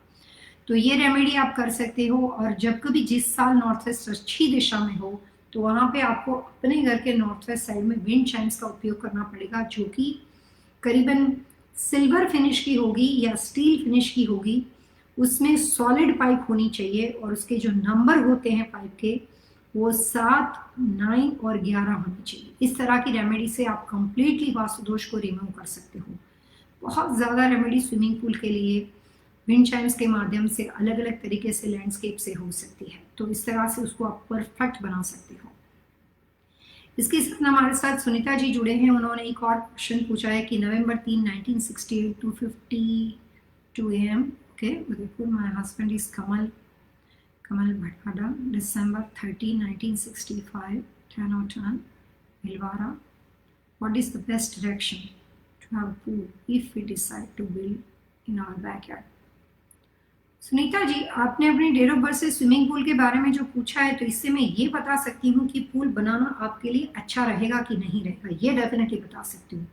तो ये रेमेडी आप कर सकते हो। और जब कभी जिस साल नॉर्थ वेस्ट अच्छी दिशा में हो तो वहाँ पे आपको अपने घर के नॉर्थ वेस्ट साइड में विंड चाइम्स का उपयोग करना पड़ेगा, जो कि करीबन सिल्वर फिनिश की होगी या स्टील फिनिश की होगी। उसमें सॉलिड पाइप होनी चाहिए और उसके जो नंबर होते हैं पाइप के वो 7, 9 और 11 होने चाहिए। इस तरह की रेमेडी से आप कंप्लीटली वास्तु दोष को रिमूव कर सकते हो। बहुत ज़्यादा रेमेडी स्विमिंग पूल के लिए विंड चाइम्स के माध्यम से अलग अलग तरीके से लैंडस्केप से हो सकती है। तो इस तरह से उसको आप परफेक्ट बना सकते हो। इसके साथ हमारे साथ सुनीता जी जुड़े हैं। उन्होंने एक और क्वेश्चन पूछा है कि November 3, 1968 2:52 AM, okay, Udaipur, my husband is Kamal Bhatnada, December 30, 1965, 10 or 10, Bhilwara. What is the best direction to have a pool if we decide to build in our backyard? Sunita ji, आपने अपने डेट ऑफ बर्थ से स्विमिंग पूल के बारे में जो पूछा है, तो इससे मैं ये बता सकती हूँ कि पूल बनाना आपके लिए अच्छा रहेगा कि नहीं रहेगा, ये डेफिनेटली बता सकती हूँ।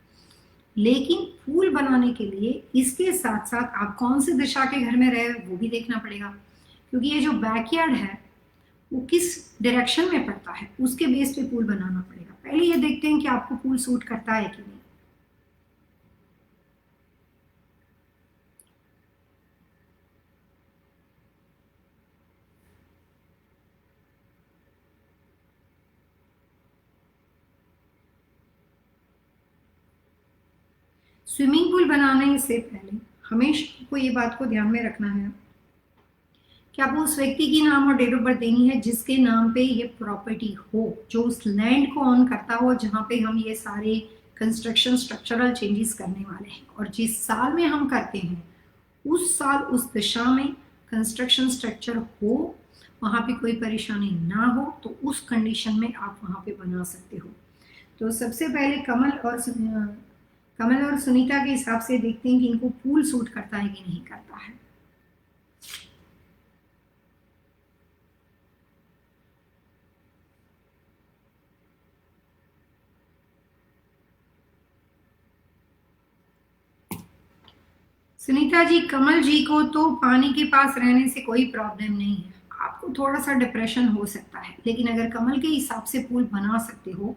लेकिन पूल बनाने के लिए इसके साथ साथ आप कौन सी दिशा के घर में रहे वो भी देखना पड़ेगा, क्योंकि ये जो बैकयार्ड है वो किस डायरेक्शन में पड़ता है उसके बेस पे पूल बनाना पड़ेगा। पहले ये देखते हैं कि आपको पूल सूट करता है कि नहीं। स्विमिंग पूल बनाने से पहले हमेशा आपको ये बात को ध्यान में रखना है कि आपको उस व्यक्ति की नाम और डेट ऑफ बर्थ देनी है जिसके नाम पे ये प्रॉपर्टी हो, जो उस लैंड को ऑन करता हो जहाँ पे हम ये सारे कंस्ट्रक्शन स्ट्रक्चरल चेंजेस करने वाले हैं, और जिस साल में हम करते हैं उस साल उस दिशा में कंस्ट्रक्शन स्ट्रक्चर हो, वहाँ पे कोई परेशानी ना हो, तो उस कंडीशन में आप वहाँ पे बना सकते हो। तो सबसे पहले कमल और सुनीता के हिसाब से देखते हैं कि इनको पूल सूट करता है कि नहीं करता है। सुनीता जी, कमल जी को तो पानी के पास रहने से कोई प्रॉब्लम नहीं है, आपको थोड़ा सा डिप्रेशन हो सकता है, लेकिन अगर कमल के हिसाब से पूल बना सकते हो,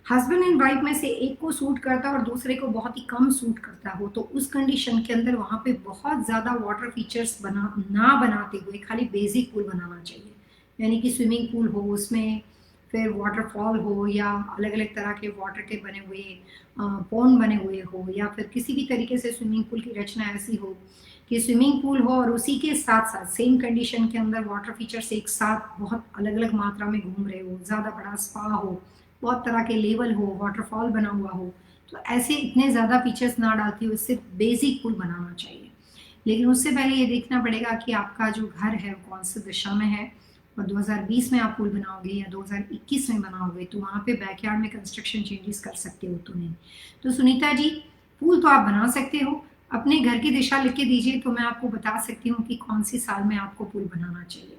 हस्बैंड एंड वाइफ में से एक को सूट करता है और दूसरे को बहुत ही कम सूट करता हो, तो उस कंडीशन के अंदर वहाँ पे बहुत ज़्यादा वाटर फीचर्स ना बनाते हुए खाली बेसिक पूल बनाना चाहिए। यानी कि स्विमिंग पूल हो, उसमें फिर वाटरफॉल हो, या अलग अलग तरह के वाटर के बने हुए पॉन्ड बने हुए हो, या फिर किसी भी तरीके से स्विमिंग पूल की रचना ऐसी हो कि स्विमिंग पूल हो और उसी के साथ साथ सेम कंडीशन के अंदर वाटर फीचर्स एक साथ बहुत अलग अलग मात्रा में घूम रहे हो, ज़्यादा बड़ा स्पा हो, बहुत तरह के लेवल हो, वाटरफॉल बना हुआ हो, तो ऐसे इतने ज़्यादा फीचर्स ना डालती हो, सिर्फ बेसिक पूल बनाना चाहिए। लेकिन उससे पहले ये देखना पड़ेगा कि आपका जो घर है कौन सी दिशा में है, और 2020 में आप पूल बनाओगे या 2021 में बनाओगे, तो वहाँ पे बैकयार्ड में कंस्ट्रक्शन चेंजेस कर सकते हो तो नहीं। तो सुनीता जी, पूल तो आप बना सकते हो, अपने घर की दिशा लिख के दीजिए तो मैं आपको बता सकती हूँ कि कौन सी साल में आपको पूल बनाना चाहिए।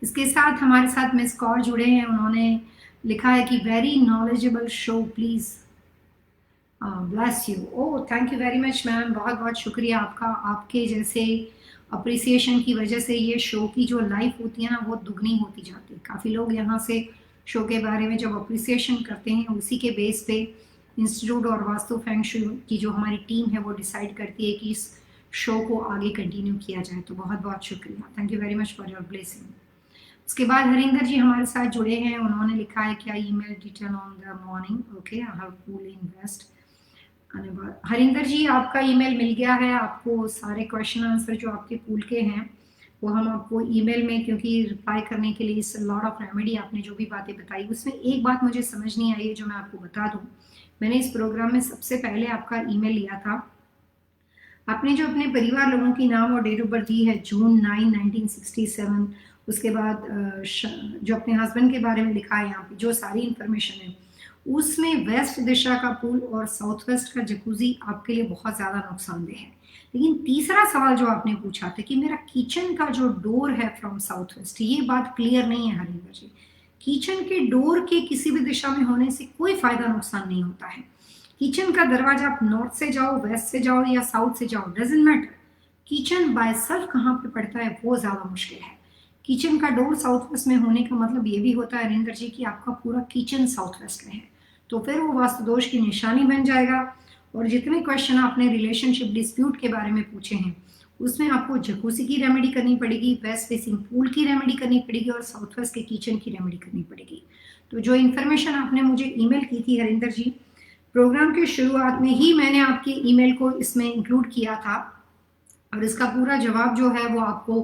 इसके साथ हमारे साथ मिस कौर जुड़े हैं, उन्होंने लिखा है कि very knowledgeable show, please bless you. Oh, thank you very much ma'am, बहुत बहुत शुक्रिया आपका। आपके जैसे अप्रिसिएशन की वजह से ये शो की जो लाइफ होती है ना वो दुगनी होती जाती है। काफ़ी लोग यहाँ से शो के बारे में जब अप्रिसिएशन करते हैं, उसी के बेस पे इंस्टीट्यूट और वास्तु फेंग शुई की जो हमारी टीम है वो डिसाइड करती है कि इस शो को आगे कंटिन्यू किया जाए। तो बहुत बहुत शुक्रिया, thank you very much for your blessing. उसके बाद हरिंदर जी हमारे साथ जुड़े हैं, उन्होंने लिखा है क्या email detail on the morning, okay I have pool invest. Harinder ji, आपका ईमेल मिल गया है, आपको सारे क्वेश्चन आंसर जो आपके पूल के हैं वो हम आपको ईमेल में, क्योंकि रिप्लाई करने के लिए इस लॉट ऑफ रेमेडी आपने जो भी बातें बताई उसमें एक बात मुझे समझ नहीं आई है जो मैं आपको बता दूं। मैंने इस प्रोग्राम में सबसे पहले आपका ईमेल लिया था, आपने जो अपने परिवार लोगों की नाम और डेट ऑफ बर्थ दी है जून 9 1967, उसके बाद जो अपने हस्बैंड के बारे में लिखा है यहाँ पे जो सारी इंफॉर्मेशन है, उसमें वेस्ट दिशा का पूल और साउथ वेस्ट का जकूजी आपके लिए बहुत ज़्यादा नुकसानदेह है। लेकिन तीसरा सवाल जो आपने पूछा था कि मेरा किचन का जो डोर है फ्रॉम साउथ वेस्ट, ये बात क्लियर नहीं है हरिंदर जी। किचन के डोर के किसी भी दिशा में होने से कोई फायदा नुकसान नहीं होता है। किचन का दरवाजा आप नॉर्थ से जाओ, वेस्ट से जाओ या साउथ से जाओ, doesn't matter, kitchen by self कहाँ पे पड़ता है वो ज्यादा मुश्किल है। किचन का डोर साउथ वेस्ट में होने का मतलब ये भी होता है नरेंद्र जी कि आपका पूरा किचन साउथ वेस्ट में है, तो फिर वो वास्तु दोष की निशानी बन जाएगा। और जितने क्वेश्चन आपने रिलेशनशिप डिस्प्यूट के बारे में पूछे हैं उसमें आपको जकूसी की रेमेडी करनी पड़ेगी, वेस्ट फेसिंग पूल की रेमेडी करनी पड़ेगी और साउथ वेस्ट के किचन की रेमेडी करनी पड़ेगी। तो जो इन्फॉर्मेशन आपने मुझे ईमेल की थी हरिंदर जी, प्रोग्राम के शुरुआत में ही मैंने आपके ईमेल को इसमें इंक्लूड किया था, और इसका पूरा जवाब जो है वो आपको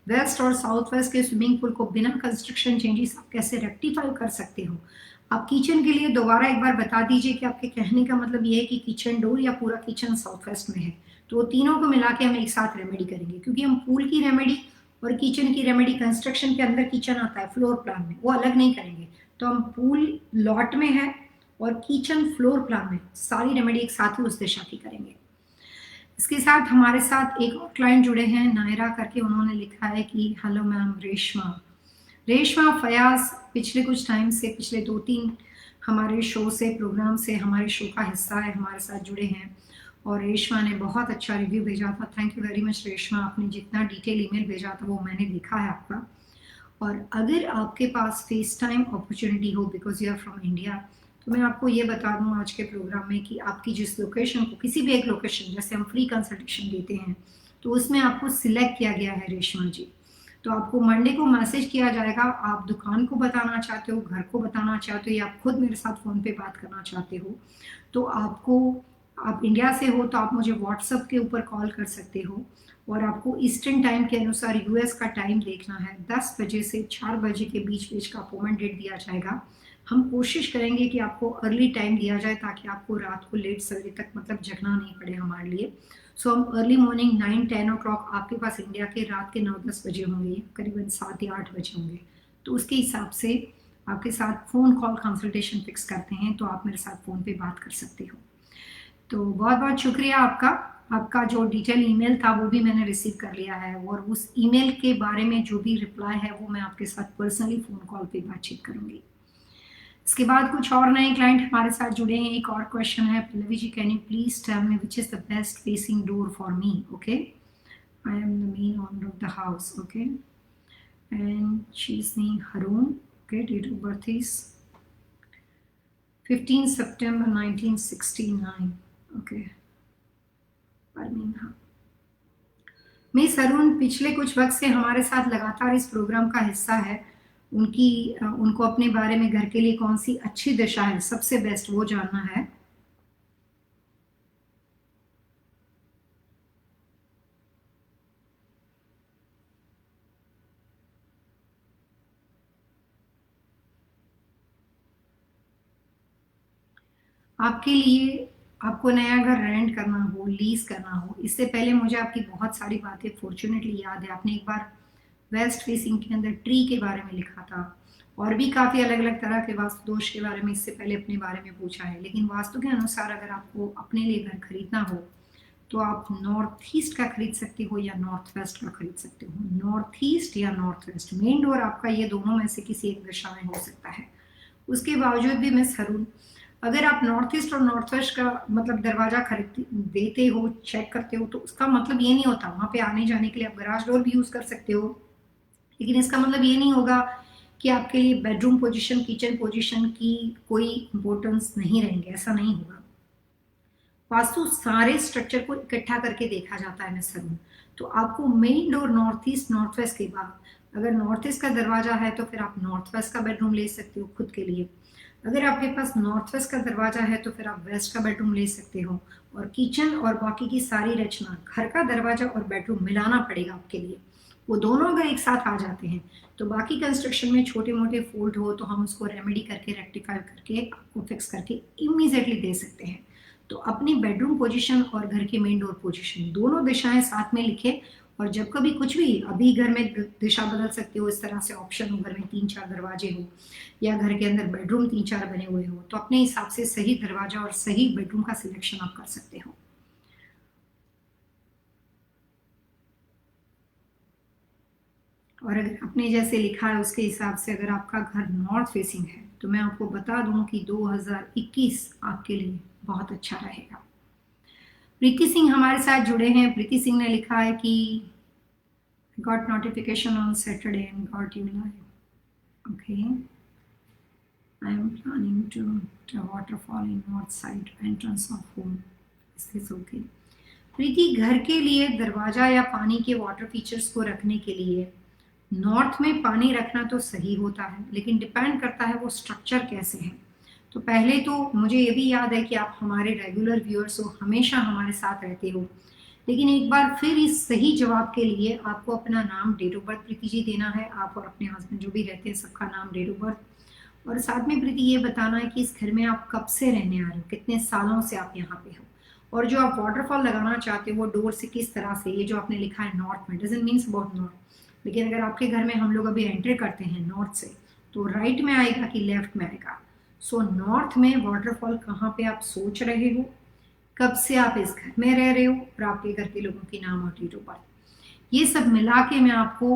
वेस्ट और साउथ वेस्ट के स्विमिंग पूल को बिना कंस्ट्रक्शन चेंजेस आप कैसे रेक्टिफाई कर सकते हो। आप किचन के लिए दोबारा एक बार बता दीजिए कि आपके कहने का मतलब ये है कि किचन डोर या पूरा किचन साउथ वेस्ट में है, तो वो तीनों को मिला के हम एक साथ रेमेडी करेंगे, क्योंकि हम पूल की रेमेडी और किचन की रेमेडी कंस्ट्रक्शन के अंदर किचन आता है फ्लोर प्लान में, वो अलग नहीं करेंगे। तो हम पूल लॉट में है और किचन फ्लोर प्लान में सारी रेमेडी एक साथ ही उस दिशा की करेंगे। इसके साथ हमारे साथ एक और क्लाइंट जुड़े हैं नायरा करके, उन्होंने लिखा है कि हेलो मैम, रेशमा फयाज पिछले कुछ टाइम से, पिछले 2-3 हमारे शो से, प्रोग्राम से हमारे शो का हिस्सा है, हमारे साथ जुड़े हैं, और रेशमा ने बहुत अच्छा रिव्यू भेजा था। Thank you very much Reshma, आपने जितना डिटेल ईमेल भेजा था वो मैंने देखा है आपका। और अगर आपके पास फेस टाइम अपॉर्चुनिटी हो because you are from India, तो मैं आपको ये बता दूं आज के प्रोग्राम में कि आपकी जिस लोकेशन को, किसी भी एक लोकेशन, जैसे हम फ्री कंसल्टेशन देते हैं तो उसमें आपको सिलेक्ट किया गया है रेशमा जी, तो आपको मंडे को मैसेज किया जाएगा, आप दुकान को बताना चाहते हो, घर को बताना चाहते हो, या आप खुद मेरे साथ फ़ोन पे बात करना चाहते हो, तो आपको आप इंडिया से हो तो आप मुझे व्हाट्सएप के ऊपर कॉल कर सकते हो, और आपको ईस्टर्न टाइम के अनुसार यूएस का टाइम देखना है। 10 बजे से 4 बजे के बीच बीच का अपॉइंटमेंट डेट दिया जाएगा। हम कोशिश करेंगे कि आपको अर्ली टाइम दिया जाए ताकि आपको रात को लेट सवेरे तक मतलब जगना नहीं पड़े हमारे लिए। सो हम अर्ली मॉर्निंग 9-10 ओ क्लॉक आपके पास इंडिया के रात के 9-10 बजे होंगे, करीबन 7 या 8 बजे होंगे। तो उसके हिसाब से आपके साथ फ़ोन कॉल कंसल्टेशन फिक्स करते हैं, तो आप मेरे साथ फ़ोन पे बात कर सकते हो। तो बहुत बहुत शुक्रिया आपका। आपका जो डिटेल ईमेल था वो भी मैंने रिसीव कर लिया है, और उस ईमेल के बारे में जो भी रिप्लाई है वो मैं आपके साथ पर्सनली फ़ोन कॉल पे बातचीत करूंगी। इसके बाद कुछ और नए क्लाइंट हमारे साथ जुड़े हैं। एक और क्वेश्चन है, Pallavi ji can you please tell me which is the best facing door for me? Okay, I am the main owner of the house. Okay, and she is name Harun. Okay, date of birth is 15 September 1969। Okay, Birmingham. Miss Arun पिछले कुछ वक्त से हमारे साथ लगातार इस programme का हिस्सा है। उनको अपने बारे में घर के लिए कौन सी अच्छी दिशा है, सबसे बेस्ट, वो जानना है। आपके लिए, आपको नया घर रेंट करना हो, लीज करना हो, इससे पहले मुझे आपकी बहुत सारी बातें फॉर्चुनेटली याद है। आपने एक बार वेस्ट फेसिंग के अंदर ट्री के बारे में लिखा था, और भी काफ़ी अलग अलग तरह के वास्तु दोष के बारे में इससे पहले अपने बारे में पूछा है। लेकिन वास्तु के अनुसार अगर आपको अपने लिए घर खरीदना हो तो आप नॉर्थ ईस्ट का खरीद सकते हो या नॉर्थ वेस्ट का खरीद सकते हो। नॉर्थ ईस्ट या नॉर्थ वेस्ट, मेन डोर आपका ये दोनों में से किसी एक दिशा में हो सकता है। उसके बावजूद भी मिस हरून, अगर आप नॉर्थ ईस्ट और नॉर्थ वेस्ट का मतलब दरवाजा खरीद देते हो, चेक करते हो, तो उसका मतलब ये नहीं होता वहां पे आने जाने के लिए आप गराज डोर भी यूज कर सकते हो, लेकिन इसका मतलब ये नहीं होगा कि आपके लिए बेडरूम पोजीशन, किचन पोजीशन की कोई इंपॉर्टेंस नहीं रहेंगे, ऐसा नहीं होगा। वास्तु सारे स्ट्रक्चर को इकट्ठा करके देखा जाता है मिस हरून। तो आपको main door north east north west के बाद, अगर नॉर्थ ईस्ट का दरवाजा है तो फिर आप नॉर्थ वेस्ट का बेडरूम ले सकते हो खुद के लिए। अगर आपके पास नॉर्थ वेस्ट का दरवाजा है तो फिर आप वेस्ट का बेडरूम ले सकते हो। और किचन और बाकी की सारी रचना, घर का दरवाजा और बेडरूम मिलाना पड़ेगा आपके लिए। वो दोनों अगर एक साथ आ जाते हैं तो बाकी कंस्ट्रक्शन में छोटे मोटे फॉल्ट हो तो हम उसको रेमेडी करके, रेक्टिफाई करके, आपको फिक्स करके इमीडिएटली दे सकते हैं। तो अपनी बेडरूम पोजीशन और घर की मेन डोर पोजीशन दोनों दिशाएं साथ में लिखे, और जब कभी कुछ भी, अभी घर में दिशा बदल सकते हो, इस तरह से ऑप्शन हो, घर में 3-4 दरवाजे हो या घर के अंदर बेडरूम 3-4 बने हुए हो, तो अपने हिसाब से सही दरवाजा और सही बेडरूम का सिलेक्शन आप कर सकते हो। और अगर आपने जैसे लिखा है उसके हिसाब से अगर आपका घर नॉर्थ फेसिंग है तो मैं आपको बता दूं कि 2021 आपके लिए बहुत अच्छा रहेगा। प्रीति सिंह हमारे साथ जुड़े हैं। प्रीति सिंह ने लिखा है कि got notification on Saturday and got you live. Okay, I am planning to waterfall in north side entrance of home. Is this okay? Preeti, घर के लिए दरवाजा या पानी के वाटर फीचर्स को रखने के लिए नॉर्थ में पानी रखना तो सही होता है, लेकिन डिपेंड करता है वो स्ट्रक्चर कैसे है। तो पहले तो मुझे ये भी याद है कि आप हमारे रेगुलर व्यूअर्स हो, हमेशा हमारे साथ रहते हो, लेकिन एक बार फिर इस सही जवाब के लिए आपको अपना नाम, date of birth Preeti ji देना है। आप और अपने हस्बैंड जो भी रहते हैं सबका नाम, डेट ऑफ बर्थ, और साथ में प्रीति ये बताना है कि इस घर में आप कब से रहने आ रहे हो, कितने सालों से आप यहाँ पे हो, और जो आप वाटरफॉल लगाना चाहते हो वो डोर से किस तरह से, ये जो आपने लिखा है नॉर्थ में, डजंट मीन्स अबाउट नॉर्थ, लेकिन अगर आपके घर में हम लोग अभी एंटर करते हैं नॉर्थ से तो राइट में आएगा कि लेफ्ट में आएगा। सो नॉर्थ में वाटरफॉल कहाँ पे आप सोच रहे हो, कब से आप इस घर में रह रहे हो, और आपके घर के लोगों के नाम और डेट ऑफ बर्थ, ये सब मिला के मैं आपको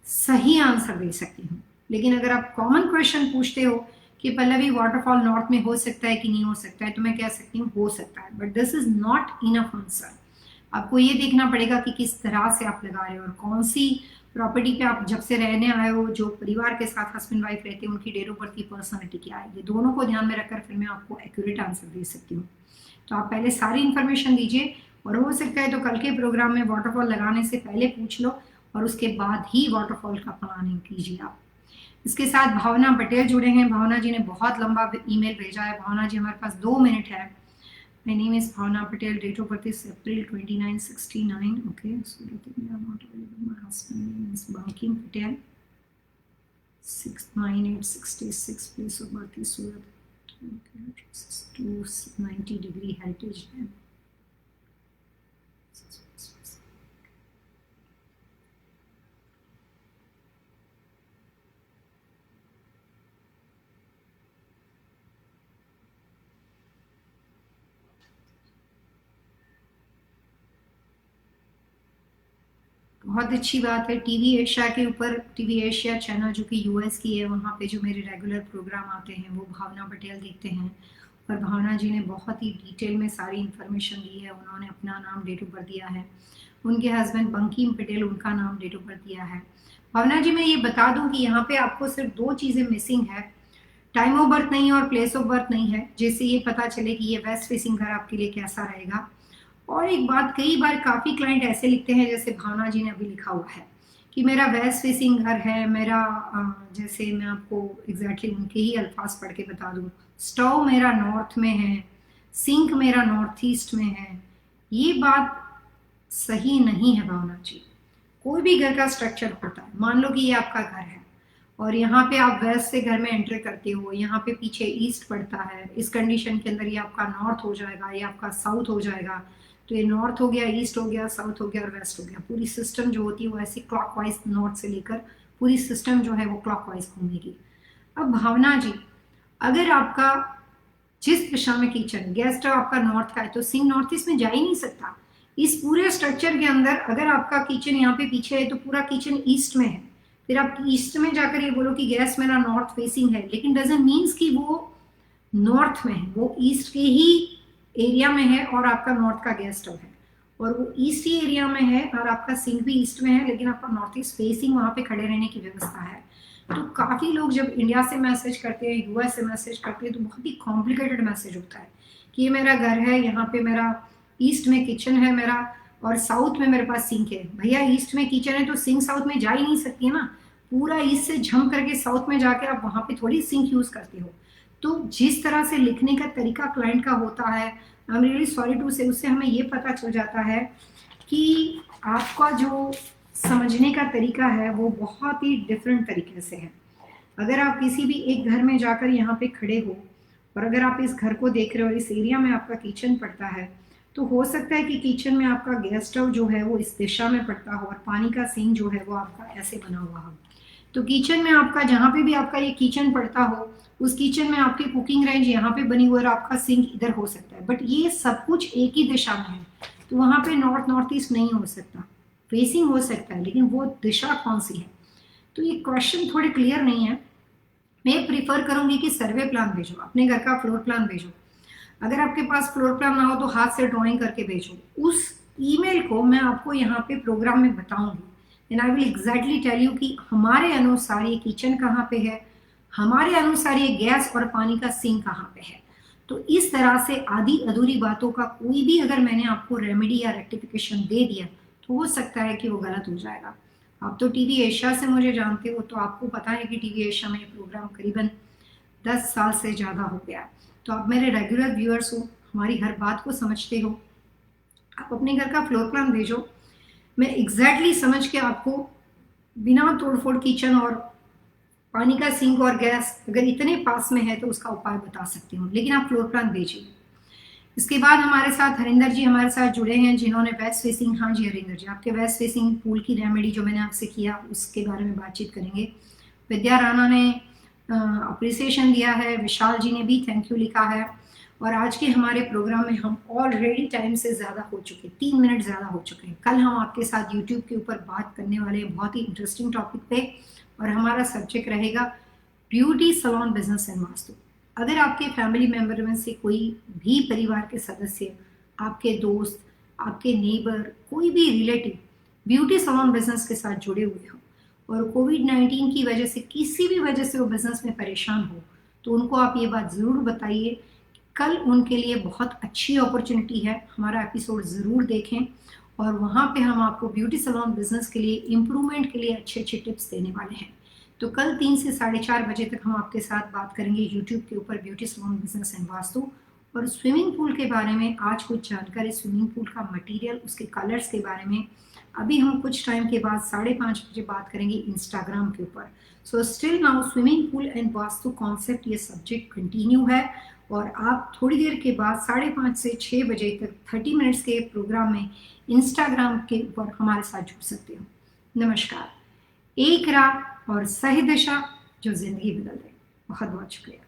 सही आंसर दे सकती हूँ। लेकिन अगर आप कॉमन क्वेश्चन पूछते हो कि पल्लवी वाटरफॉल नॉर्थ में हो सकता है कि नहीं हो सकता है, तो मैं कह सकती हूँ हो सकता है, but this is not enough answer. आपको ये देखना पड़ेगा कि किस तरह से आप लगा रहे हो और कौन सी प्रॉपर्टी पे आप जब से रहने आए हो, जो परिवार के साथ हस्बैंड वाइफ रहते हैं उनकी डेट ऑफ बर्थ की पर्सनालिटी क्या है, ये दोनों को ध्यान में रखकर फिर मैं आपको एक्यूरेट आंसर दे सकती हूँ। तो आप पहले सारी इन्फॉर्मेशन दीजिए, और हो सकता है तो कल के प्रोग्राम में वाटरफॉल लगाने से पहले पूछ लो और उसके बाद ही वाटरफॉल का प्लानिंग कीजिए आप। इसके साथ भावना पटेल जुड़े हैं। भावना जी ने बहुत लंबा ईमेल भेजा है। भावना जी, हमारे पास 2 मिनट है, My name is Bhavna Patel. Date of birth is April 2969. Okay, Surat India not available. My husband name is Bankim Patel. 69866. Place of birth is Surat. Okay, address is 290 degree Heritage Lane. बहुत अच्छी बात है। TV Asia के ऊपर, TV Asia channel जो कि US की है, वहाँ पे जो मेरे रेगुलर प्रोग्राम आते हैं वो भावना पटेल देखते हैं। और भावना जी ने बहुत ही डिटेल में सारी इन्फॉर्मेशन दी है। उन्होंने अपना नाम, डेट ऑफ बर्थ दिया है। उनके हस्बैंड बंकिम पटेल, उनका नाम, डेट ऑफ बर्थ दिया है। भावना जी, मैं ये बता दूं कि यहाँ पे आपको सिर्फ 2 चीज़ें मिसिंग है। टाइम ऑफ बर्थ नहीं और प्लेस ऑफ बर्थ नहीं है, जिससे ये पता चले कि ये वेस्ट फेसिंग घर आपके लिए कैसा रहेगा। और एक बात, कई बार काफ़ी क्लाइंट ऐसे लिखते हैं, जैसे भावना जी ने अभी लिखा हुआ है कि मेरा वेस्ट फेसिंग घर है, मेरा जैसे मैं आपको एग्जैक्टली उनके ही अल्फाज पढ़ के बता दूं, स्टोव मेरा नॉर्थ में है, सिंक मेरा नॉर्थ ईस्ट में है। ये बात सही नहीं है भावना जी। कोई भी घर का स्ट्रक्चर होता है, मान लो कि ये आपका घर है और यहाँ पे आप वेस्ट से घर में एंटर करते हो, यहाँ पे पीछे ईस्ट पड़ता है, इस कंडीशन के अंदर ये आपका नॉर्थ हो जाएगा, ये आपका साउथ हो जाएगा। तो ये नॉर्थ हो गया, ईस्ट हो गया, साउथ हो गया और वेस्ट हो गया। पूरी सिस्टम जो होती है वो ऐसे क्लॉकवाइज, नॉर्थ से लेकर पूरी सिस्टम जो है वो क्लॉकवाइज घूमेगी। अब भावना जी, अगर आपका जिस दिशा में किचन, गैस स्टोव आपका नॉर्थ का है तो सिंक नॉर्थ ईस्ट में जा ही नहीं सकता। इस पूरे स्ट्रक्चर के अंदर अगर आपका किचन यहाँ पे पीछे है तो पूरा किचन ईस्ट में है, फिर आप ईस्ट में जाकर ये बोलो कि गैस मेरा नॉर्थ फेसिंग है, लेकिन डजंट मीन्स कि वो नॉर्थ में है, वो ईस्ट के ही एरिया में है और आपका नॉर्थ का गैस स्टोव है, और वो ईस्ट ही एरिया में है और आपका सिंक भी ईस्ट में है, लेकिन आपका नॉर्थ ईस्ट फेसिंग वहाँ पे खड़े रहने की व्यवस्था है। तो काफ़ी लोग जब इंडिया से मैसेज करते हैं, यूएस से मैसेज करते हैं, तो बहुत ही कॉम्प्लिकेटेड मैसेज होता है कि ये मेरा घर है, यहाँ पे मेरा ईस्ट में किचन है मेरा और साउथ में मेरे पास सिंक है। भैया, ईस्ट में किचन है तो सिंक साउथ में जा ही नहीं सकती है ना। पूरा ईस्ट से झम करके साउथ में जाके आप वहाँ पे थोड़ी सिंक यूज़ करते हो। तो जिस तरह से लिखने का तरीका क्लाइंट का होता है, I am really sorry to say, उससे हमें ये पता चल जाता है कि आपका जो समझने का तरीका है वो बहुत ही डिफरेंट तरीके से है। अगर आप किसी भी एक घर में जाकर यहाँ पे खड़े हो और अगर आप इस घर को देख रहे हो, इस एरिया में आपका किचन पड़ता है, तो हो सकता है कि किचन में आपका गैस स्टोव जो है वो इस दिशा में पड़ता हो और पानी का सिंक जो है वो आपका ऐसे बना हुआ हो। तो किचन में आपका, जहाँ पे भी आपका ये किचन पड़ता हो, उस किचन में आपकी कुकिंग रेंज यहाँ पे बनी हुई और आपका सिंक इधर हो सकता है, बट ये सब कुछ एक ही दिशा में है, तो वहाँ पे नॉर्थ नॉर्थ ईस्ट नहीं हो सकता। फेसिंग हो सकता है, लेकिन वो दिशा कौन सी है? तो ये क्वेश्चन थोड़े क्लियर नहीं है। मैं प्रीफर करूंगी कि सर्वे प्लान भेजो, अपने घर का फ्लोर प्लान भेजो। अगर आपके पास फ्लोर प्लान ना हो तो हाथ से ड्राइंग करके भेजो। उस ईमेल को मैं आपको यहाँ पे प्रोग्राम में बताऊंगी and I will exactly tell you कि हमारे अनुसार ये किचन कहाँ पे है, हमारे अनुसार ये गैस और पानी का सिंक कहाँ पे है। तो इस तरह से आधी अधूरी बातों का कोई भी अगर मैंने आपको रेमेडी या रेक्टिफिकेशन दे दिया तो हो सकता है कि वो गलत हो जाएगा। आप तो टीवी एशिया से मुझे जानते हो, तो आपको पता है कि टीवी एशिया में ये प्रोग्राम करीबन 10 साल से ज़्यादा हो गया। तो आप मेरे रेगुलर व्यूअर्स हो, हमारी हर बात को समझते हो। आप अपने घर का फ्लोर प्लान भेजो, मैं एग्जैक्टली समझ के आपको बिना तोड़फोड़ किचन और पानी का सिंक और गैस अगर इतने पास में है तो उसका उपाय बता सकती हूँ, लेकिन आप फ्लोर प्लान भेजिए। इसके बाद हमारे साथ हरिंदर जी हमारे साथ जुड़े हैं, जिन्होंने वेस्ट फेसिंग, हाँ जी हरिंदर जी, आपके वेस्ट फेसिंग पूल की रेमेडी जो मैंने आपसे किया उसके बारे में बातचीत करेंगे। विद्या राणा ने अप्रिसिएशन दिया है, विशाल जी ने भी थैंक यू लिखा है। और आज के हमारे प्रोग्राम में हम ऑलरेडी टाइम से ज़्यादा हो चुके, 3 मिनट ज़्यादा हो चुके हैं। कल हम आपके साथ यूट्यूब के ऊपर बात करने वाले हैं बहुत ही इंटरेस्टिंग टॉपिक पे, और हमारा सब्जेक्ट रहेगा beauty salon business and vastu. अगर आपके फैमिली मेम्बर में से कोई भी परिवार के सदस्य, आपके दोस्त, आपके नेबर, कोई भी रिलेटिव ब्यूटी सलोन बिजनेस के साथ जुड़े हुए हो और कोविड-19 की वजह से किसी भी वजह से वो बिजनेस में परेशान हो, तो उनको आप ये बात ज़रूर बताइए। कल उनके लिए बहुत अच्छी अपॉर्चुनिटी है, हमारा एपिसोड ज़रूर देखें और वहाँ पे हम आपको ब्यूटी सलोन बिजनेस के लिए, इम्प्रूवमेंट के लिए अच्छे अच्छे टिप्स देने वाले हैं। तो कल 3 से 4:30 बजे तक हम आपके साथ बात करेंगे यूट्यूब के ऊपर beauty salon business and vastu, और स्विमिंग पूल के बारे में आज कुछ जानकारी, स्विमिंग पूल का मटेरियल, उसके कलर्स के बारे में अभी हम कुछ टाइम के बाद 5:30 बजे बात करेंगे इंस्टाग्राम के ऊपर। So still now swimming pool and vastu concept ये सब्जेक्ट कंटिन्यू है और आप थोड़ी देर के बाद 5:30 से 6 बजे तक 30 मिनट्स के प्रोग्राम में इंस्टाग्राम के ऊपर हमारे साथ जुड़ सकते हो। नमस्कार। एक राह और सही दिशा जो जिंदगी बदल दे। बहुत बहुत शुक्रिया।